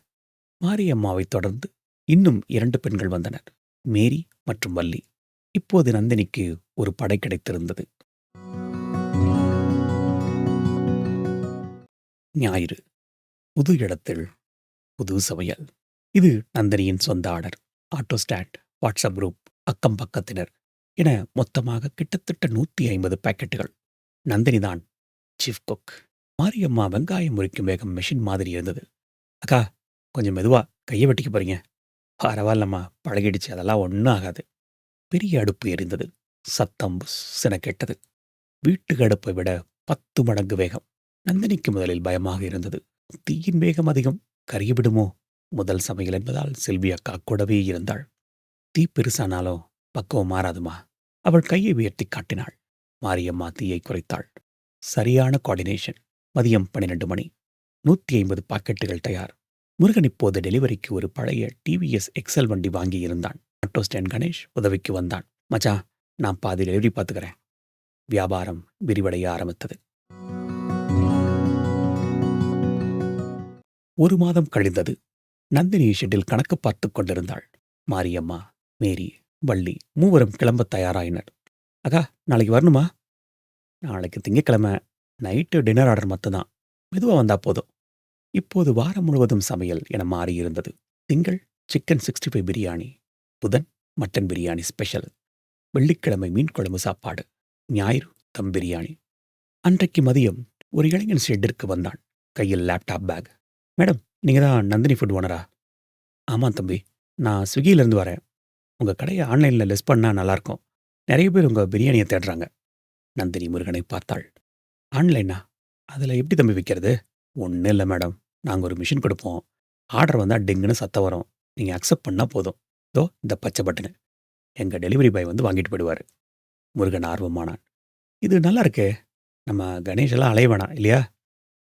மாரியம்மாவைத் தொடர்ந்து இன்னும் 2 பெண்கள் வந்தனர். மேரி மற்றும் வள்ளி. இப்போது நந்தினிக்கு ஒரு படை கிடைத்திருந்தது. ஞாயிறு. புது இடத்தில் புது சமையல். இது நந்தினியின் சொந்த order. Auto stand, WhatsApp group, அக்கம் பக்கத்தினர் என மொத்தமாக கிட்டத்தட்ட 150 பாக்கெட்டுகள். நந்தினிதான் சீஃப் குக். மாரியம்மா வெங்காயம் முறிக்கும் வேகம் மெஷின் மாதிரி இருந்தது. அக்கா, கொஞ்சம் மெதுவா, கையை வெட்டிக்க போறீங்க. பரவாயில்லம்மா, பழகிடுச்சு, அதெல்லாம் ஒன்றும் ஆகாது. பெரிய அடுப்பு எரிந்தது. சத்தம் புஸ்ஸென கேட்டது. வீட்டு அடுப்பை விட 10 மடங்கு வேகம். நந்தினிக்கு முதலில் பயமாக இருந்தது. தீயின் வேகம் அதிகம், கருகிவிடுமோ? முதல் சமையல் என்பதால் செல்வி அக்கா கூடவே இருந்தாள். தீ பெருசானாலும் பக்குவம் மாறாதுமா. அவள் கையை உயர்த்தி காட்டினாள். மாரியம்மா தீயை குறைத்தாள். சரியான கோஆர்டினேஷன். மதியம் 12 மணி. 150 பாக்கெட்டுகள் தயார். முருகன் இப்போது டெலிவரிக்கு ஒரு பழைய டிவிஎஸ் எக்ஸல் வண்டி வாங்கியிருந்தான். ஆட்டோ ஸ்டாண்ட் கணேஷ் உதவிக்கு வந்தான். மச்சான், நான் பாதி டெலிவரி பார்த்துக்கிறேன். வியாபாரம் விரிவடைய ஆரம்பித்தது. 1 மாதம் கழிந்தது. நந்தினி ஷெட்டில் கணக்கு பார்த்துக் கொண்டிருந்தாள். மாரியம்மா, மேரி, வள்ளி மூவரும் கிளம்ப தயாராயினர். அக்கா, நாளைக்கு வரணுமா? நாளைக்கு திங்கக்கிழமை. நைட்டு டின்னர் ஆர்டர் மட்டும்தான். மெதுவா வந்தா போதும். இப்போது வாரம் முழுவதும் சமையல் என மாறியிருந்தது. திங்கள் சிக்கன் 65 பிரியாணி, புதன் மட்டன் பிரியாணி ஸ்பெஷல், வெள்ளிக்கிழமை மீன் குழம்பு சாப்பாடு, ஞாயிறு தம் பிரியாணி. அன்றைக்கு மதியம் ஒரு இளைஞன் ஷெட்டிற்கு வந்தான். கையில் லேப்டாப் பேக். மேடம், நீங்க தான் நந்தினி ஃபுட் ஓனரா? ஆமாம் தம்பி, நான் ஸ்விக்கியிலேருந்து வரேன். உங்க கடையை ஆன்லைனில் லிஸ்ட் பண்ணா நல்லாயிருக்கும். நிறைய பேர் உங்க பிரியாணியை தேடுறாங்க. நந்தினி முருகனை பார்த்தாள். ஆன்லைனா? அதில் எப்படி தம்பி விற்கிறது? ஒன்றும் இல்லை மேடம். நாங்கள் ஒரு மிஷின் கொடுப்போம். ஆர்டர் வந்தால் டிங்குன்னு சத்தம் வரும். நீங்கள் அக்செப்ட் பண்ணால் போதும். இதோ இந்த பச்சை பட்டனு. எங்கள் டெலிவரி பாய் வந்து வாங்கிட்டு போயிடுவார். முருகன் ஆர்வமானான். இது நல்லா இருக்கே. நம்ம கணேஷ் எல்லாம் அலைய வேணாம் இல்லையா?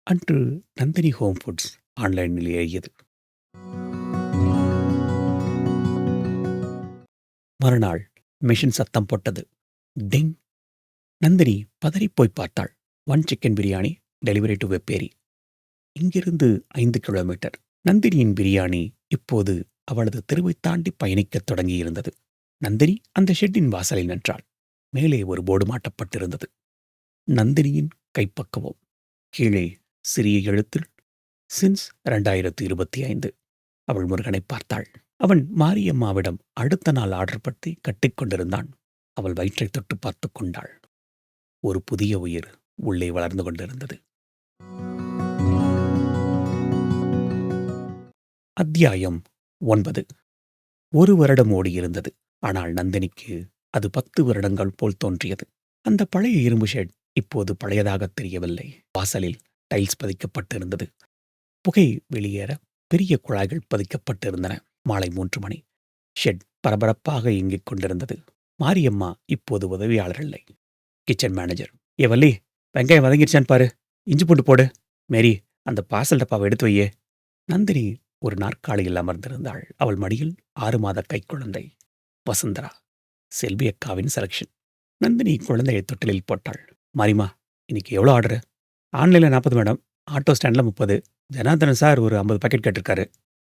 அன்று நந்தினி ஹோம் ஃபுட்ஸ் ஆன்லைனில் ஏறியது. மறுநாள் மிஷின் சத்தம் போட்டது. டிங். நந்தினி பதறிப்போய் பார்த்தாள். 1 chicken biryani, delivery to Vepery. இங்கிருந்து 5 கிலோமீட்டர். நந்தினியின் பிரியாணி இப்போது அவளது தெருவைத் தாண்டி பயணிக்கத் தொடங்கியிருந்தது. நந்தினி அந்த ஷெட்டின் வாசலில் நின்றாள். மேலே ஒரு போர்டு மாட்டப்பட்டிருந்தது. நந்தினியின் கைப்பக்குவம். கீழே சிறிய எழுத்தில் சின்ஸ் 2025. அவள் முருகனை பார்த்தாள். அவன் மாரியம்மாவிடம் அடுத்த நாள் ஆர்டர் பற்றி கட்டிக்கொண்டிருந்தான். அவள் வயிற்றை தொட்டு பார்த்து கொண்டாள். ஒரு புதிய உயிர் உள்ளே வளர்ந்து கொண்டிருந்தது. அத்தியாயம் 9. 1 வருடம் ஓடியிருந்தது. ஆனால் நந்தினிக்கு அது 10 வருடங்கள் போல் தோன்றியது. அந்த பழைய இரும்பு ஷெட் இப்போது பழையதாகத் தெரியவில்லை. வாசலில் டைல்ஸ் பதிக்கப்பட்டிருந்தது. புகை வெளியேற பெரிய குழாய்கள் பதிக்கப்பட்டிருந்தன. மாலை 3 மணி. ஷெட் பரபரப்பாக இயங்கிக் கொண்டிருந்தது. மாரியம்மா இப்போது உதவியாளர் இல்லை, கிச்சன் மேனேஜர். ஏ வள்ளி, வெங்காயம் வதங்கிருச்சான்னு பாரு. இஞ்சி பூண்டு போடு. மேரி, அந்த பார்சல் டப்பாவை எடுத்து வையே. நந்தினி ஒரு நாற்காலியில் அமர்ந்திருந்தாள். அவள் மடியில் 6 மாத கைக்குழந்தை வசுந்தரா. செல்வி அக்காவின் செலக்ஷன். நந்தினி குழந்தையை தொட்டிலில் போட்டாள். மாரிமா, இன்னைக்கு எவ்வளோ ஆர்டரு? ஆன்லைனில் 40 மேடம். ஆட்டோ ஸ்டாண்டில் 30. ஜனார்தனன் சார் ஒரு 50 பாக்கெட் கேட்டிருக்காரு.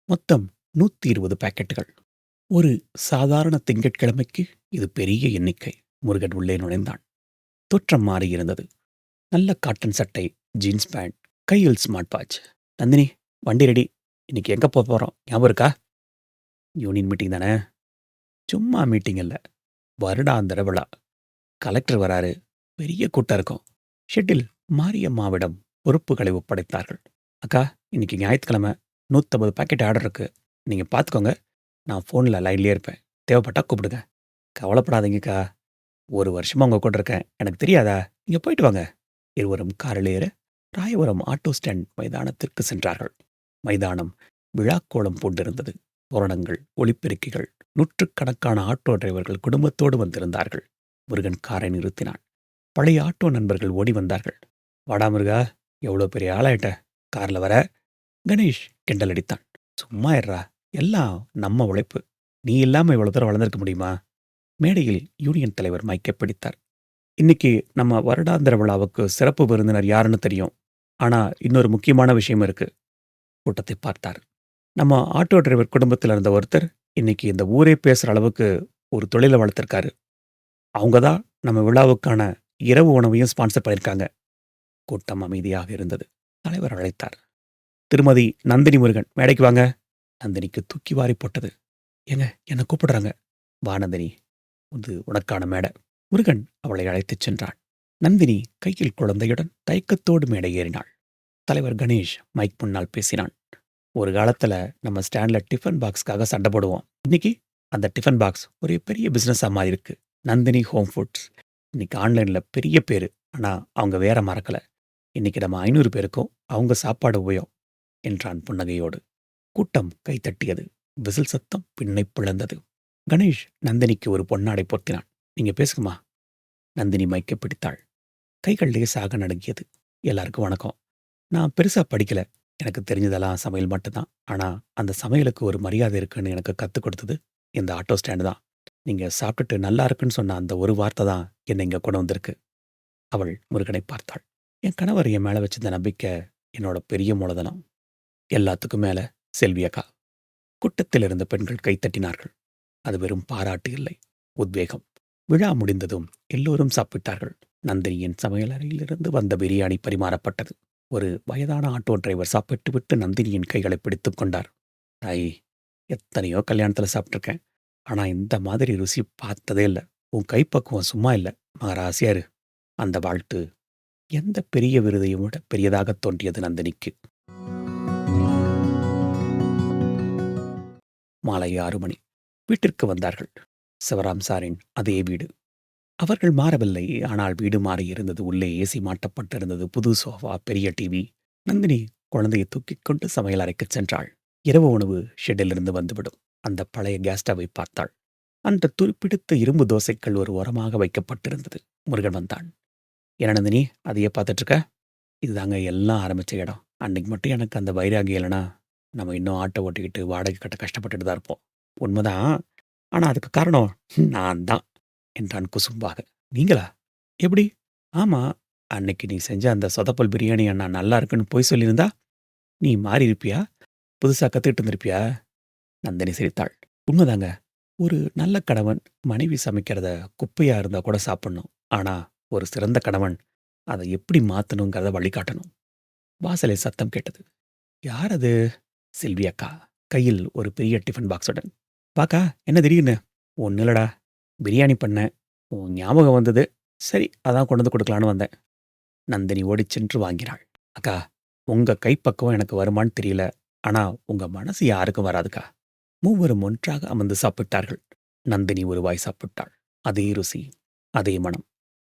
மொத்தம் 120 பாக்கெட்டுகள். ஒரு சாதாரண திங்கட்கிழமைக்கு இது பெரிய எண்ணிக்கை. முருகன் உள்ளே நுழைந்தான். தோற்றம் மாறியிருந்தது. நல்ல காட்டன் சட்டை, ஜீன்ஸ் பேண்ட், கையில் ஸ்மார்ட் வாட்ச். நந்தினி, வண்டி ரெடி. இன்னைக்கு எங்கே போக போகிறோம் ஞாபகம் இருக்கா? யூனியன் மீட்டிங் தானே? சும்மா மீட்டிங் இல்ல. வருடாந்திர விழா. கலெக்டர் வராரு. பெரிய கூட்டம் இருக்கும். ஷெட்டில் மாரியம்மாவிடம் பொறுப்புகளை ஒப்படைத்தார்கள். அக்கா, இன்னைக்கு ஞாயித்துக்கிழமை 150 பாக்கெட் ஆர்டர் இருக்கு. நீங்க பார்த்துக்கோங்க. நான் ஃபோன்ல லைன்லயே இருப்பேன். தேவைப்பட்டா கூப்பிடுங்க. கவலைப்படாதீங்கக்கா. ஒரு வருஷமா உங்க கூட இருக்கேன். எனக்கு தெரியாதா? நீங்க போயிட்டு வாங்க. இருவரும் காரில் ஏற ராயபுரம் ஆட்டோ ஸ்டாண்ட் மைதானத்திற்கு சென்றார்கள். மைதானம் விழாக்கோலம் பூண்டிருந்தது. தோரணங்கள், ஒலிபெருக்கிகள், நூற்றுக்கணக்கான ஆட்டோ டிரைவர்கள் குடும்பத்தோடு வந்திருந்தார்கள். முருகன் காரை நிறுத்தினான். பழைய ஆட்டோ நண்பர்கள் ஓடி வந்தார்கள். வாடா முருகா, எவ்வளோ பெரிய ஆளாயிட்ட, கார்ல வர. கணேஷ் கிண்டல் அடித்தான். சும்மா இருடா, எல்லாம் நம்ம உழைப்பு. நீ இல்லாம இவ்வளவு தூரம் வளர்ந்திருக்க முடியுமா? மேடையில் யூனியன் தலைவர் மைக்கை பிடித்தார். இன்னைக்கு நம்ம வருடாந்திர விழாவுக்கு சிறப்பு விருந்தினர் யாருன்னு தெரியும். ஆனா இன்னொரு முக்கியமான விஷயம் இருக்கு. கூட்டத்தை பார்த்தார். நம்ம ஆட்டோ டிரைவர் குடும்பத்தில் இருந்த ஒருத்தர் இன்னைக்கு இந்த ஊரே பேசுற அளவுக்கு ஒரு தொழிலை வளர்த்திருக்காரு. அவங்க தான் நம்ம விழாவுக்கான இரவு உணவையும் ஸ்பான்சர் பண்ணியிருக்காங்க. கூட்டம் அமைதியாக இருந்தது. தலைவர் அழைத்தார். திருமதி நந்தினி முருகன், மேடைக்கு வாங்க. நந்தினிக்கு தூக்கி வாரி போட்டது. ஏங்க, என்ன கூப்பிடுறாங்க. வா நந்தினி, இது உனக்கான மேடை. முருகன் அவளை அழைத்துச் சென்றான். நந்தினி கையில் குழந்தையுடன் தயக்கத்தோடு மேடை ஏறினாள். தலைவர் கணேஷ் மைக் முன்னால் பேசினான். ஒரு காலத்துல நம்ம ஸ்டாண்ட்ல டிஃபன் பாக்ஸ்க்காக சண்டை போடுவோம். இன்னைக்கு அந்த டிஃபன் பாக்ஸ் ஒரு பெரிய பிசினஸா மாறி இருக்கு. நந்தினி ஹோம் ஃபுட்ஸ் இன்னைக்கு ஆன்லைன்ல பெரிய பேரு. ஆனா அவங்க வேற மறக்கல. இன்னைக்கு நம்ம 500 பேருக்கும் அவங்க சாப்பாடு உபயம் என்றான் புன்னகையோடு. கூட்டம் கைத்தட்டியது. விசில் சத்தம் பின்னை பிளந்தது. கணேஷ் நந்தினிக்கு ஒரு பொன்னாடை பொருத்தினான். நீங்க பேசுங்கம்மா. நந்தினி மைக்கை பிடித்தாள். கைகள் லேசாக நடுங்கியது. எல்லாருக்கும் வணக்கம். நான் பெருசா படிக்கல. எனக்கு தெரிஞ்சதெல்லாம் சமையல் மட்டும்தான். ஆனா அந்த சமையலுக்கு ஒரு மரியாதை இருக்குன்னு எனக்கு கத்துக் கொடுத்தது இந்த ஆட்டோ ஸ்டாண்டு தான். நீங்க சாப்பிட்டுட்டு நல்லா இருக்குன்னு சொன்ன அந்த ஒரு வார்த்தை தான் என்னை இங்க கொண்டு வந்திருக்கு. அவள் முருகனை பார்த்தாள். என் கணவர் என் மேல வச்சிருந்த நம்பிக்கை என்னோட பெரிய மூலதனம். எல்லாத்துக்கும் மேல செல்வி அக்கா. கூட்டத்தில் இருந்த பெண்கள் கைத்தட்டினார்கள். அது வெறும் பாராட்டு இல்லை, உத்வேகம். விழா முடிந்ததும் எல்லோரும் சாப்பிட்டார்கள். நந்தினியின் சமையலறையிலிருந்து வந்த பிரியாணி பரிமாறப்பட்டது. ஒரு வயதான ஆட்டோ டிரைவர் சாப்பிட்டு விட்டு நந்தினியின் கைகளை பிடித்துக் கொண்டார். தாயி, எத்தனையோ கல்யாணத்துல சாப்பிட்டிருக்கேன். ஆனா இந்த மாதிரி ருசி பார்த்ததே இல்ல. உன் கைப்பக்குவம் சும்மா இல்ல. மகராசியா இரு. அந்த வாழ்த்து எந்த பெரிய விருதையும் விட பெரியதாக தோன்றியது நந்தினிக்கு. மாலை 6 மணி. வீட்டிற்கு வந்தார்கள். சிவராம் சாரின் அதே வீடு. அவர்கள் மாறவில்லை. ஆனால் வீடு மாறியிருந்தது. உள்ளே ஏசி மாட்டப்பட்டிருந்தது. புது சோஃபா, பெரிய டிவி. நந்தினி குழந்தையை தூக்கிக் கொண்டு சமையல் அறைக்குச் சென்றாள். இரவு உணவு ஷெட்டிலிருந்து வந்துவிடும். அந்த பழைய கேஸ் ஸ்டவை பார்த்தாள். அந்த துருப்பிடித்த இரும்பு தோசைகள் ஒரு ஓரமாக வைக்கப்பட்டிருந்தது. முருகன் வந்தான். என்ன நந்தினி, அதையே பார்த்துட்டு இருக்க? இதுதாங்க எல்லாம் ஆரம்பிச்ச இடம். அன்னைக்கு மட்டும் எனக்கு அந்த வைராகி இல்லைனா நம்ம இன்னும் ஆட்டோ ஓட்டிக்கிட்டு வாடகை கட்ட கஷ்டப்பட்டுட்டு தான் இருப்போம். உண்மைதான். ஆனா அதுக்கு காரணம் நான் தான் என்றான் குசும்பாக. நீங்களா? எப்படி? ஆமா. அன்னைக்கு நீ செஞ்ச அந்த சொதப்பல் பிரியாணி நான் நல்லா இருக்குன்னு பொய் சொல்லியிருந்தா நீ மாறி இருப்பியா? புதுசா கத்துக்கிட்டு இருந்திருப்பியா? நந்தினி சிரித்தாள். உண்மைதாங்க. ஒரு நல்ல கணவன் மனைவி சமைக்கிறத குப்பையா இருந்தா கூட சாப்பிடணும். ஆனா ஒரு சிறந்த கணவன் அதை எப்படி மாத்தணுங்கிறத வழிகாட்டணும். வாசலில் சத்தம் கேட்டது. யார் அது? செல்வி அக்கா. கையில் ஒரு பெரிய டிஃபன் பாக்ஸுடன். வாக்கா, என்ன திடீர்னு? ஒன்னும் இல்லடா. பிரியாணி பண்ணேன். உன் ஞாபகம் வந்தது. சரி, அதான் கொண்டு வந்து கொடுக்கலான்னு வந்தேன். நந்தினி ஓடிச் சென்று வாங்கினாள். அக்கா, உங்க கைப்பக்குவம் எனக்கு வருமான்னு தெரியல. ஆனா உங்க மனசு யாருக்கும் வராதுக்கா. மூவரும் ஒன்றாக அமர்ந்து சாப்பிட்டார்கள். நந்தினி ஒரு வாய் சாப்பிட்டாள். அதே ருசி, அதே மனம்.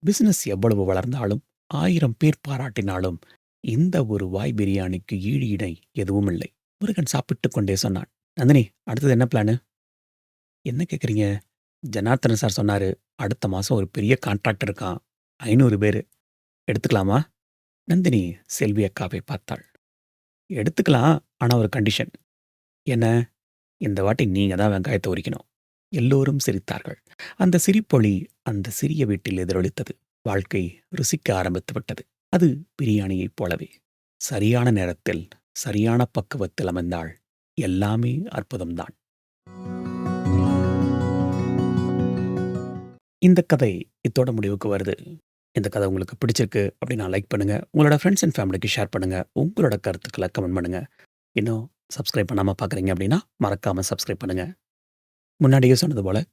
பிசினஸ் எவ்வளவு வளர்ந்தாலும் 1000 பேர் பாராட்டினாலும் இந்த ஒரு வாய் பிரியாணிக்கு ஈடு இணை எதுவும் இல்லை. முருகன் சாப்பிட்டுக் கொண்டே சொன்னான். நந்தினி, அடுத்தது என்ன பிளானு? என்ன கேக்குறீங்க? ஜனார்த்தனன் சார் சொன்னாரு, அடுத்த மாசம் ஒரு பெரிய கான்ட்ராக்ட் இருக்கான். 500 பேரு. எடுத்துக்கலாமா? நந்தினி செல்வி அக்காவை பார்த்தாள். எடுத்துக்கலாம். ஆனா ஒரு கண்டிஷன். என்ன? இந்த வாட்டி நீங்க தான் வெங்காயத்தை உரிக்கணும். எல்லோரும் சிரித்தார்கள். அந்த சிரிப்பொலி அந்த சிறிய வீட்டில் எதிரொலித்தது. வாழ்க்கை ருசிக்க ஆரம்பித்து விட்டது. அது பிரியாணியைப் போலவே. சரியான நேரத்தில், சரியான பக்குவத்தில் அமைந்தாள். எல்லாமே அற்புதம்தான். இந்த கதை இத்தோட முடிவுக்கு வருது. இந்த கதை உங்களுக்கு பிடிச்சிருக்கு அப்படின்னா லைக் பண்ணுங்க. உங்களோட ஃப்ரெண்ட்ஸ் அண்ட் ஃபேமிலிக்கு ஷேர் பண்ணுங்க. உங்களோட கருத்துக்களை கமெண்ட் பண்ணுங்க. இன்னும் சப்ஸ்கிரைப் பண்ணாம பார்க்குறீங்க அப்படின்னா மறக்காம சப்ஸ்கிரைப் பண்ணுங்க. முன்னாடியே சொன்னது போல,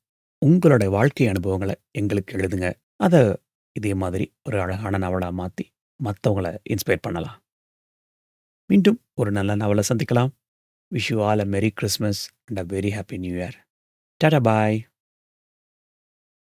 உங்களோட வாழ்க்கை அனுபவங்கள எங்களுக்கு எழுதுங்க. அத இதே மாதிரி ஒரு அழகான நாவலா மாத்தி, மத்தவங்கள இன்ஸ்பயர் பண்ணலாம். மீண்டும் ஒரு நல்ல நாவல சந்திக்கலாம். Wish you all a merry Christmas and a very happy new year. Tata bye.